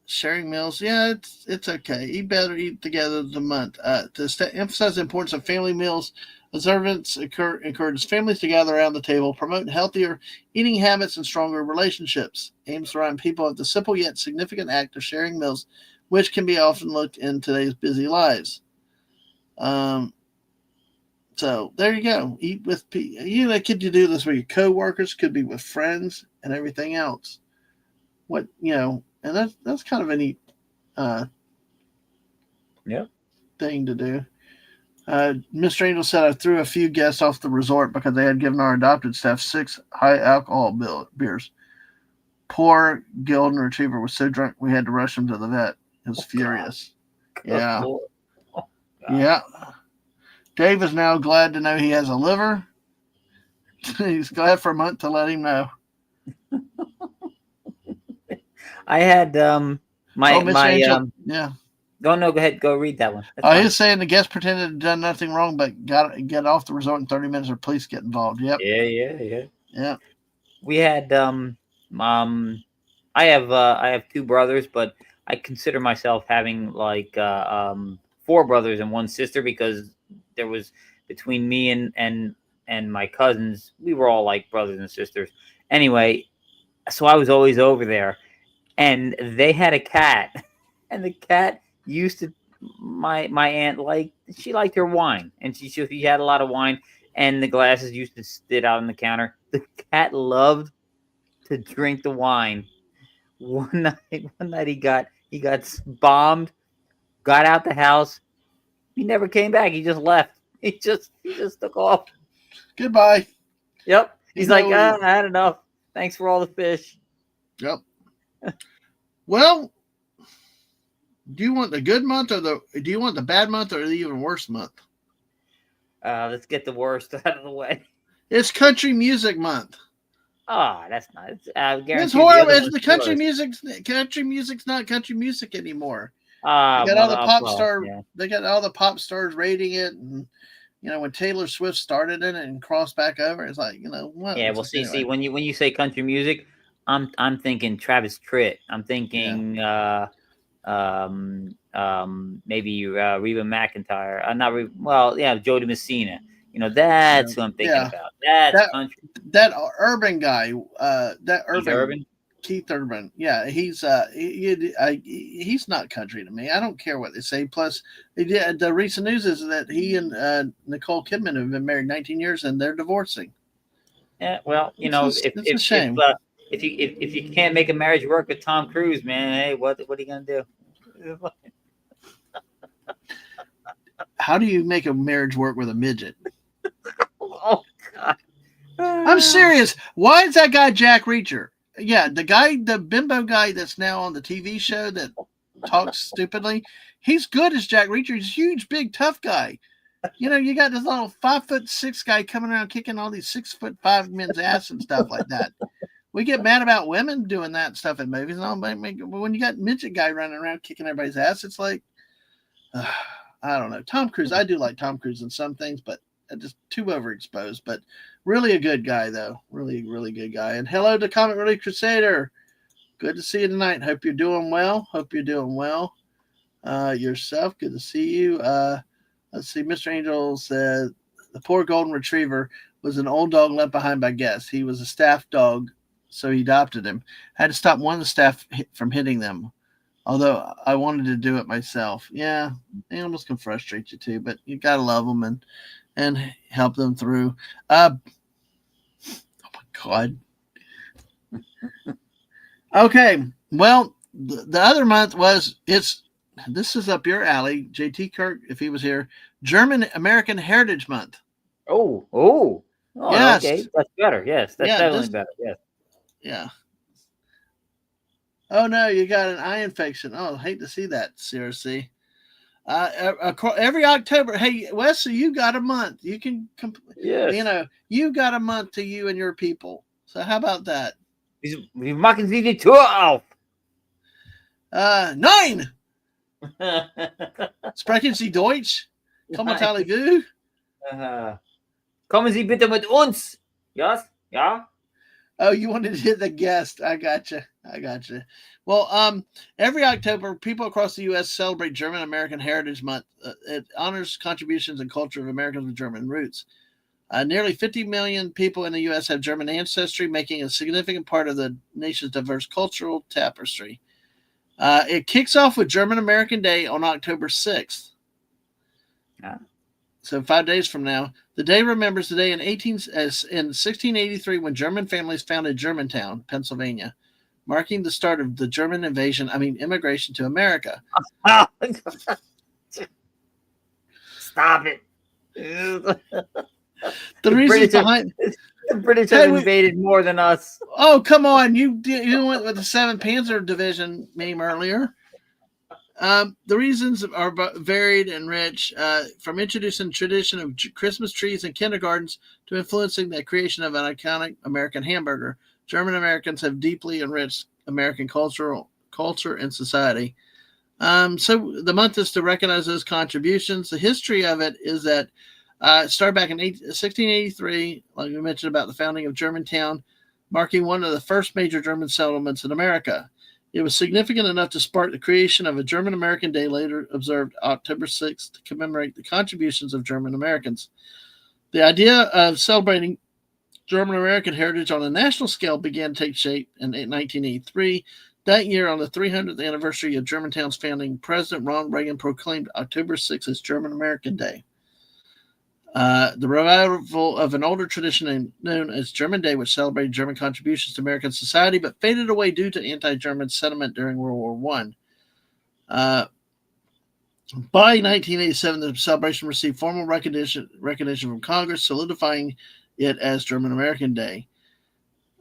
Sharing meals, yeah, it's okay. Eat better, eat together the month. To emphasize the importance of family meals, observance encourages families to gather around the table, promote healthier eating habits and stronger relationships. Aims to remind people of the simple yet significant act of sharing meals, which can be often looked in today's busy lives. So there you go. Eat with people. Could you do this with your coworkers? Could be with friends and everything else. And that's kind of a neat thing to do. Mr. Angel said, I threw a few guests off the resort because they had given our adopted staff 6 high alcohol beers. Poor Golden Retriever was so drunk we had to rush him to the vet. He was furious. Yeah. Yeah. Dave is now glad to know he has a liver. He's glad for a month to let him know. I had yeah. Go ahead, go read that one. He's saying the guest pretended to have done nothing wrong, but got to get off the resort in 30 minutes or police get involved. Yep. Yeah. We had I have 2 brothers, but I consider myself having like 4 brothers and 1 sister, because there was between me and my cousins, we were all like brothers and sisters. Anyway, so I was always over there, and they had a cat, and the cat used to my aunt she liked her wine, and she had a lot of wine, and the glasses used to sit out on the counter. The cat loved to drink the wine. One night he got bombed, got out the house. He never came back. He just left. He just took off. Goodbye. Yep. He's like, I had enough. Thanks for all the fish. Yep. Well, do you want the good month do you want the bad month or the even worse month? Let's get the worst out of the way. It's Country Music Month. Oh, that's not. It's horrible. It's the country music. Country music's not country music anymore. They got all the pop stars. Yeah. They got all the pop stars rating it, and when Taylor Swift started in it and crossed back over, it's like what? Yeah, well, see, when you say country music, I'm thinking Travis Tritt. I'm thinking maybe Reba McEntire. Not Reba, well, yeah, Jody Messina. That's who I'm thinking about. That's country. That urban guy. Urban. Keith Urban. Yeah, he's not country to me. I don't care what they say. Plus, the recent news is that he and Nicole Kidman have been married 19 years and they're divorcing. Yeah, well, it's a shame. If you can't make a marriage work with Tom Cruise, man, hey, what are you gonna do? How do you make a marriage work with a midget? Oh God! I'm serious. Why is that guy Jack Reacher? Yeah, the bimbo guy that's now on the TV show that talks stupidly. He's good as Jack Reacher. He's a huge, big, tough guy. You got this little 5'6" guy coming around kicking all these 6'5" men's ass and stuff like that. We get mad about women doing that stuff in movies and all, but when you got midget guy running around kicking everybody's ass, it's like, I don't know. Tom Cruise, I do like Tom Cruise in some things, but just too overexposed. But really a good guy, though. Really, really good guy. And hello to Comic Relief Crusader. Good to see you tonight. Hope you're doing well. Yourself, good to see you. Let's see. Mr. Angel said the poor golden retriever was an old dog left behind by guests. He was a staff dog, so he adopted him. Had to stop one of the staff from hitting them, although I wanted to do it myself. Yeah, animals can frustrate you too, but you gotta love them and help them through. Oh my God. Okay, well, the other month was this is up your alley, JT Kirk, if he was here. German American Heritage Month. Oh, yes. Okay, that's better. Yes, that's definitely better. Yes. Yeah. Oh no, you got an eye infection. Oh, I hate to see that, CRC. Every October, hey Wesley, you got a month. You can, you got a month to you and your people. So how about that? Wir machen Sie die Tür auf. 9. Sprechen Sie Deutsch? Kommentare vu? Kommen Sie bitte mit uns. Yes? Yeah? Oh, you wanted to hit the guest. I gotcha. Well, every October, people across the U.S. celebrate German American Heritage Month. It honors contributions and culture of Americans with German roots. Nearly 50 million people in the U.S. have German ancestry, making a significant part of the nation's diverse cultural tapestry. It kicks off with German American Day on October 6th. So 5 days from now. The day remembers the day in 1683 when German families founded Germantown, Pennsylvania, marking the start of the German immigration to America. Stop it. The reason behind the British have invaded more than us. Oh, come on. You went with the 7th Panzer Division meme earlier. The reasons are varied and rich, from introducing tradition of Christmas trees in kindergartens to influencing the creation of an iconic American hamburger. German Americans have deeply enriched American culture and society. So the month is to recognize those contributions. The history of it is that it started back in 1683, like we mentioned about the founding of Germantown, marking one of the first major German settlements in America. It was significant enough to spark the creation of a German American Day, later observed October 6th, to commemorate the contributions of German Americans. The idea of celebrating German American heritage on a national scale began to take shape in 1983. That year, on the 300th anniversary of Germantown's founding, President Ronald Reagan proclaimed October 6th as German American Day. The revival of an older tradition known as German Day, which celebrated German contributions to American society, but faded away due to anti-German sentiment during World War I. By 1987, the celebration received formal recognition from Congress, solidifying it as German American Day.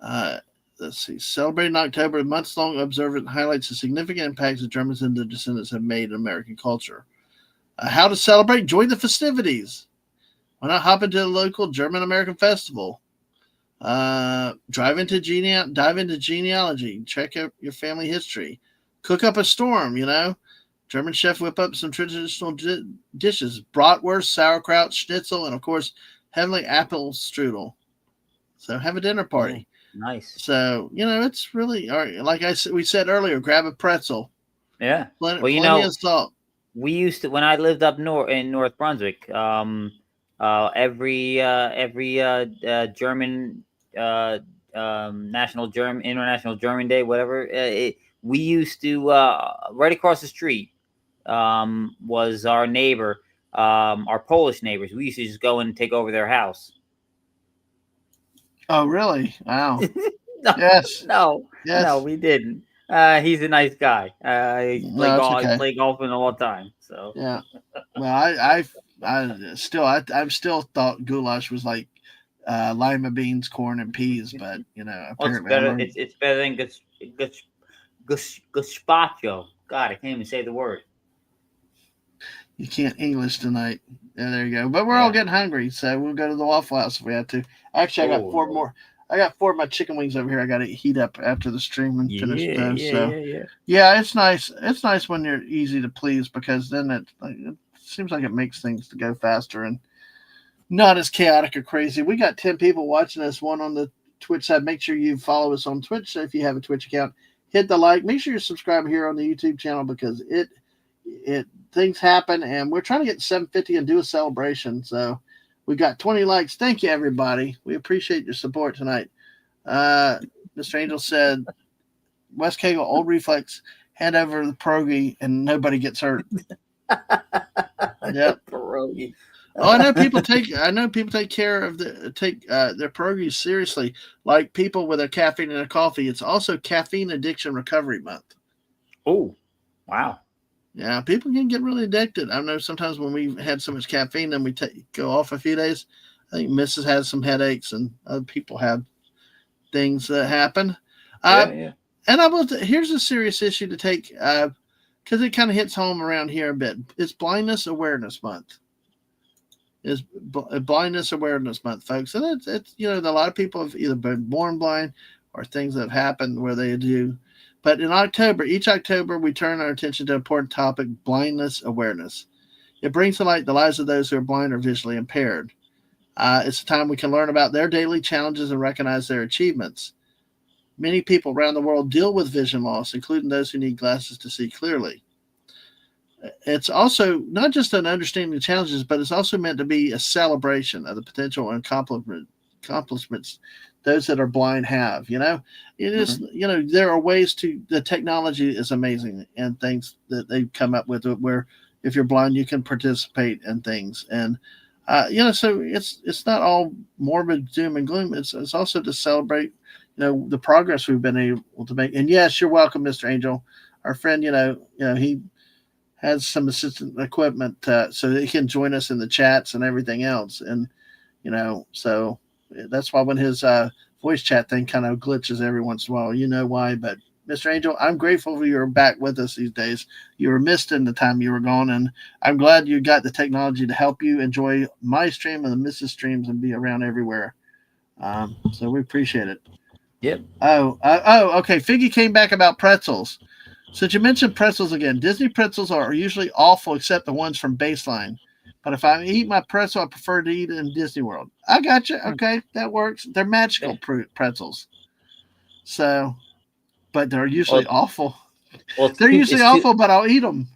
Let's see. Celebrated in October, a month-long observance highlights the significant impacts that Germans and their descendants have made in American culture. How to celebrate? Join the festivities. Why not hop into the local German American festival? Dive into genealogy. Check out your family history. Cook up a storm, German chef whip up some traditional dishes. Bratwurst, sauerkraut, schnitzel, and, of course, heavenly apple strudel. So have a dinner party. Nice. So, it's really, like we said earlier, grab a pretzel. Yeah. Plenty of salt. We used to, when I lived up in North Brunswick, every German International German Day, whatever, we used to right across the street was our neighbor, our Polish neighbors. We used to just go and take over their house. Oh, really? Wow. No, we didn't. He's a nice guy. He play golf all the time. So yeah. Well, I still thought goulash was like lima beans, corn, and peas, but apparently it's better than gazpacho. God, I can't even say the word. You can't English tonight. Yeah, there you go. But we're all getting hungry, so we'll go to the Waffle House if we have to. Actually, I got I got 4 of my chicken wings over here. I got to heat up after the stream and finish those. Yeah. Yeah, it's nice. It's nice when you're easy to please because then it seems like it makes things to go faster and not as chaotic or crazy. We got 10 people watching us, one on the Twitch side. Make sure you follow us on Twitch. So if you have a Twitch account, hit the like. Make sure you subscribe here on the YouTube channel because it things happen and we're trying to get to 750 and do a celebration. So we got 20 likes. Thank you, everybody. We appreciate your support tonight. Mr. Angel said, West Kagle, old reflex, hand over the pierogi and nobody gets hurt. Yep. Pierogi. Oh, I know people take care of their pierogies seriously, like people with their caffeine in their coffee. It's also Caffeine Addiction Recovery Month. Oh, wow. Yeah, people can get really addicted. I know sometimes when we've had so much caffeine, then we go off a few days. I think Mrs. has some headaches, and other people have things that happen. Yeah. And here's a serious issue to take because it kind of hits home around here a bit. It's Blindness Awareness Month. Is Blindness Awareness Month, folks, and it's a lot of people have either been born blind or things that have happened where they do. But in each October, we turn our attention to an important topic: blindness awareness. It brings to light the lives of those who are blind or visually impaired. It's a time we can learn about their daily challenges and recognize their achievements. Many people around the world deal with vision loss, including those who need glasses to see clearly. It's also not just an understanding of challenges, but it's also meant to be a celebration of the potential and accomplishments those that are blind have. It is, there are ways the technology is amazing and things that they've come up with where if you're blind, you can participate in things. And, so it's not all morbid doom and gloom. It's also to celebrate, the progress we've been able to make. And yes, you're welcome, Mr. Angel, our friend, he has some assistant equipment so that he can join us in the chats and everything else. And, so that's why when his voice chat thing kind of glitches every once in a while, you know why. But Mr. Angel, I'm grateful you're back with us these days. You were missed in the time you were gone, and I'm glad you got the technology to help you enjoy my stream and the Mrs. streams and be around everywhere. So we appreciate it. Yep. Okay. Figgy came back about pretzels. Since you mentioned pretzels again, Disney pretzels are usually awful except the ones from Baseline. But if I eat my pretzel, I prefer to eat it in Disney World. I got you. Okay, that works. They're magical pretzels. So, but they're usually awful. Well, they're usually awful, but I'll eat them.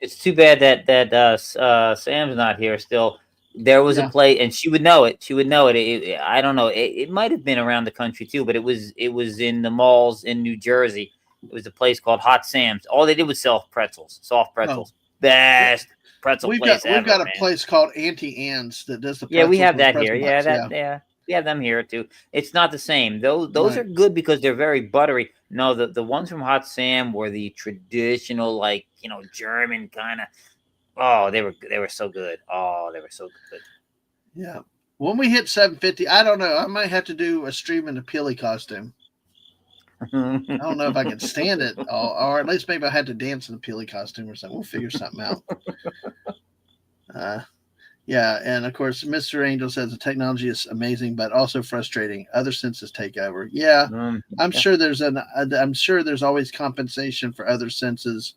It's too bad that Sam's not here still. There was a place, and she would know it. I don't know. It might have been around the country too, but it was in the malls in New Jersey. It was a place called Hot Sam's. All they did was sell pretzels, soft pretzels. Best pretzel place ever. We've got a place called Auntie Anne's that does the pretzels. Yeah, we have that here. We have them here too. It's not the same. Those are good because they're very buttery. No, the ones from Hot Sam were the traditional, German kind of. Oh, they were so good. Oh, they were so good. Yeah. When we hit 750, I don't know. I might have to do a stream in a Peely costume. I don't know if I can stand it, or at least maybe I had to dance in a Peely costume or something. We'll figure something out. And of course, Mr. Angel says the technology is amazing, but also frustrating. Other senses take over. Yeah, I'm sure there's always compensation for other senses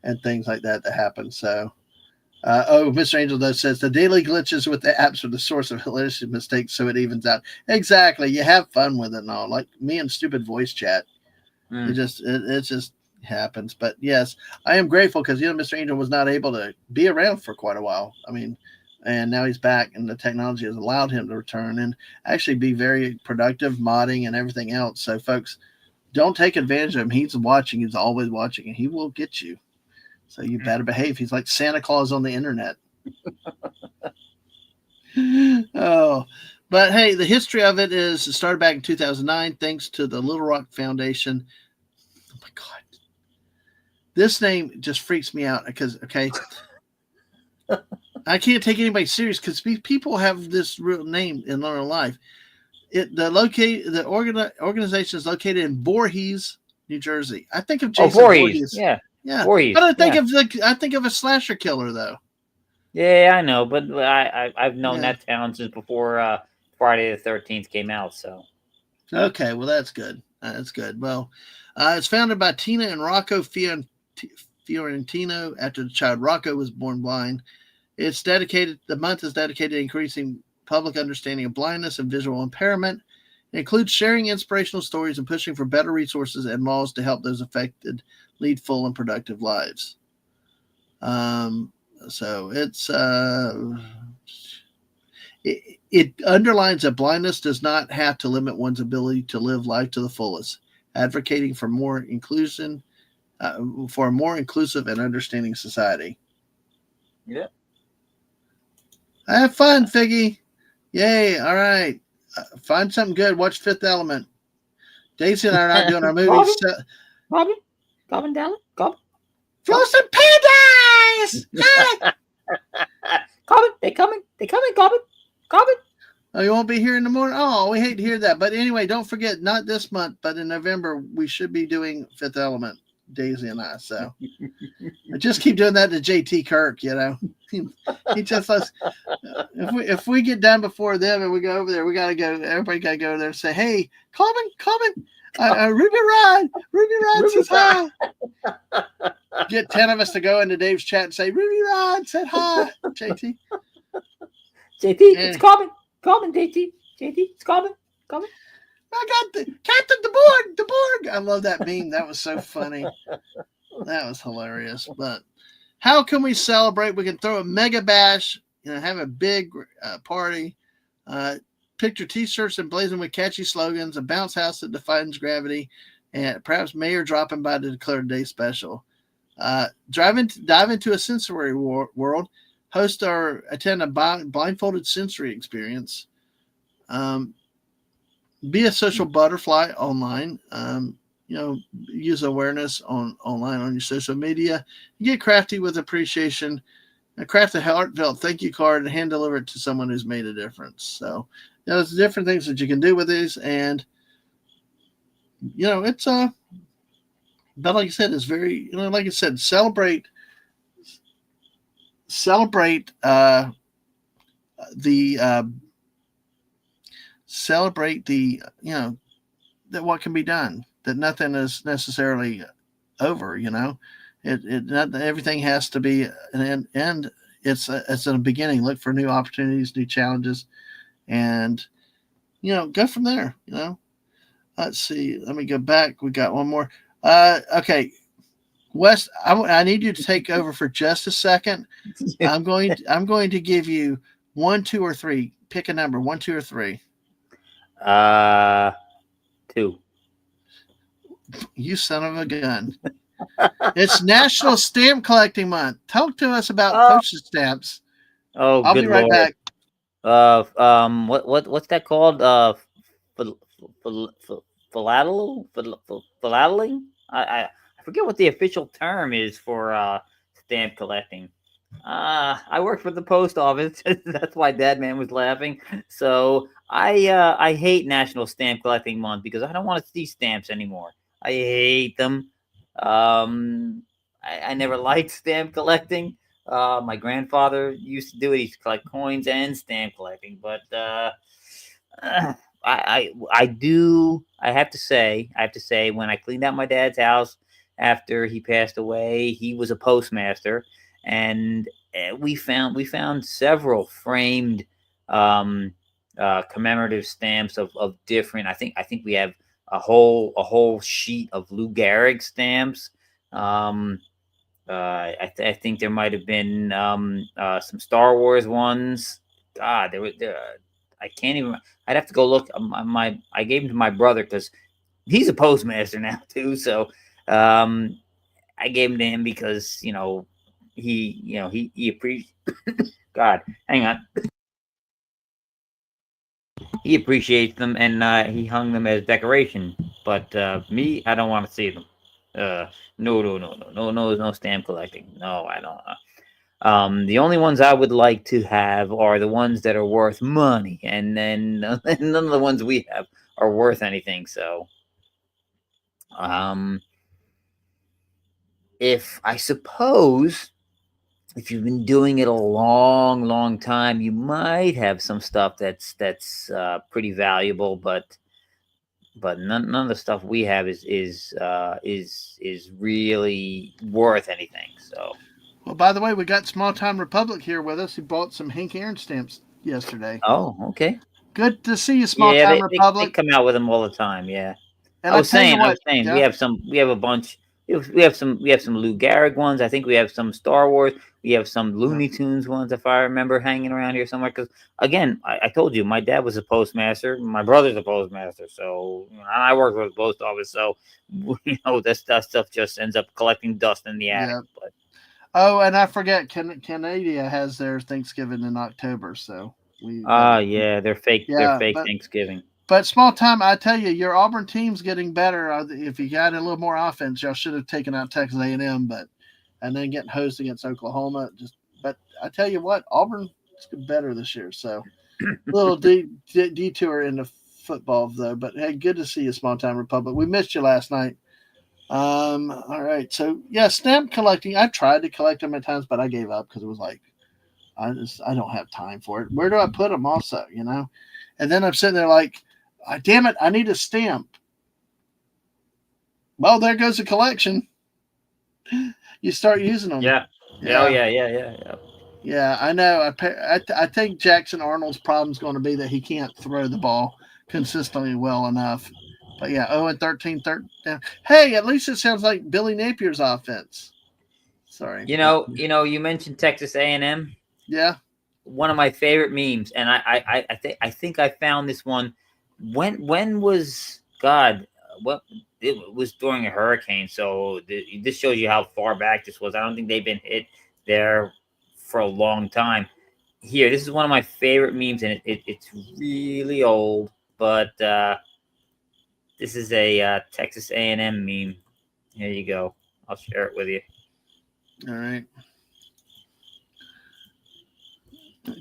and things like that happen. So, Mr. Angel says the daily glitches with the apps are the source of hilarious mistakes, so it evens out. Exactly. You have fun with it and all, like me and stupid voice chat. It just happens. But yes, I am grateful because Mr. Angel was not able to be around for quite a while. I mean, and now he's back, and the technology has allowed him to return and actually be very productive, modding and everything else. So, folks, don't take advantage of him. He's watching. He's always watching, and he will get you. So you better behave. He's like Santa Claus on the internet. But hey, the history of it is it started back in 2009, thanks to the Little Rock Foundation. Oh my God. This name just freaks me out because, I can't take anybody serious because people have this real name in their life. The organization is located in Voorhees, New Jersey. I think of Jason Voorhees. Yeah, Voorhees, but I think of a slasher killer though. Yeah, I know, but I've known that town since before Friday the 13th came out. So Okay, well that's good. That's good. Well, it's founded by Tina and Rocco Fiorentino after the child Rocco was born blind. It's dedicated. The month is dedicated to increasing public understanding of blindness and visual impairment. It includes sharing inspirational stories and pushing for better resources and laws to help those affected lead full and productive lives. Um, so it underlines that blindness does not have to limit one's ability to live life to the fullest, advocating for more inclusion, for a more inclusive and understanding society. Yeah. Have fun, Figgy. Yay. All right. Find something good. Watch Fifth Element. Daisy and I are not doing our movies. Robin, Robin, Dallas, Robin. Frozen Paradise! Robin, they coming, Robin, Robin. Oh, you won't be here in the morning? Oh, we hate to hear that. But anyway, don't forget, not this month, but in November, we should be doing Fifth Element, Daisy and I. So I just keep doing that to JT Kirk, you know. He just lets, if we get done before them and we go over there, we got to go, everybody got to go there and say, hey, Corbin, Ruby Rod says hi. Get 10 of us to go into Dave's chat and say, Ruby Rod said hi, JT. JT, it's Corbin, JT, it's Corbin. I got the Captain the Borg. I love that meme. That was so funny. That was hilarious. But how can we celebrate? We can throw a mega bash, have a big party, picture T-shirts emblazoned with catchy slogans, a bounce house that defines gravity, and perhaps mayor dropping by to declare a day special. Dive into a sensory world. Host or attend a blindfolded sensory experience. Be a social butterfly online. Use awareness online on your social media. Get crafty with appreciation. Craft a heartfelt thank you card and hand deliver it to someone who's made a difference. So, there's different things that you can do with these, and it's but like I said, it's very like I said, celebrate the that what can be done, that nothing is necessarily over. Not everything has to be an end. It's a beginning. Look for new opportunities, new challenges, and go from there. Let's see, let me go back. We got one more. Okay, Wes, I need you to take over for just a second. I'm going to give you 1, 2, or 3. Pick a number, 1, 2, or 3. 2. You son of a gun. It's National Stamp Collecting Month. Talk to us about postage stamps. Oh, I'll be right Lord. back. What's that called? Philately? I forget what the official term is for stamp collecting. I work for the post office. That's why Dadman was laughing. So I hate National Stamp Collecting Month because I don't want to see stamps anymore. I hate them. I never liked stamp collecting. My grandfather used to do it. He used to collect coins and stamp collecting. But I do. I have to say, when I cleaned out my dad's house after he passed away, he was a postmaster, and we found several framed commemorative stamps of different. I think we have a whole sheet of Lou Gehrig stamps. I think there might have been some Star Wars ones. God, I can't even. I'd have to go look. I gave them to my brother because he's a postmaster now too. So I gave them to him because he appreciates. God, hang on. He appreciates them, and he hung them as decoration. But me, I don't want to see them. No stamp collecting. No, I don't. The only ones I would like to have are the ones that are worth money, and then none of the ones we have are worth anything. So, if you've been doing it a long time, you might have some stuff that's pretty valuable, but but none of the stuff we have is really worth anything. So. Well, by the way, we got Small Time Republic here with us. He bought some Hank Aaron stamps yesterday. Oh, okay. Good to see you, Small Yeah, Time they Republic. come out with them all the time. Yeah. And I tell you I what, was saying, yeah, we have a bunch. We have some Lou Gehrig ones. I think we have some Star Wars. We have some yeah, Looney Tunes ones, if I remember, hanging around here somewhere. Because again, I told you, my dad was a postmaster. My brother's a postmaster, so I worked with the post office. So that stuff just ends up collecting dust in the attic. yeah. But Oh, and I forget, Canada has their Thanksgiving in October, so we got to. yeah, they're Yeah, fake Thanksgiving. but Small Time, I tell you, your Auburn team's getting better. If you got a little more offense, y'all should have taken out Texas A&M, and then getting hosed against Oklahoma. But I tell you what, Auburn is better this year. So little detour into football though. But hey, good to see you, Small Time Republic. We missed you last night. All right. So yeah, stamp collecting. I tried to collect them at times, but I gave up because it was like I don't have time for it. Where do I put them? Also, and then I'm sitting there like, damn it, I need a stamp. Well, there goes the collection. You start using them. Yeah. Yeah. Oh, yeah. Yeah, I know. I think Jackson Arnold's problem is going to be that he can't throw the ball consistently well enough. But yeah, 0-13, third down. Hey, at least it sounds like Billy Napier's offense. Sorry. You mentioned Texas A&M. Yeah. One of my favorite memes, and I think I found this one. When was God? What it was during a hurricane, so this shows you how far back this was. I don't think they've been hit there for a long time. Here, this is one of my favorite memes, and it's really old, but this is a Texas A&M meme. Here you go. I'll share it with you. All right.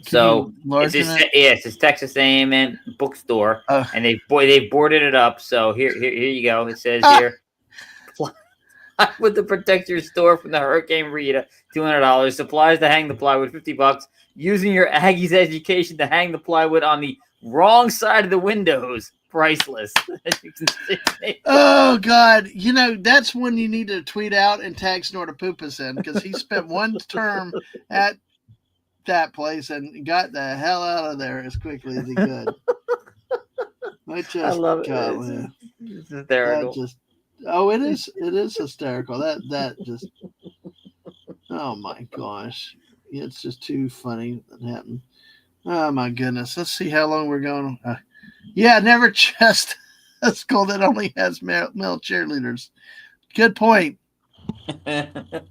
So it's this Texas A&M bookstore, and they boarded it up. So here you go. It says here, plywood to protect your store from the Hurricane Rita, $200. Supplies to hang the plywood, $50. Using your Aggie's education to hang the plywood on the wrong side of the windows, priceless. As you can see. Oh God, that's when you need to tweet out and tag Snortopoopas in because he spent one term at that place and got the hell out of there as quickly as he could. I love it. God, it's hysterical. It is hysterical. That just, oh my gosh, it's just too funny that happened. Oh my goodness, let's see how long we're going. Never just a school that only has male cheerleaders. Good point.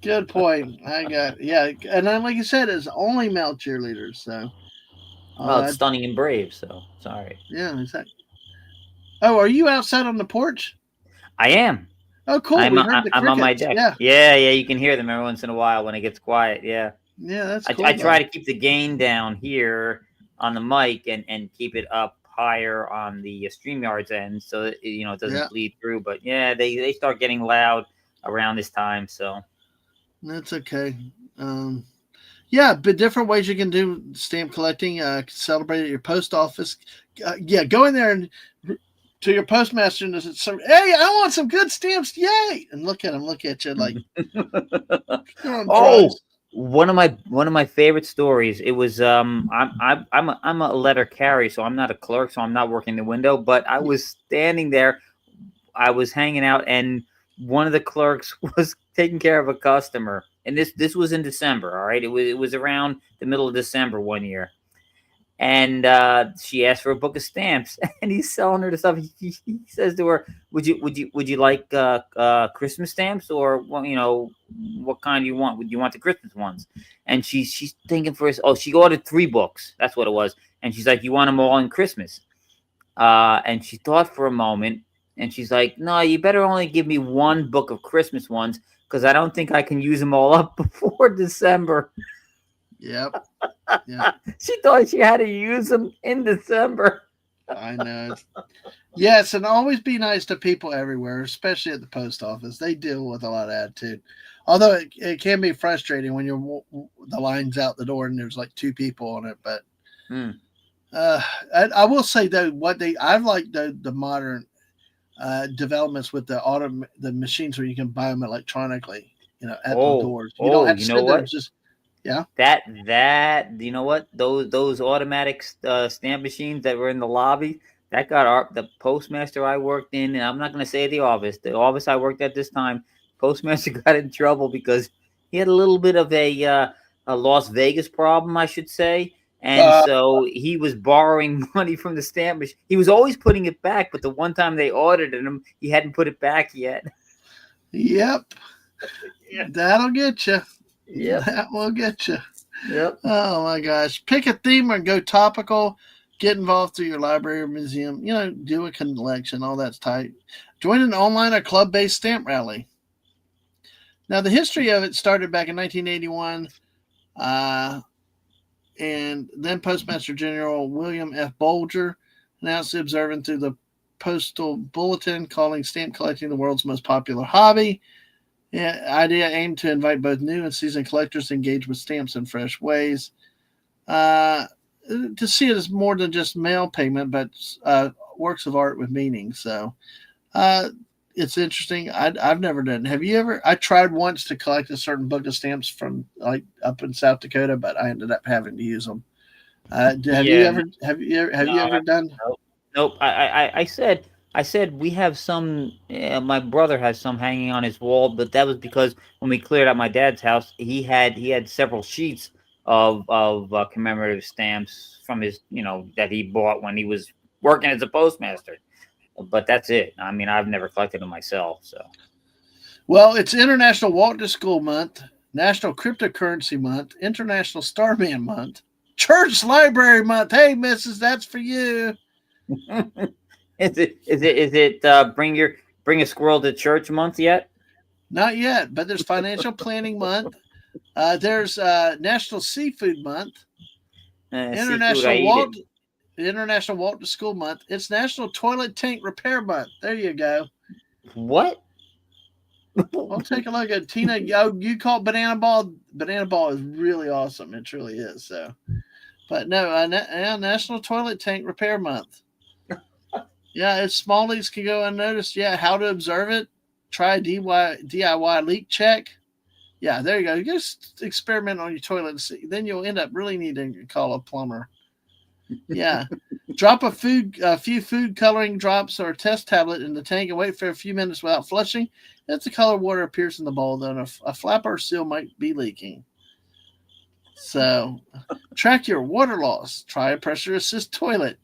Good point. And then like you said, it's only male cheerleaders. So, it's Stunning and Brave. So sorry. Yeah, exactly. Oh, are you outside on the porch? I am. Oh, cool. I'm on my deck. Yeah. You can hear them every once in a while when it gets quiet. Yeah. Yeah, that's cool. I try to keep the gain down here on the mic and keep it up higher on the StreamYard's end so that, it doesn't bleed through. But yeah, they start getting loud around this time. So that's okay. But different ways you can do stamp collecting. Celebrate at your post office. Go in there and to your postmaster and say, "Hey, I want some good stamps, yay!" And look at you like, one of my favorite stories. It was I'm a letter carrier, so I'm not a clerk, so I'm not working the window. But I was standing there, I was hanging out, and one of the clerks was taking care of a customer. And this was in December, all right? It was around the middle of December one year. And she asked for a book of stamps, and he's selling her the stuff. He says to her, "Would you like Christmas stamps, or what kind do you want? Would you want the Christmas ones?" And she's thinking for us. Oh, she ordered 3 books. That's what it was. And she's like, "You want them all in Christmas?" And she thought for a moment, and she's like, "No, you better only give me 1 book of Christmas ones, because I don't think I can use them all up before December." Yep. She thought she had to use them in December. I know. Yes, and always be nice to people everywhere, especially at the post office. They deal with a lot of attitude. Although it can be frustrating when the line's out the door and there's like 2 people on it. But I will say though, I've liked the modern. developments with the machines where you can buy them electronically. At the doors. You don't have to You know sit there. what? It's just yeah. That you know what? Those automatic stamp machines that were in the lobby that got the postmaster I worked in, and I'm not going to say the office. The office I worked at this time, postmaster got in trouble because he had a little bit of a Las Vegas problem, I should say. And Uh, so he was borrowing money from the stamp machine. He was always putting it back, but the one time they audited him, he hadn't put it back yet. yep. Yeah. That'll get you. Yep. That will get you. Yep. Oh my gosh. Pick a theme or go topical. Get involved through your library or museum. Do a collection. All that's tight. Join an online or club-based stamp rally. Now, the history of it started back in 1981. And then Postmaster General William F. Bolger announced the observance through the Postal Bulletin, calling stamp collecting the world's most popular hobby. Idea aimed to invite both new and seasoned collectors to engage with stamps in fresh ways. To see it as more than just mail payment, but works of art with meaning. So it's interesting. I've never done. Have you ever? I tried once to collect a certain book of stamps from like up in South Dakota, but I ended up having to use them. Have you ever done? Nope. I said we have some. My brother has some hanging on his wall, but that was because when we cleared out my dad's house, he had several sheets of commemorative stamps from his that he bought when he was working as a postmaster. But that's it. I mean, I've never collected them myself. So, well, it's International Walk to School Month, National Cryptocurrency Month, International Starman Month, Church Library Month. Hey, Mrs., that's for you. is it bring a squirrel to church month yet? Not yet, but there's Financial Planning Month. There's National Seafood Month, International Walk to School Month. It's National Toilet Tank Repair Month. There you go. What? Well, take a look at Tina. You call it Banana Ball. Banana Ball is really awesome. It truly is. So, but no, National Toilet Tank Repair Month. Yeah, if small leaks can go unnoticed. Yeah, how to observe it. Try a DIY leak check. Yeah, there you go. Just experiment on your toilet and see. Then you'll end up really needing to call a plumber. Yeah. Drop a few food coloring drops or a test tablet in the tank and wait for a few minutes without flushing. If the colored water appears in the bowl, then a flap or seal might be leaking. So, track your water loss. Try a pressure assist toilet.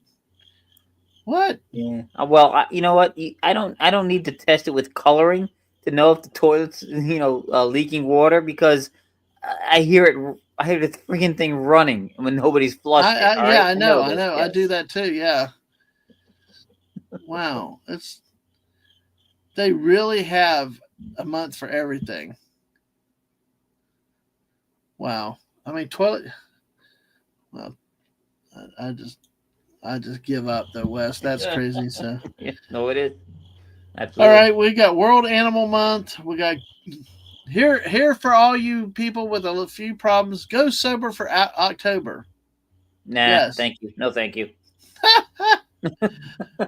What? Yeah. Well, you know what? I don't need to test it with coloring to know if the toilet's leaking water because I hear it. I hear the freaking thing running when nobody's flushed it. I know. Yes. I do that too. Yeah. Wow. They really have a month for everything. Wow. I mean, toilet. Well, I just give up though, Wes. That's crazy. So. Yeah, no, it is. Absolutely. All right, we got World Animal Month. We got here for all you people with a few problems. Go sober for October. Nah, yes. Thank you. No, thank you.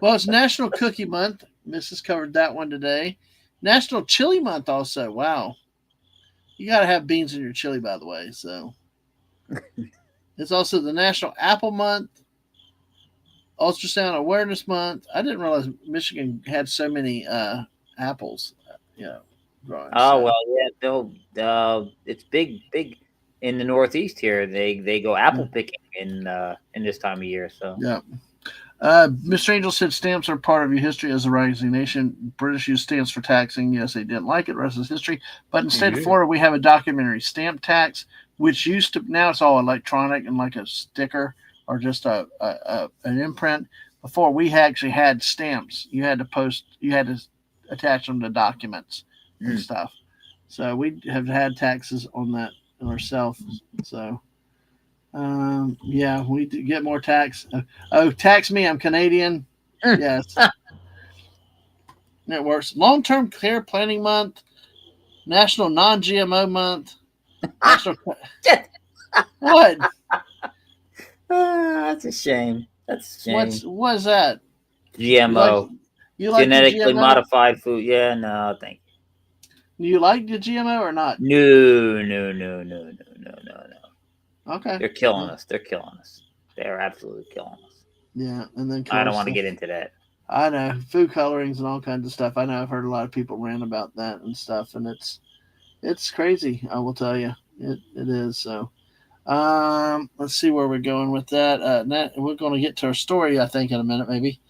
Well, it's National Cookie Month. Mrs. covered that one today. National Chili Month also. Wow. You got to have beans in your chili, by the way. So it's also the National Apple Month. Ultrasound Awareness Month. I didn't realize Michigan had so many apples. Growing. Oh well, yeah. It's big in the Northeast here. They go apple picking in this time of year. So yeah. Mr. Angel said stamps are part of your history as a rising nation. British used stamps for taxing. Yes, they didn't like it. The rest is history. But in the state of Florida, we have a documentary stamp tax, which used to, now it's all electronic and like a sticker or just an imprint. Before, we actually had stamps. You had to attach them to documents and stuff. So we have had taxes on that ourselves. So we get more tax. Tax me, I'm Canadian. Yes. It works. Long-term care planning month, National Non-GMO month. National what? That's a shame. What's that? GMO. You like the Genetically GMO? modified food. Yeah, no, thank You like the GMO or not? you. No, no, no, no, no, no, no, no. Okay. They're killing Well, us. They're killing us. They're absolutely killing us. yeah, and then of I don't course want to get into that. I know food colorings and all kinds of stuff. I know I've heard a lot of people rant about that and stuff, and it's crazy. I will tell you, it is. So, let's see where we're going with that. We're going to get to our story, I think, in a minute, maybe.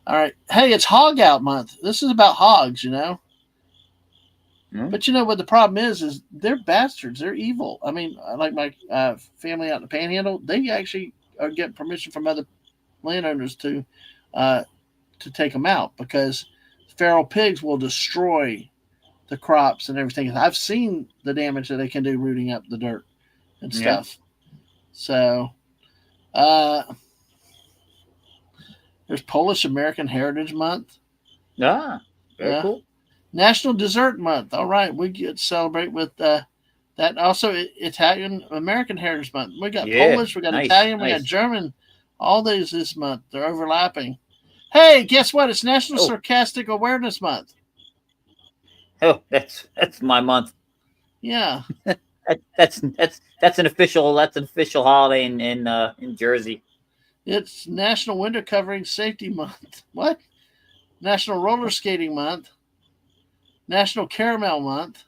All right. Hey, it's Hog Out Month. This is about hogs, you know. Hmm? But you know what the problem is they're bastards. They're evil. I mean, like my family out in the Panhandle, they actually are getting permission from other landowners uh, to take them out because feral pigs will destroy the crops and everything. I've seen the damage that they can do rooting up the dirt and Yeah. stuff. So, uh, there's Polish American Heritage Month. Ah, very Yeah. cool. National Dessert Month. All right, we get to celebrate with that. Also, Italian American Heritage Month. We got Yeah, Polish, we got nice, Italian, we got nice. German. All these this month. They're overlapping. Hey, guess what? It's National Oh, Sarcastic Awareness Month. oh, that's my month. Yeah. That's an official holiday in Jersey. It's National Winter Covering Safety Month. What? National Roller Skating Month. National Caramel Month.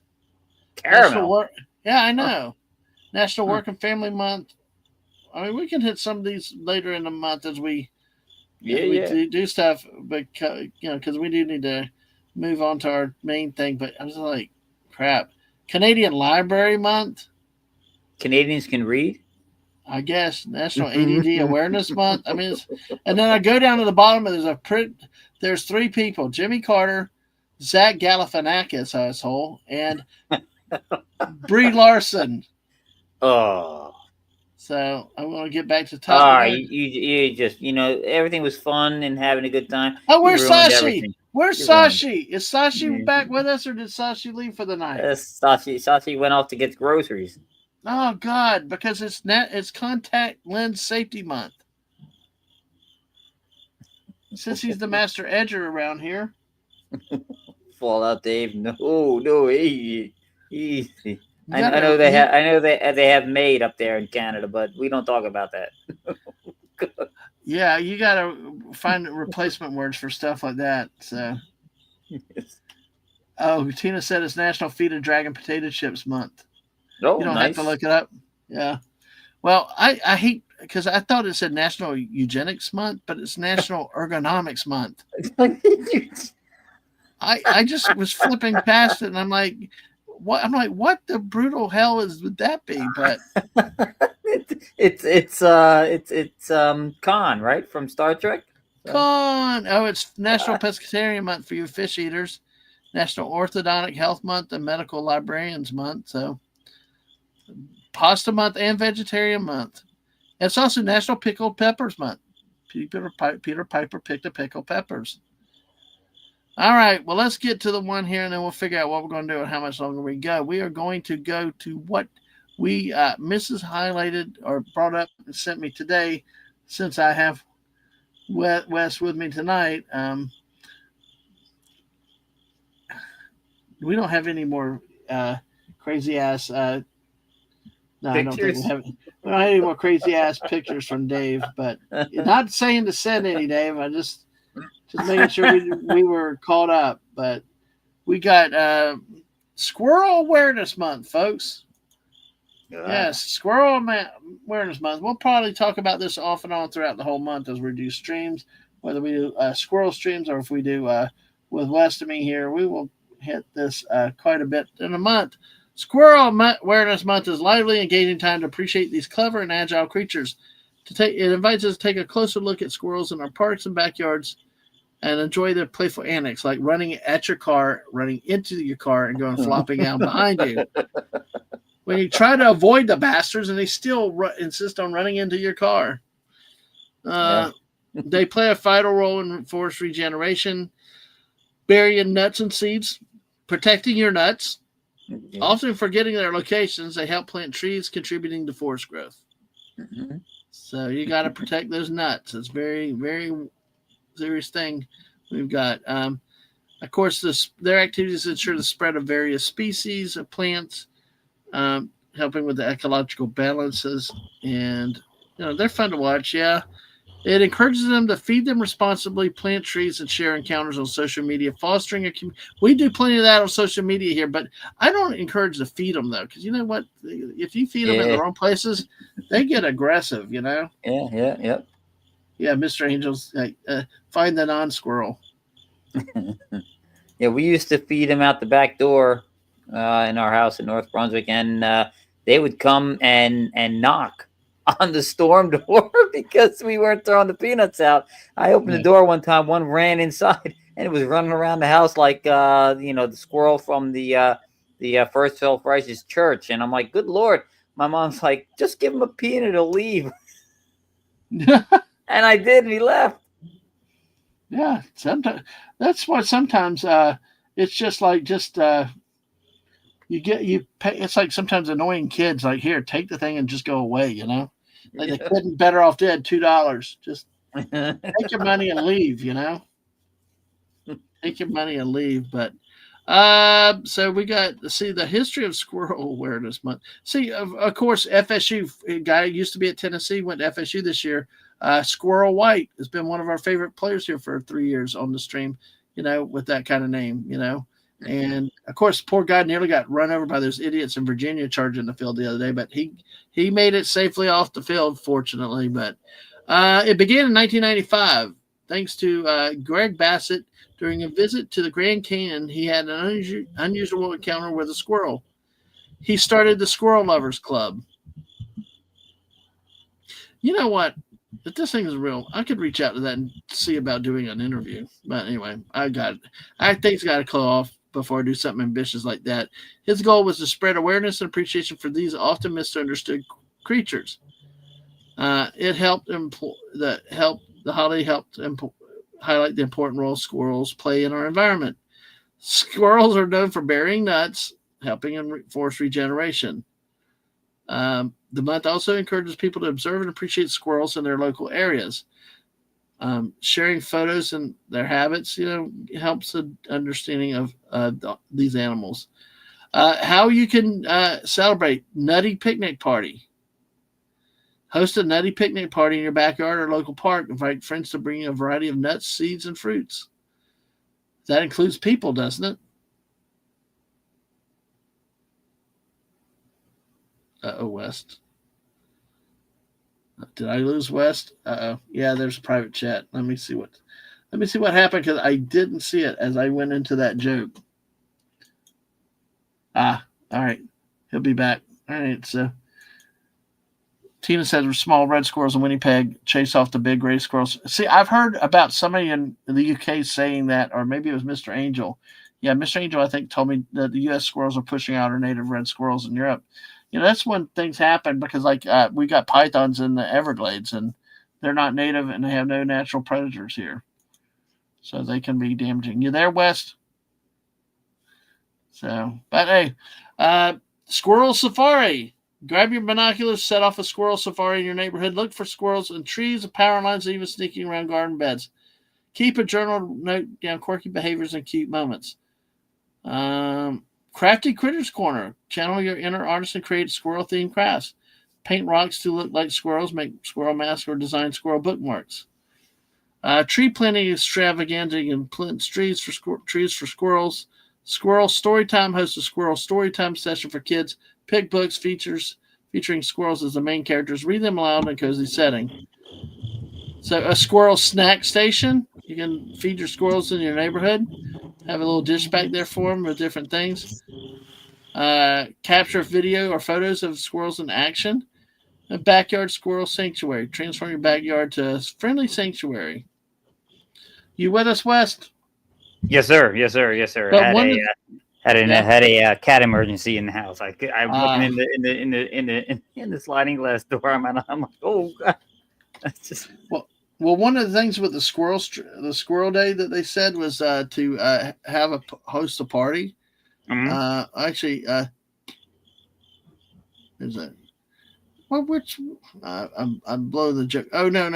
National Caramel. Work. Yeah, I Huh, know. National huh. Work and Family Month. I mean, we can hit some of these later in the month as we Yeah, yeah. do stuff, but because we do need to move on to our main thing. But I was like, crap. Canadian Library Month. Canadians can read. I guess National ADD Awareness Month. I mean, and then I go down to the bottom and there's three people: Jimmy Carter, Zach Galifianakis, asshole, and Brie Larson. Oh, So I'm going to get back to the all topic. right. You just everything was fun and having a good time. Oh, You where's ruined Sashi? everything. Where's You ruined. Sashi? Is Sashi Yeah. back with us, or did Sashi leave for the night? Sachi went off to get groceries. Oh God, because it's Contact Lens Safety Month. Since he's the master edger around here. Fallout Dave. No, no, easy. You I gotta know they you have. I know they have Maid up there in Canada, but we don't talk about that. Yeah, you gotta find replacement words for stuff like that. So, oh, Tina said it's National Feed a Dragon Potato Chips Month. You Oh, don't have to nice. look it up. Yeah. Well, I hate because I thought it said National Eugenics Month, but it's National Ergonomics Month. I just was flipping past it, and I'm like, what? I'm like, what the brutal hell would that be? But it's Khan, right, from Star Trek. So, con. Oh, it's National Pescatarian Month for you fish eaters. National Orthodontic Health Month and Medical Librarians Month. So, Pasta Month and Vegetarian Month. It's also National Pickled Peppers Month. Peter Piper picked a pickled peppers. All right, well, let's get to the one here, and then we'll figure out what we're going to do and how much longer we go. We are going to go to what we Mrs. highlighted or brought up and sent me today, since I have Wes with me tonight. We don't have any more crazy ass. No, I don't think we pictures. have. We don't have any more crazy ass pictures from Dave. But not saying to send any, Dave. I just making sure we were caught up. But we got Squirrel Awareness Month, folks. Yes, Squirrel Awareness Month. We'll probably talk about this off and on throughout the whole month as we do streams, whether we do squirrel streams or if we do with West and me here. We will hit this quite a bit in a month. Squirrel Awareness Month is lively, engaging time to appreciate these clever and agile creatures. It invites us to take a closer look at squirrels in our parks and backyards and enjoy their playful antics, like running at your car, running into your car, and going flopping out behind you. When you try to avoid the bastards, and they still insist on running into your car. They play a vital role in forest regeneration, burying nuts and seeds, protecting your nuts. Yeah. Often forgetting their locations, they help plant trees, contributing to forest growth. So you got to protect those nuts. It's very, very serious thing We've got, of course, their activities ensure the spread of various species of plants, helping with the ecological balances. And, they're fun to watch. Yeah. It encourages them to feed them responsibly, plant trees, and share encounters on social media, fostering a community. We do plenty of that on social media here, but I don't encourage to feed them, though, because you know what? If you feed them in the Yeah, wrong places, they get aggressive, yeah. Yeah, Mr. Angel's like, find the non-squirrel. Yeah, we used to feed them out the back door in our house in North Brunswick, and they would come and knock on the storm door because we weren't throwing the peanuts out. I opened the Yeah. door one time, one ran inside, and it was running around the house like the squirrel from the First Self Righteous Church, and I'm like, good Lord. My mom's like, just give him a peanut, he'll leave, and I did, and he left. Yeah, sometimes that's what sometimes it's just you pay. It's like sometimes annoying kids like, here, take the thing and just go away. Like they couldn't better off dead $2. Just take your money and leave. Take your money and leave. But so we got see the history of Squirrel Awareness Month. See, of course, FSU guy used to be at Tennessee, went to FSU this year. Squirrel White has been one of our favorite players here for 3 years on the stream. With that kind of name. And of course, poor guy nearly got run over by those idiots in Virginia charging the field the other day, but he made it safely off the field, fortunately. But it began in 1995, thanks to Greg Bassett. During a visit to the Grand Canyon, he had an unusual encounter with a squirrel. He started the Squirrel Lovers Club. You know what? If this thing is real, I could reach out to that and see about doing an interview. But anyway, I think it's got to close off before I do something ambitious like that. His goal was to spread awareness and appreciation for these often misunderstood creatures. It helped the holiday helped highlight the important role squirrels play in our environment. Squirrels are known for burying nuts, helping in forest regeneration. The month also encourages people to observe and appreciate squirrels in their local areas. Sharing photos and their habits, helps the understanding of these animals. How you can celebrate Nutty Picnic Party. Host a nutty picnic party in your backyard or local park. Invite friends to bring you a variety of nuts, seeds, and fruits. That includes people, doesn't it? West. Did I lose West? Yeah, there's a private chat. Let me see what happened because I didn't see it as I went into that joke. All right. He'll be back. All right, so Tina says small red squirrels in Winnipeg chase off the big gray squirrels. See, I've heard about somebody in the UK saying that, or maybe it was Mr. Angel. Yeah, Mr. Angel, I think, told me that the U.S. squirrels are pushing out our native red squirrels in Europe. That's when things happen because, we got pythons in the Everglades, and they're not native, and they have no natural predators here. So they can be damaging. You there, West? So, but hey, squirrel safari. Grab your binoculars, set off a squirrel safari in your neighborhood. Look for squirrels in trees, power lines, and even sneaking around garden beds. Keep a journal, note down quirky behaviors and cute moments. Crafty Critters Corner. Channel your inner artist and create squirrel-themed crafts. Paint rocks to look like squirrels, make squirrel masks, or design squirrel bookmarks. Tree planting extravaganza. You can plant trees for squirrels. Squirrel Storytime hosts a squirrel storytime session for kids. Pick books featuring squirrels as the main characters. Read them aloud in a cozy setting. So a squirrel snack station. You can feed your squirrels in your neighborhood. Have a little dish back there for them with different things. Capture video or photos of squirrels in action. A backyard squirrel sanctuary. Transform your backyard to a friendly sanctuary. You with us, West? Yes, sir. Yes, sir. Yes, sir. But Had a cat emergency in the house. I'm looking in the sliding glass door. I'm like, oh God. That's just well. One of the things with the squirrel day that they said was to host a party. Mm-hmm. Actually, is that? Well, which I'm blowing the joke. Oh no.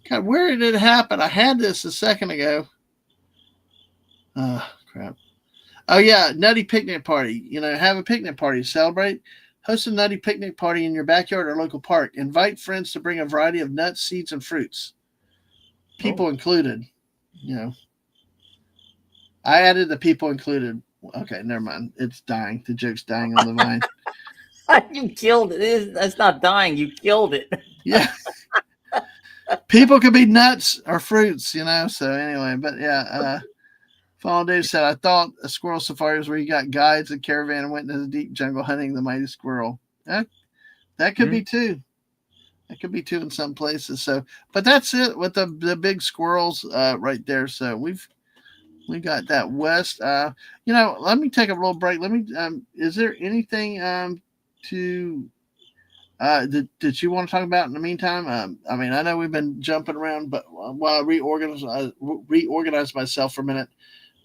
God, where did it happen? I had this a second ago. Crap. Oh yeah, nutty picnic party. Have a picnic party, celebrate. Host a nutty picnic party in your backyard or local park. Invite friends to bring a variety of nuts, seeds, and fruits. People included. I added the people included. Okay, never mind. It's dying. The joke's dying on the vine. You killed it. That's not dying. You killed it. Yeah. People could be nuts or fruits, So anyway, but yeah. Fallen Dave said, I thought a squirrel safari was where you got guides and caravan and went into the deep jungle hunting the mighty squirrel. That could be too. That could be too in some places. So, but that's it with the big squirrels right there. So we got that West. Let me take a little break. Is there anything to that you want to talk about in the meantime? I know we've been jumping around, but while I reorganize myself for a minute.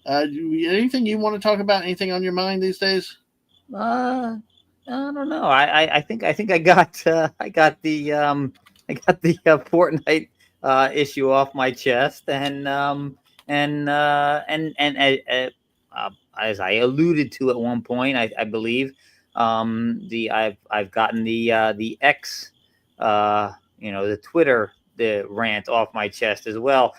Anything you want to talk about? Anything on your mind these days? I don't know. I think I got the Fortnite issue off my chest, and as I alluded to at one point, I believe I've gotten the X, the Twitter, the rant off my chest as well.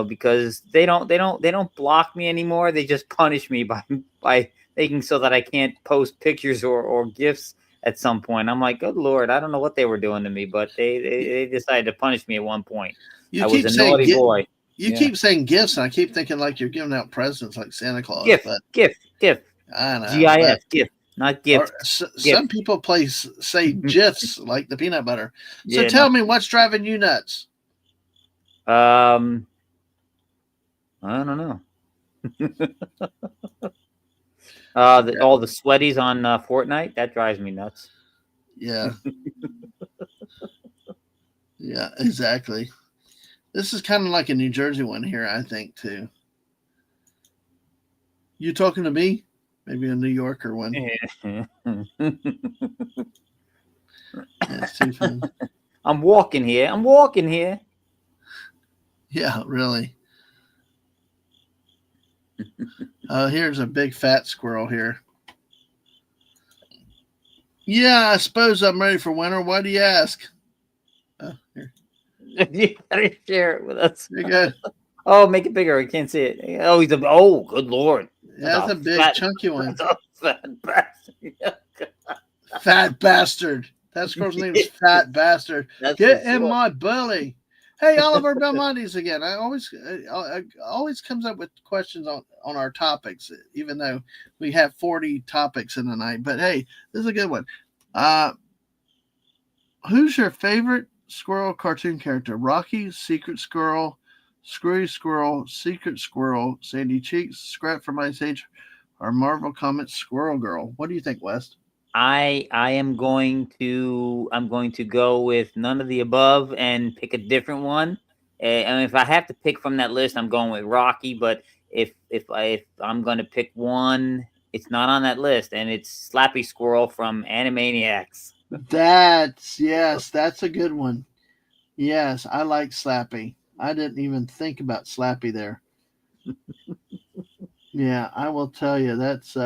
Because they don't block me anymore. They just punish me by making so that I can't post pictures or GIFs at some point. I'm like, good Lord, I don't know what they were doing to me, but they decided to punish me at one point. I was a naughty boy. You keep saying gifts, and I keep thinking like you're giving out presents like Santa Claus. GIF. I know. GIF, GIF, not gift. Some people say GIFs like the peanut butter. So tell me, what's driving you nuts? I don't know. All the sweaties on Fortnite, that drives me nuts. Yeah. Yeah, exactly. This is kind of like a New Jersey one here, I think, too. You talking to me? Maybe a New Yorker one. That's too fun. I'm walking here. Yeah, really. Here's a big fat squirrel here. Yeah, I suppose I'm ready for winter. Why do you ask? Here. You gotta share it with us. There you go. Oh, make it bigger. I can't see it. Oh, good Lord. That's a big chunky one. That's a fat bastard. Fat bastard. That squirrel's name is Fat Bastard. Get in my belly. Hey, Oliver Belmontes again. I always comes up with questions on our topics, even though we have 40 topics in the night. But hey, this is a good one. Who's your favorite squirrel cartoon character? Rocky, Secret Squirrel, Screwy Squirrel, Secret Squirrel, Sandy Cheeks, Scrap from Ice Age, or Marvel Comics Squirrel Girl? What do you think, West? I'm going to go with none of the above and pick a different one. And if I have to pick from that list, I'm going with Rocky. But if I'm going to pick one, it's not on that list, and it's Slappy Squirrel from Animaniacs. That's a good one. Yes, I like Slappy. I didn't even think about Slappy there. Yeah, I will tell you that's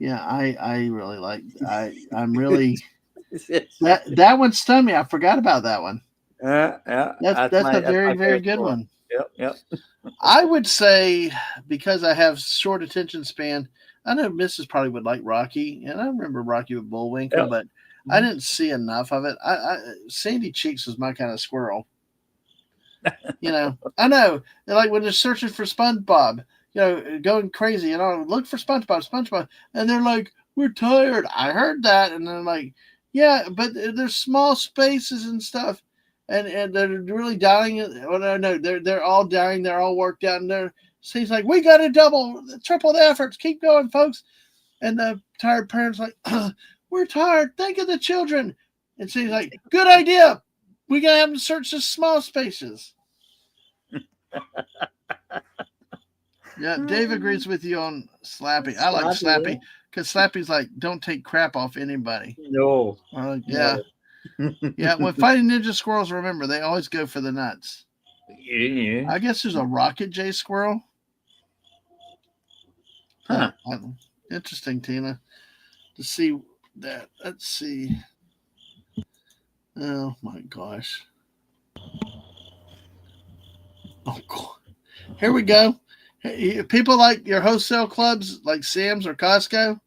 yeah, I really like. I'm really that one stunned me. I forgot about that one. Yeah. That's a very very good one. Yep. I would say because I have short attention span. I know Mrs. probably would like Rocky, and I remember Rocky with Bullwinkle, but I didn't see enough of it. Sandy Cheeks was my kind of squirrel. I know. Like when they're searching for SpongeBob. Going crazy, look for SpongeBob, and they're like, we're tired. I heard that, and they're like, yeah, but there's small spaces and stuff, and they're really dying. Well, no, they're all dying. They're all worked out, and so he's like, we got to triple the efforts. Keep going, folks. And the tired parents like, we're tired. Think of the children. And so he's like, good idea. We gotta have them search the small spaces. Yeah, Dave agrees with you on Slappy. I like Slappy because Slappy's like, don't take crap off anybody. No. Yeah. Yeah, when fighting ninja squirrels, remember they always go for the nuts. Yeah. I guess there's a rocket J squirrel. Huh. Interesting, Tina. To see that. Let's see. Oh my gosh. Oh God. Here we go. People like your wholesale clubs like Sam's or Costco.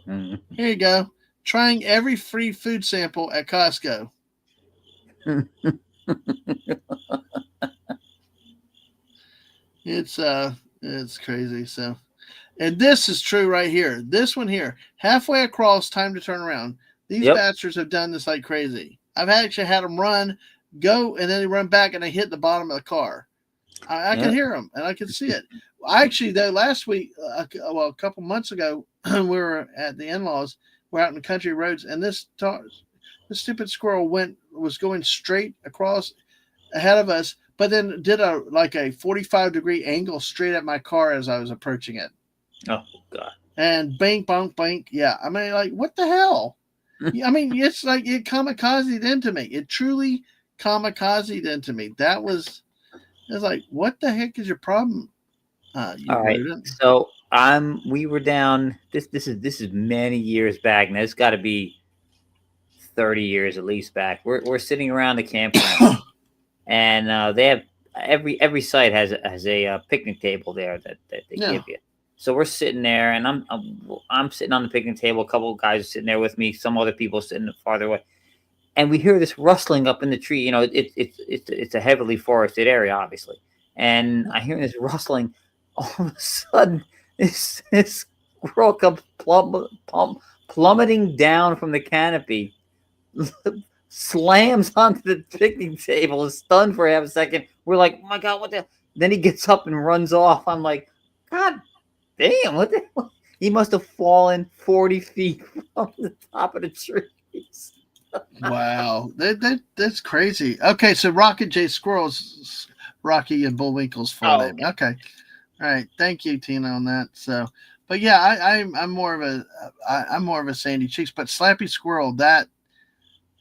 Here you go. Trying every free food sample at Costco. It's crazy. So, and this is true right here. This one here, halfway across, time to turn around. These Yep. bastards have done this like crazy. I've actually had them run, go, and then they run back and they hit the bottom of the car. I Yep. can hear them and I can see it. Actually, though, last week, a couple months ago, we were at the in-laws. We're out in the country roads, and this stupid squirrel was going straight across ahead of us, but then did a 45-degree angle straight at my car as I was approaching it. Oh God! And bang, bonk, bank. Yeah, I mean, like, what the hell? I mean, it's like it kamikazed into me. It truly kamikazed into me. It's like, what the heck is your problem? All right. Rodent? So we were down. This is many years back. Now it's got to be 30 years at least back. We're sitting around the campground, and they have every site has a picnic table there that they give you. So we're sitting there, and I'm sitting on the picnic table. A couple of guys are sitting there with me. Some other people sitting farther away, and we hear this rustling up in the tree. You know, it's a heavily forested area, obviously, and I hear this rustling. All of a sudden, this squirrel comes plummeting down from the canopy, slams onto the picnic table, is stunned for half a second. We're like, oh my God, what the? Then he gets up and runs off. I'm like, God damn, what the hell? He must have fallen 40 feet from the top of the trees. Wow, that's crazy. Okay, so Rocket J Squirrel's Rocky and Bullwinkle's full name. Okay, all right. Thank you, Tina, on that. So, but yeah, I'm more of a Sandy Cheeks, but Slappy Squirrel that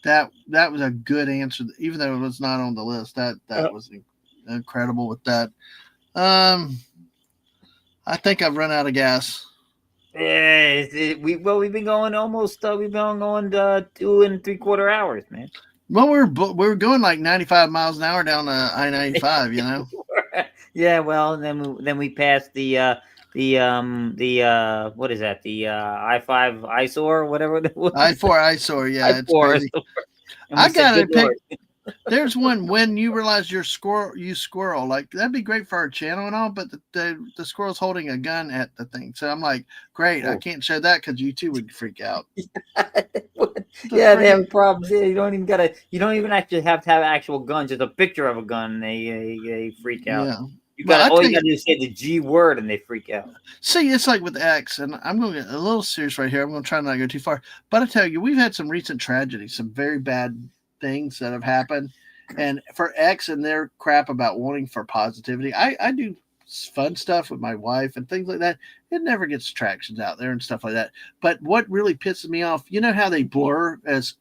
was a good answer, even though it was not on the list. That was incredible with that. I think I've run out of gas. Yeah, we've been going almost. We've been going 2 3/4 hours, man. Well, we were going like 95 miles an hour down the I-95, you know. Yeah, well, then we passed the what is that? The I-5 eyesore, whatever it was. I-4 eyesore, yeah, it's crazy. I gotta pick. There's one when you realize you squirrel. Like that'd be great for our channel and all, but the squirrel's holding a gun at the thing. So I'm like, great, I can't show that because you too would freak out. Yeah, they have problems. Yeah, you don't even actually have to have actual guns. Just a picture of a gun, they freak out. Yeah. All you gotta do is say the G word and they freak out. See, it's like with X, and I'm going to get a little serious right here. I'm going to try not to go too far. But I tell you, we've had some recent tragedies, some very bad things that have happened. And for X and their crap about wanting for positivity, I do fun stuff with my wife and things like that. It never gets attractions out there and stuff like that. But what really pisses me off, you know how they blur as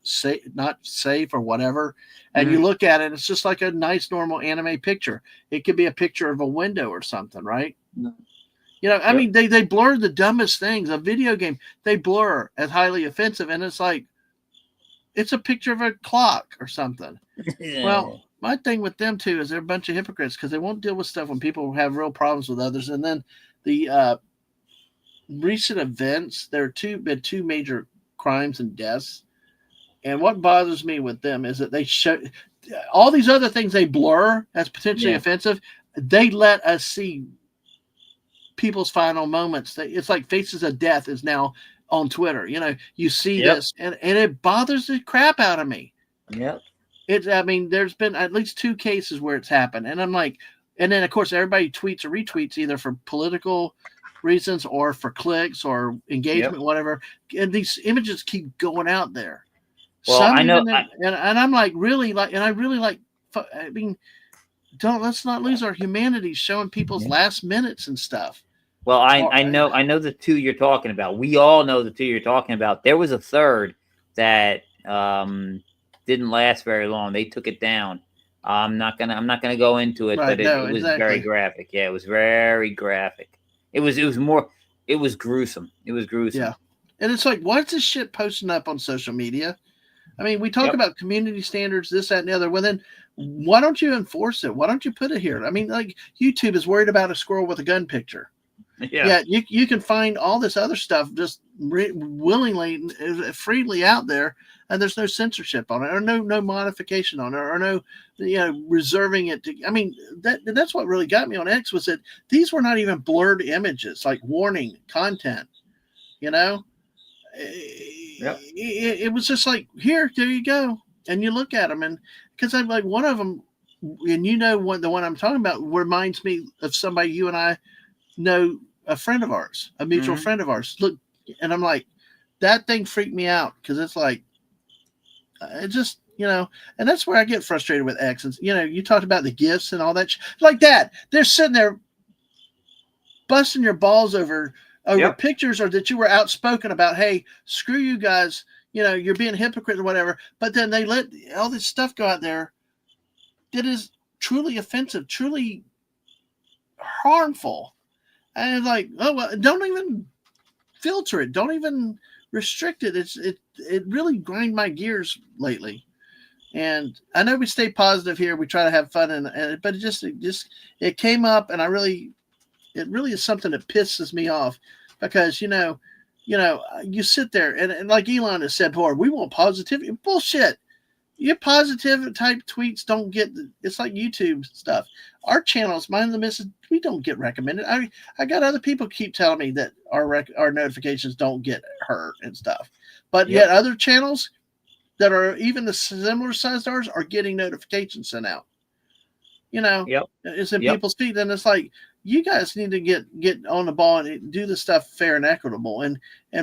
not safe or whatever, and you look at it, it's just like a nice normal anime picture. It could be a picture of a window or something, right? You know, I mean, they blur the dumbest things. A video game, they blur as highly offensive, and it's like it's a picture of a clock or something. Yeah. Well, my thing with them too is they're a bunch of hypocrites because they won't deal with stuff when people have real problems with others. And then the recent events, there have been two major crimes and deaths. And what bothers me with them is that they show all these other things they blur as potentially offensive. They let us see people's final moments. It's like Faces of Death is now on Twitter. You know, you see this and it bothers the crap out of me. Yep. I mean, there's been at least 2 cases where it's happened. And I'm like, and then of course everybody tweets or retweets either for political reasons or for clicks or engagement, whatever. And these images keep going out there. Well, I know. And I'm like, really like, and I really like, I mean, let's not lose our humanity showing people's last minutes and stuff. Well, I know the 2 you're talking about. We all know the 2 you're talking about. There was a third that didn't last very long. They took it down. I'm not gonna go into it, Right. but No, it was very exactly. graphic. Yeah, it was very graphic. It was gruesome. It was gruesome. Yeah. And it's like, why is this shit posting up on social media? I mean, we talk Yep. about community standards, this, that, and the other. Well, then why don't you enforce it? Why don't you put it here? I mean, like YouTube is worried about a squirrel with a gun picture. Yeah. Yeah, you can find all this other stuff just willingly, freely out there, and there's no censorship on it, or no modification on it, or no reserving it to. I mean, that's what really got me on X was that these were not even blurred images, like warning content. You know, Yep. it was just like there you go, and you look at them, and because I'm like one of them, and the one I'm talking about reminds me of somebody you and I know, a friend of ours, a mutual Mhm. friend of ours. Look, and I'm like, that thing freaked me out because it's like, it just, and that's where I get frustrated with X. And, you talked about the gifts and all that, like that. They're sitting there busting your balls over Yep. pictures, or that you were outspoken about, hey, screw you guys, you're being a hypocrite or whatever. But then they let all this stuff go out there that is truly offensive, truly harmful. And it's like, oh, well, don't even filter it. Don't even restrict it. It really grind my gears lately. And I know we stay positive here. We try to have fun, but it came up, and it really is something that pisses me off because you sit there and like Elon has said before, we want positivity. Bullshit. Your positive type tweets don't get. It's like YouTube stuff. Our channels, Mind the Misses, we don't get recommended. I got other people keep telling me that our notifications don't get heard and stuff, but yet Yep. other channels that are even the similar size to ours are getting notifications sent out. Yep. It's in Yep. people's feed, and it's like you guys need to get on the ball and do this stuff fair and equitable, and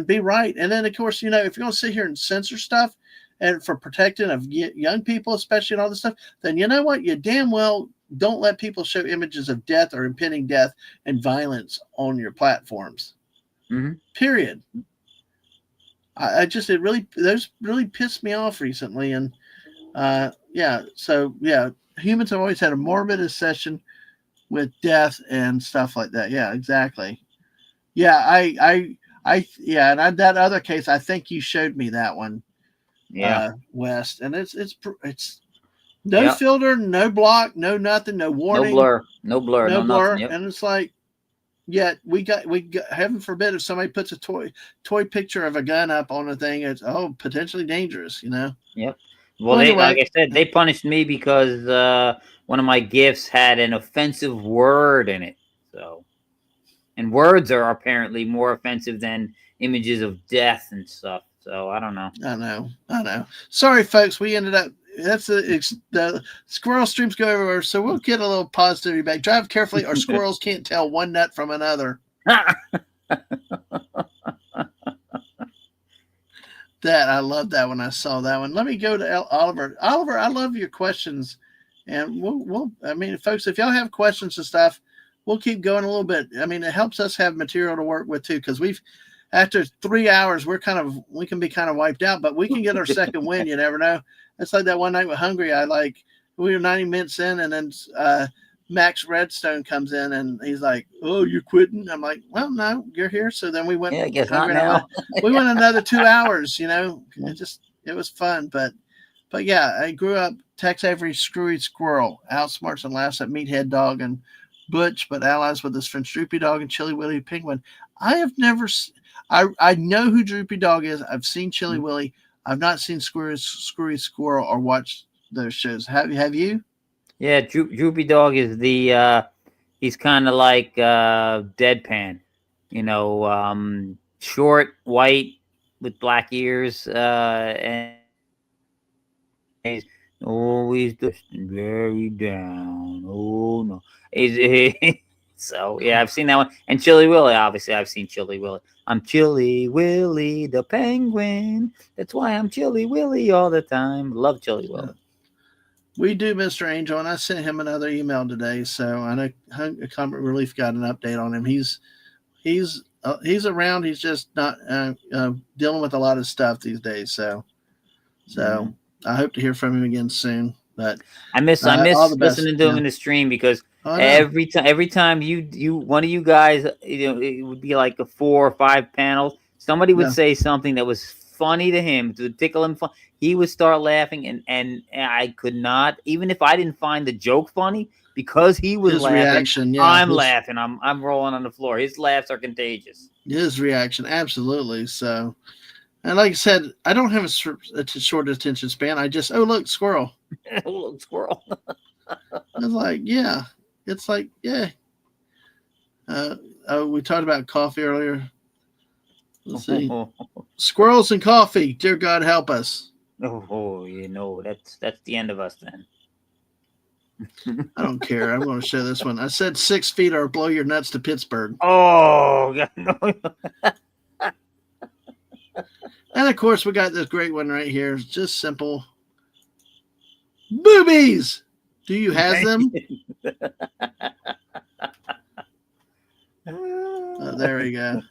be right. And then of course, if you're going to sit here and censor stuff, and for protecting of young people, especially, and all this stuff, then you know what? You damn well don't let people show images of death or impending death and violence on your platforms. Mhm. Period. Those really pissed me off recently, and yeah. So yeah, humans have always had a morbid obsession with death and stuff like that. Yeah, exactly. Yeah, yeah, and that other case, I think you showed me that one, Yeah. West, and it's no Yep. filter, no block, no nothing, no No warning, blur. No blur. no No nothing. blur, Yep. and it's like, yet we got heaven forbid if somebody puts a toy picture of a gun up on a thing, it's potentially dangerous. Yep. Well, Well, they anyway, like I said, they punished me because one of my gifts had an offensive word in it. So, and words are apparently more offensive than images of death and stuff. So I don't know. I know. Sorry, folks, we ended up. That's the squirrel streams go everywhere, so we'll get a little positivity back. Drive carefully, or squirrels can't tell one nut from another. That I love that when I saw that one. Let me go to Oliver. Oliver, I love your questions, and we'll. I mean, folks, if y'all have questions and stuff, we'll keep going a little bit. I mean, it helps us have material to work with too, because after 3 hours, we can be kind of wiped out, but we can get our second win. You never know. It's like that one night with Hungry. We were 90 minutes in, and then Max Redstone comes in, and he's like, "Oh, you're quitting?" I'm like, "Well, no, you're here." So then we went Yeah, I guess not Hungry, and now. we went another 2 hours. It was fun, but yeah, I grew up Tex Avery Screwy Squirrel, outsmarts and laughs at Meathead Dog and Butch, but allies with his friends Droopy Dog and Chili Willy Penguin. I have never. I know who Droopy Dog is. I've seen Chili Willy. I've not seen Screwy Squirrel or watched those shows. Have you? Yeah, Droopy Dog is he's kind of like Deadpan, short, white with black ears, and he's always just very down. Oh no, so yeah, I've seen that one. And Chili Willy, obviously, I've seen Chili Willy. I'm Chili Willy the penguin. That's why I'm Chili Willy all the time. Love Chili Willy. We do, Mr. Angel, and I sent him another email today, so I know Comic Relief got an update on him. He's around. He's just not dealing with a lot of stuff these days. So I hope to hear from him again soon. But I miss all the best. listening to him in the stream because Oh, no. every time you one of you guys, it would be like a 4 or 5 panels. Somebody would Yeah. say something that was funny to him to tickle him. He would start laughing, and I could not, even if I didn't find the joke funny, because he was His laughing. reaction, yeah, I'm laughing. I'm rolling on the floor. His laughs are contagious. His reaction, absolutely. So, and like I said, I don't have a short attention span. I just, oh, look, squirrel. Look, squirrel. I was like, yeah. It's like, yeah. We talked about coffee earlier. Let's see. Squirrels and coffee. Dear God, help us. Oh, that's the end of us then. I don't care. I'm going to show this one. I said 6 feet or blow your nuts to Pittsburgh. Oh, God, no. And of course, we got this great one right here. It's just simple. Boobies. Do you have them? There we go.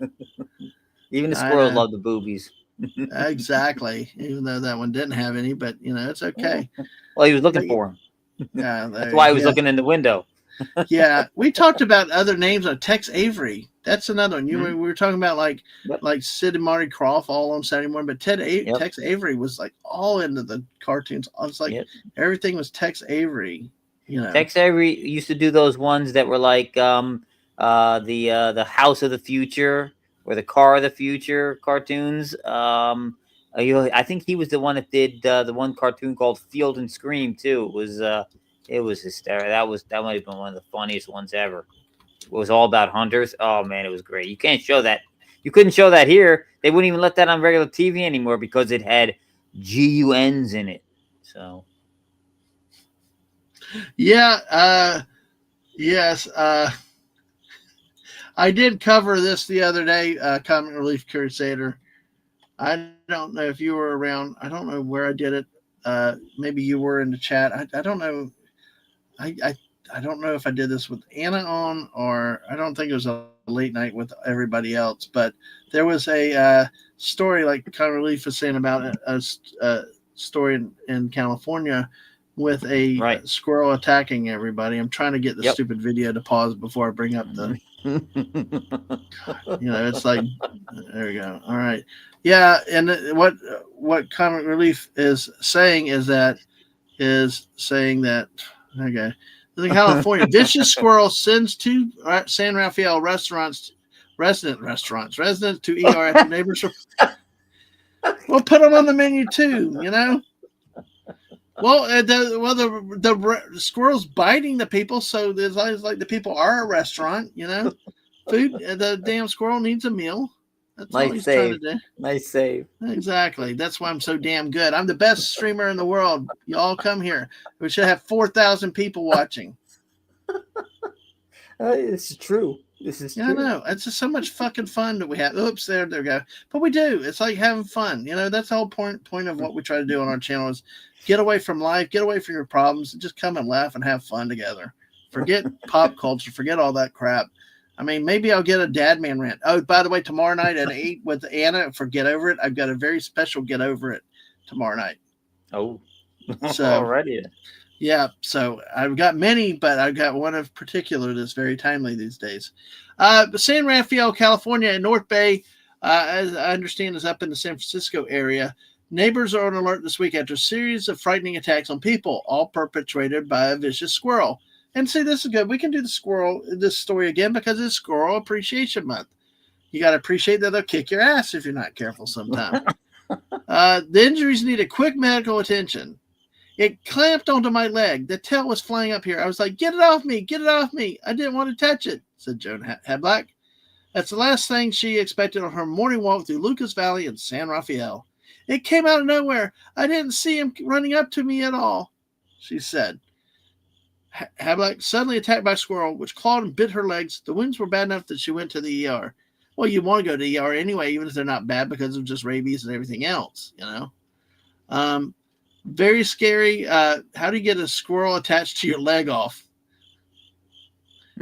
Even the squirrels love the boobies. Exactly. Even though that one didn't have any, but it's okay. Well, he was looking for him. Yeah, that's why he was looking in the window. Yeah, we talked about other names of Tex Avery. That's another one. We were talking about like Sid and Marty Krofft all on Saturday morning, but Tex Avery was like all into the cartoons. I was like everything was Tex Avery. Tex Avery used to do those ones that were like the House of the Future or the Car of the Future cartoons. I think he was the one that did the one cartoon called Field and Scream too. It was hysterical. That might have been one of the funniest ones ever. It was all about hunters. Oh man, it was great. You can't show that. You couldn't show that here. They wouldn't even let that on regular TV anymore because it had GUNs in it. So yeah, yes. I did cover this the other day, Comic Relief Crusader. I don't know if you were around. I don't know where I did it. Maybe you were in the chat. I don't know. I don't know if I did this with Anna on, or I don't think it was a late night with everybody else. But there was a story, like Comic Relief was saying, about a story in California with a squirrel attacking everybody. I'm trying to get the stupid video to pause before I bring up the. It's like, there we go. All right. Yeah, and what Comic Relief is saying that okay, in California, vicious squirrel sends 2 San Rafael residents to ER after neighbors. We'll put them on the menu too. Well, the squirrel's biting the people, so there's like the people are a restaurant. Food. The damn squirrel needs a meal. That's all he's trying to do. Nice save. Exactly. That's why I'm so damn good. I'm the best streamer in the world. You all come here. We should have 4,000 people watching. This is true. True. I know. It's just so much fucking fun that we have. Oops, there we go. But we do. It's like having fun. That's the whole point of what we try to do on our channel is get away from life, get away from your problems, and just come and laugh and have fun together. Forget pop culture. Forget all that crap. I mean, maybe I'll get a Dadman rant. Oh, by the way, tomorrow night at 8 with Anna for Get Over It, I've got a very special Get Over It tomorrow night. Oh, so already. Yeah, so I've got many, but I've got one in particular that's very timely these days. San Rafael, California, and North Bay, as I understand, is up in the San Francisco area. Neighbors are on alert this week after a series of frightening attacks on people, all perpetrated by a vicious squirrel. And see, this is good. We can do this story again because it's Squirrel Appreciation Month. You got to appreciate that they'll kick your ass if you're not careful sometime. The injuries needed quick medical attention. It clamped onto my leg. The tail was flying up here. I was like, get it off me. Get it off me. I didn't want to touch it, said Joan Hadlack. That's the last thing she expected on her morning walk through Lucas Valley in San Rafael. It came out of nowhere. I didn't see him running up to me at all, she said. Hadlack suddenly attacked by a squirrel, which clawed and bit her legs. The wounds were bad enough that she went to the ER. Well, you want to go to the ER anyway, even if they're not bad because of just rabies and everything else, Very scary. How do you get a squirrel attached to your leg off?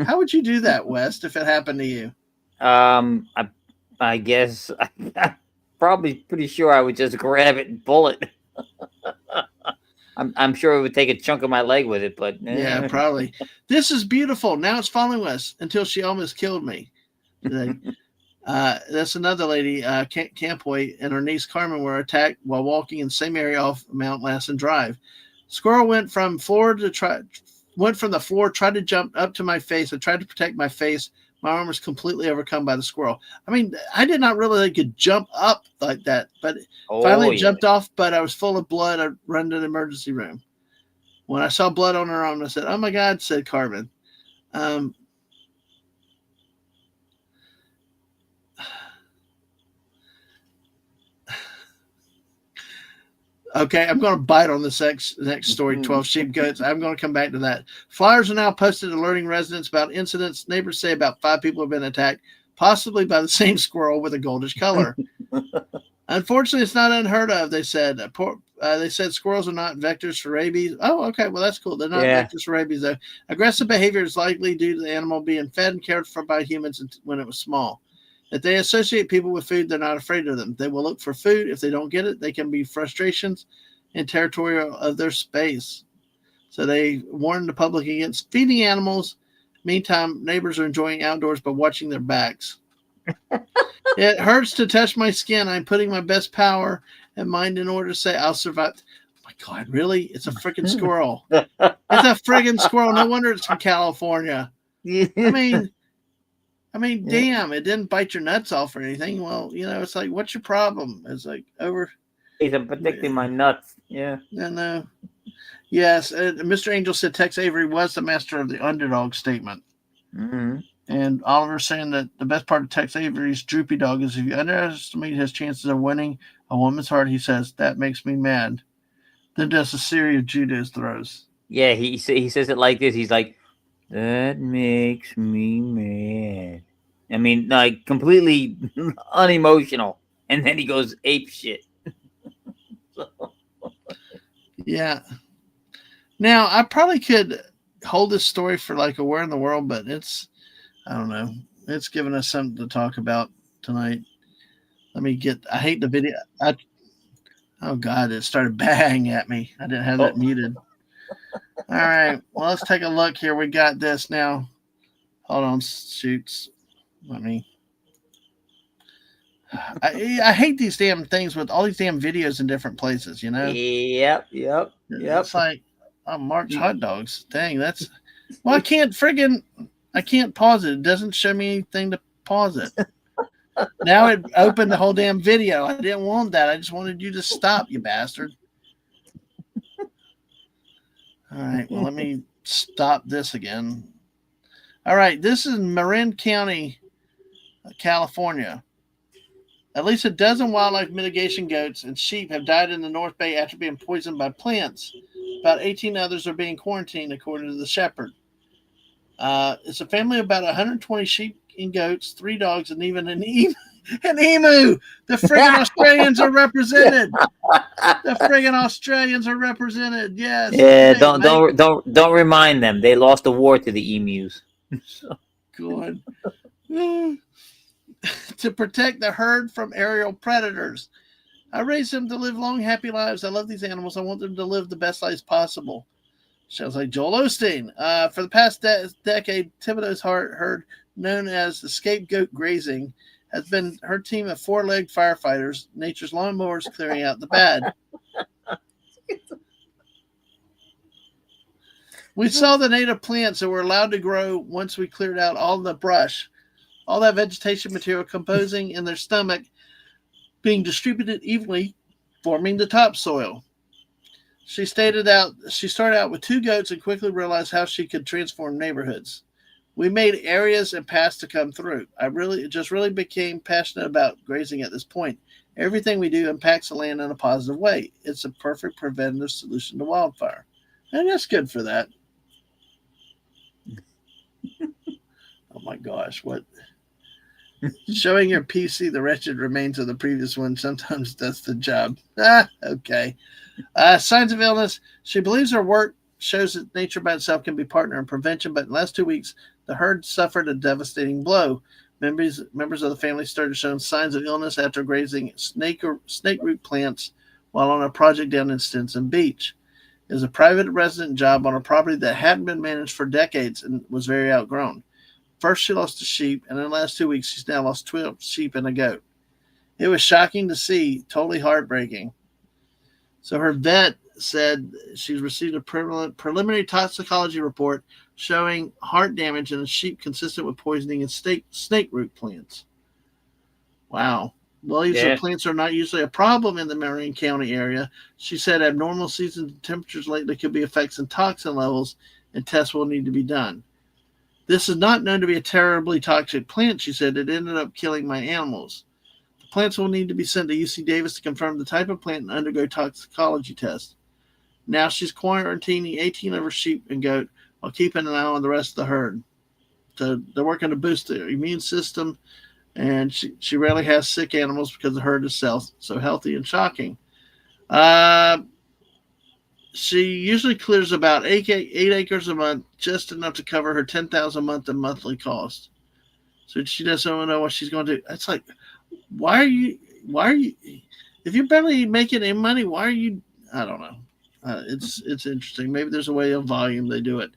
How would you do that, West, if it happened to you? I guess I'm probably pretty sure I would just grab it and pull it. I'm sure it would take a chunk of my leg with it, but Yeah, probably. This is beautiful. Now it's following us until she almost killed me. That's another lady, Campoy, and her niece Carmen were attacked while walking in the same area off Mount Lassen Drive. Squirrel went from the floor, tried to jump up to my face. I tried to protect my face. My arm was completely overcome by the squirrel. I mean, I did not really think it could jump up like that, but finally it jumped off, but I was full of blood. I ran to the emergency room. When I saw blood on her arm, I said, "Oh my God," said Carmen. Okay, I'm going to bite on this next story, 12 sheep goats. I'm going to come back to that. Flyers are now posted alerting residents about incidents. Neighbors say about 5 people have been attacked, possibly by the same squirrel with a goldish color. Unfortunately, it's not unheard of, they said. They said squirrels are not vectors for rabies. Oh, okay, well, that's cool. They're not vectors for rabies, though. Aggressive behavior is likely due to the animal being fed and cared for by humans when it was small. If they associate people with food, they're not afraid of them. They will look for food. If they don't get it, they can be frustrations and territorial of their space. So they warn the public against feeding animals. Meantime, neighbors are enjoying outdoors by watching their backs. It hurts to touch my skin. I'm putting my best power and mind in order to say I'll survive. Oh my God, really? It's a freaking squirrel. It's a friggin' squirrel. No wonder it's from California. I mean, damn, it didn't bite your nuts off or anything. Well, it's like, what's your problem? It's like He's protecting my nuts. Yeah. No. Yes, Mr. Angel said Tex Avery was the master of the underdog statement. Mm-hmm. And Oliver's saying that the best part of Tex Avery's droopy dog is if you underestimate his chances of winning a woman's heart, he says, that makes me mad. Then does a series of judo throws. Yeah, he says it like this. He's like, that makes me mad. I mean, like completely unemotional. And then he goes ape shit. Yeah. Now, I probably could hold this story for like a Where in the World, but I don't know. It's giving us something to talk about tonight. I hate the video. Oh God, it started bang at me. I didn't have that muted. All right. Well, let's take a look here. We got this now. Hold on. Shoots. I hate these damn things with all these damn videos in different places, Yep. It's like, Mark's hot dogs. Dang, well, I can't pause it. It doesn't show me anything to pause it. Now it opened the whole damn video. I didn't want that. I just wanted you to stop, you bastard. All right, well, let me stop this again. All right, this is Marin County, California. At least a dozen wildlife mitigation goats and sheep have died in the North Bay after being poisoned by plants. About 18 others are being quarantined, according to the shepherd. It's a family of about 120 sheep and goats, 3 dogs, and even an emu. The friggin' Australians are represented. Yes. Yeah. Don't remind them. They lost the war to the emus. Good. To protect the herd from aerial predators. I raised them to live long, happy lives. I love these animals. I want them to live the best lives possible. Sounds like Joel Osteen. For the past decade, Thibodeau's herd, known as the scapegoat grazing, has been her team of 4-legged firefighters, nature's lawnmowers clearing out the bad. We saw the native plants that were allowed to grow once we cleared out all the brush. All that vegetation material composing in their stomach being distributed evenly, forming the topsoil. She started out with 2 goats and quickly realized how she could transform neighborhoods. We made areas and paths to come through. I really became passionate about grazing at this point. Everything we do impacts the land in a positive way. It's a perfect preventative solution to wildfire. And that's good for that. Oh my gosh, what? Showing your PC the wretched remains of the previous one sometimes does the job. Okay. Signs of illness. She believes her work shows that nature by itself can be partner in prevention, but in the last 2 weeks, the herd suffered a devastating blow. Members of the family started showing signs of illness after grazing snake root plants while on a project down in Stinson Beach. It was a private resident job on a property that hadn't been managed for decades and was very outgrown. First, she lost a sheep, and in the last 2 weeks, she's now lost 12 sheep and a goat. It was shocking to see, totally heartbreaking. So her vet said she's received a preliminary toxicology report showing heart damage in a sheep consistent with poisoning in snake root plants. Wow. Well, these plants are not usually a problem in the Marion County area. She said abnormal seasons and temperatures lately could be effects in toxin levels, and tests will need to be done. This is not known to be a terribly toxic plant, she said. It ended up killing my animals. The plants will need to be sent to UC Davis to confirm the type of plant and undergo toxicology tests. Now she's quarantining 18 of her sheep and goat while keeping an eye on the rest of the herd. So they're working to boost the immune system, and she rarely has sick animals because the herd is so healthy and shocking. She usually clears about 8 acres a month, just enough to cover her $10,000 a month in monthly cost. So she doesn't know what she's going to do. It's like, why are you, if you're barely making any money, why are you, I don't know. It's interesting. Maybe there's a way of volume they do it.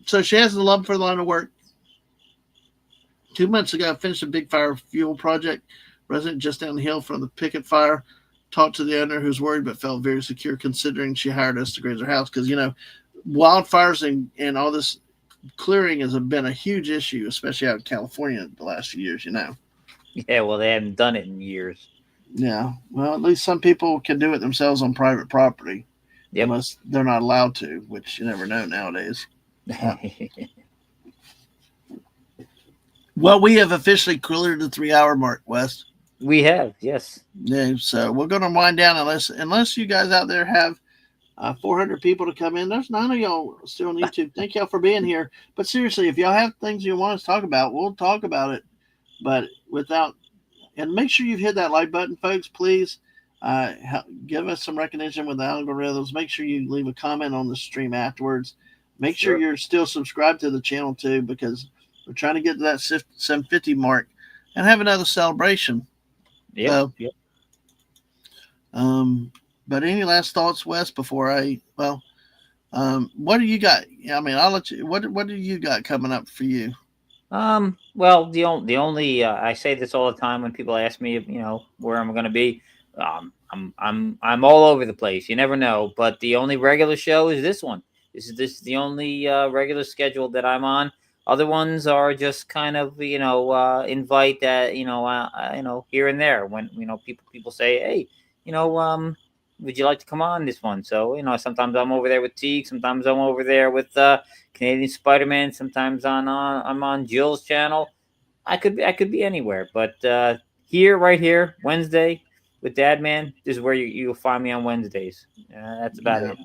So she has the love for the line of work. 2 months ago, I finished a big fire fuel project. Resident just down the hill from the picket fire. Talked to the owner who's worried but felt very secure considering she hired us to graze her house. Because, wildfires and all this clearing has been a huge issue, especially out in California the last few years, Yeah, well, they haven't done it in years. Yeah, well, at least some people can do it themselves on private property. Yep. Unless they're not allowed to, which you never know nowadays. Well, we have officially cleared the 3-hour mark, Wes. We have, yes. Yeah, so we're going to wind down unless you guys out there have 400 people to come in. There's none of y'all still on YouTube. Thank y'all for being here. But seriously, if y'all have things you want us to talk about, we'll talk about it. But and make sure you've hit that like button, folks, please. Give us some recognition with the algorithms. Make sure you leave a comment on the stream afterwards. Make sure you're still subscribed to the channel, too, because we're trying to get to that 750 mark and have another celebration. Yeah. But any last thoughts, Wes, before what do you got? I mean, I'll let you, what do you got coming up for you? Well, the only I say this all the time when people ask me, where I'm going to be. I'm all over the place. You never know, but the only regular show is this one. This is the only regular schedule that I'm on. Other ones are just kind of invite that here and there when people say, hey, would you like to come on this one? So sometimes I'm over there with Teague, sometimes I'm over there with Canadian Spider-Man, sometimes I'm on Jill's channel. I could be anywhere, but right here Wednesday with Dadman, this is where you'll find me on Wednesdays. That's about it.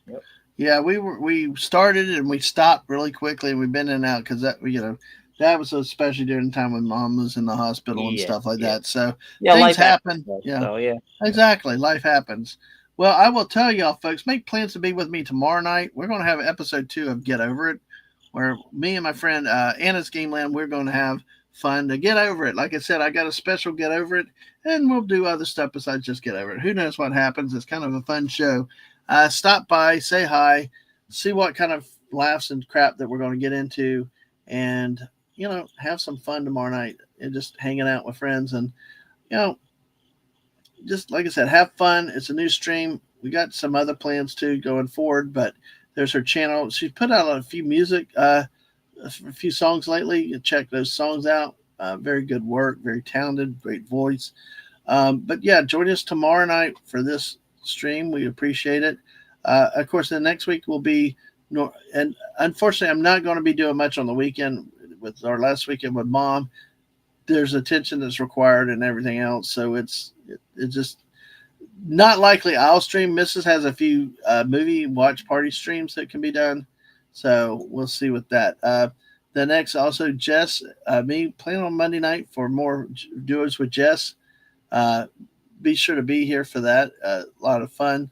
Yep. Yeah, we started and we stopped really quickly, and we've been in and out because that was so especially during the time when Mom was in the hospital and stuff like that. So things happen. Exactly, life happens. Well, I will tell y'all, folks, make plans to be with me tomorrow night. We're going to have episode 2 of Get Over It, where me and my friend Anna's Game Land, we're going to have fun to get over it. Like I said, I got a special Get Over It, and we'll do other stuff besides just Get Over It. Who knows what happens? It's kind of a fun show. Stop by, say hi, see what kind of laughs and crap that we're going to get into, and have some fun tomorrow night and just hanging out with friends. And just like I said, have fun. It's a new stream. We got some other plans too going forward, but there's her channel. She's put out a few a few songs lately. You check those songs out. Very good work, very talented, great voice. But yeah, join us tomorrow night for this stream. We appreciate it. Of course, the next week will be and unfortunately I'm not going to be doing much on the weekend with our last weekend with Mom. There's attention that's required and everything else, so it's just not likely I'll stream. Mrs. has a few movie watch party streams that can be done, so we'll see with that. The next also Jess, me planning on Monday night for more duos with Jess. Be sure to be here for that. A lot of fun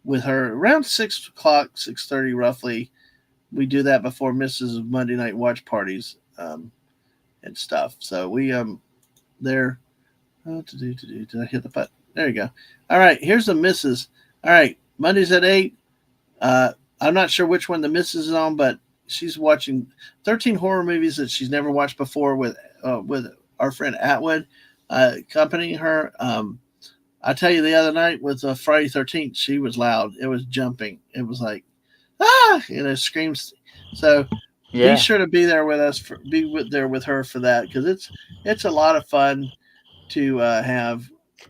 with her around 6 o'clock, 6:30 roughly. We do that before Mrs. Monday night watch parties and stuff. So we there. Did I hit the button? There you go. All right, here's the Mrs. All right, Mondays at 8. I'm not sure which one the missus is on, but she's watching 13 horror movies that she's never watched before with our friend Atwood accompanying her. I tell you, the other night with Friday 13th, she was loud. It was jumping. It was like screams. So be Yeah. sure to be there with us. There with her for that because it's a lot of fun to have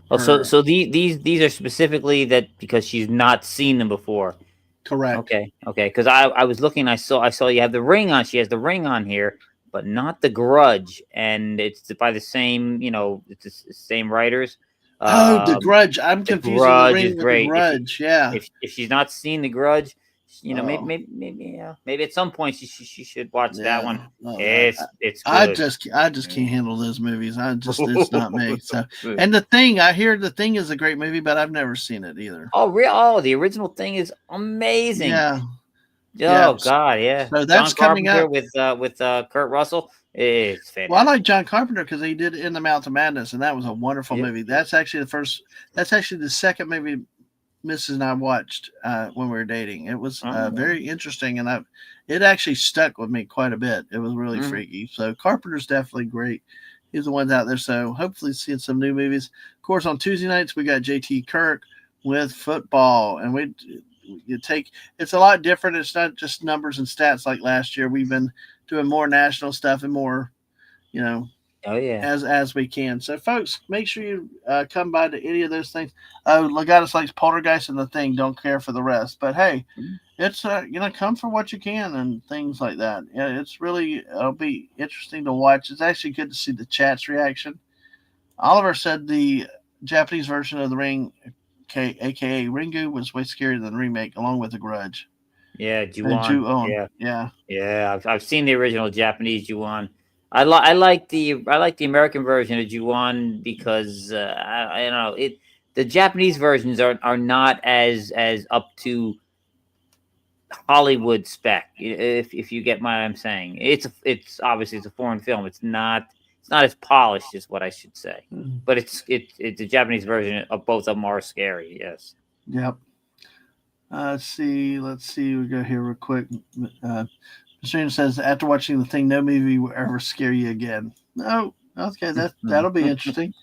Oh, so her so these are specifically that because she's not seen them before. correct. Okay, okay. Because I was looking, I saw you have the ring on. She has the ring on here, but not the Grudge, and it's by the same, it's the same writers. Oh, the Um, Grudge. I'm the confusing the Grudge is ring with the great. Grudge. Yeah. If she's not seen the Grudge, maybe Oh, maybe at some point she should watch that yeah. one. Oh, It's I good. just I just can't handle those movies. It's not me. So, and I hear the Thing is a great movie, but I've never seen it either. Oh, real? Oh, the original thing is amazing. Yeah. Yeah. Oh God, yeah. So John that's coming Carpenter up. with Kurt Russell. It's Well, I fantastic. like John Carpenter because he did In the Mouth of Madness, and that was a wonderful Yep, movie. yep. That's actually the first. That's actually the second movie Mrs. and I watched when we were dating. It was Oh, very interesting, and it actually stuck with me quite a bit. It was really mhm. freaky. So Carpenter's definitely great. He's the ones out there. So hopefully seeing some new movies. Of course, on Tuesday nights we got JT Kirk with football, and you take it's a lot different. It's not just numbers and stats like last year. We've been doing more national stuff and more, you know, Oh yeah. as we can. So, folks, make sure you come by to any of those things. Legatus likes Poltergeist and The Thing. Don't care for the rest. But hey, Mhm. it's come for what you can and things like that. Yeah, it'll be interesting to watch. It's actually good to see the chat's reaction. Oliver said the Japanese version of The Ring, aka Ringu, was way scarier than the remake, along with The Grudge. Yeah, And Ju-on. Ju-on, Yeah, yeah. yeah. I've seen the original Japanese Ju-on. I like the American version of Ju-on because I don't know it. The Japanese versions are not as up to Hollywood spec. If you get what I'm saying, it's obviously it's a foreign film. It's not as polished as what I should say. Mm. But it's the Japanese version of both of them are scary. Yes. Yep. Let's see. Let's see. We go here real quick. Uh, Mr. says, after watching The Thing, no movie will ever scare you again. No. Okay, that'll be interesting.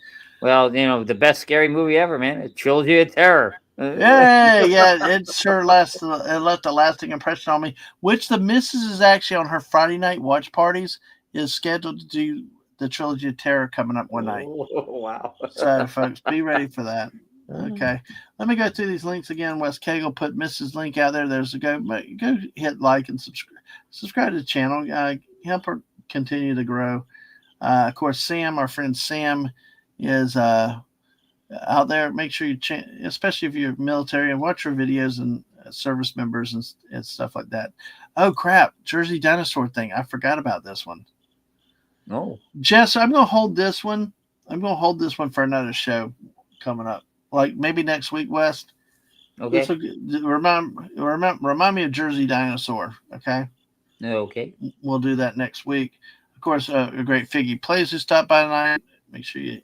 Well, the best scary movie ever, man. A trilogy of terror. Yeah, yeah, it sure left a lasting impression on me. Which the missus is actually on her Friday night watch parties is scheduled to do the trilogy of terror coming up one night. Oh, wow. So, folks, be ready for that. Okay, let me go through these links again. West Kagle put Mrs. Link out there. There's a go hit like and subscribe to the channel. Help her continue to grow. Of course, Sam, our friend Sam, is out there. Make sure especially if you're military, and watch her videos and service members and stuff like that. Oh crap, Jersey dinosaur thing. I forgot about this one. No. Jess, I'm gonna hold this one. I'm gonna hold this one for another show coming up. Like maybe next week, West. This Okay. will remind me of Jersey Dinosaur. Okay, Okay. we'll do that next week. Of course, a great Figgy Plays who stopped by tonight. Make sure you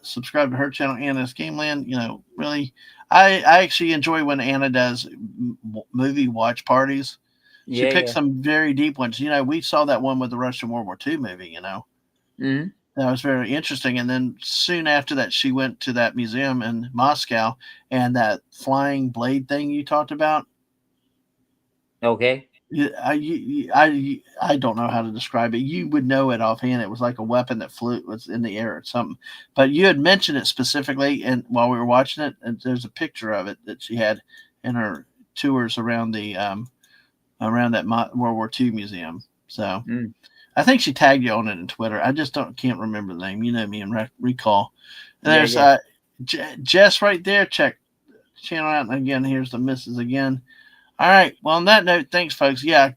subscribe to her channel, Anna's Gameland. Really, I actually enjoy when Anna does movie watch parties. She Yeah, picks yeah. some very deep ones. We saw that one with the Russian World War II movie. Hmm. That was very interesting. And then soon after that, she went to that museum in Moscow, and that flying blade thing you talked about. Okay. I don't know how to describe it. You would know it offhand. It was like a weapon that flew, was in the air or something. But you had mentioned it specifically, and while we were watching it, and there's a picture of it that she had in her tours around that World War II museum. So Mm. I think she tagged you on it in Twitter. I just can't remember the name. You know me and recall. And Yeah, there's yeah. Jess right there. Check channel out. And again, here's the missus again. All right. Well, on that note, thanks, folks. Yeah,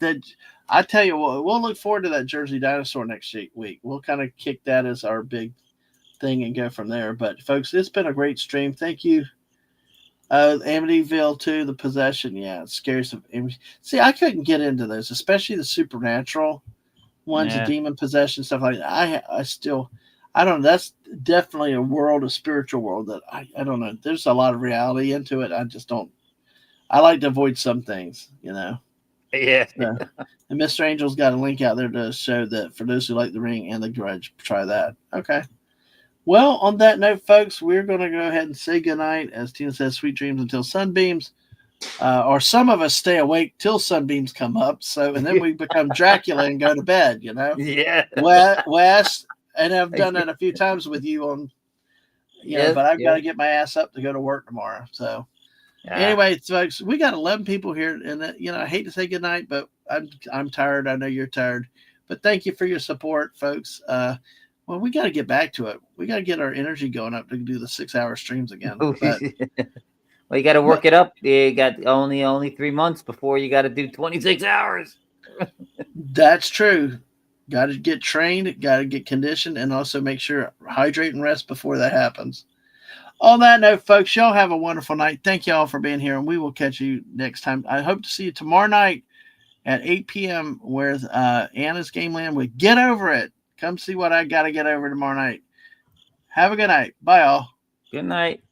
I tell you what, we'll look forward to that Jersey dinosaur next week. We'll kind of kick that as our big thing and go from there. But, folks, it's been a great stream. Thank you. Amityville too, the possession. Yeah, it's scary. See, I couldn't get into those, especially the supernatural ones, the Yeah. demon possession stuff like that. I don't know. That's definitely a spiritual world that I don't know. There's a lot of reality into it. I just don't. I like to avoid some things, Yeah. So, and Mr. Angel's got a link out there to show that for those who like The Ring and The Grudge, try that. Okay. Well, on that note, folks, we're going to go ahead and say goodnight. As Tina says, sweet dreams until sunbeams. Or some of us stay awake till sunbeams come up. So, and then we become Dracula and go to bed, Yeah. West, and I've done that a few times with you on, but I've got to get my ass up to go to work tomorrow. So, anyway, folks, we got 11 people here, and I hate to say goodnight, but I'm tired. I know you're tired, but thank you for your support, folks. Well, we got to get back to it. We got to get our energy going up to do the 6-hour streams again. But, well, you got to work it up. You got only 3 months before you got to do 26 hours. That's true. Got to get trained, got to get conditioned, and also make sure hydrate and rest before that happens. On that note, folks, y'all have a wonderful night. Thank y'all for being here, and we will catch you next time. I hope to see you tomorrow night at 8 p.m. with Anna's Game Land with Get Over It. Come see what I got to get over tomorrow night. Have a good night. Bye, all. Good night.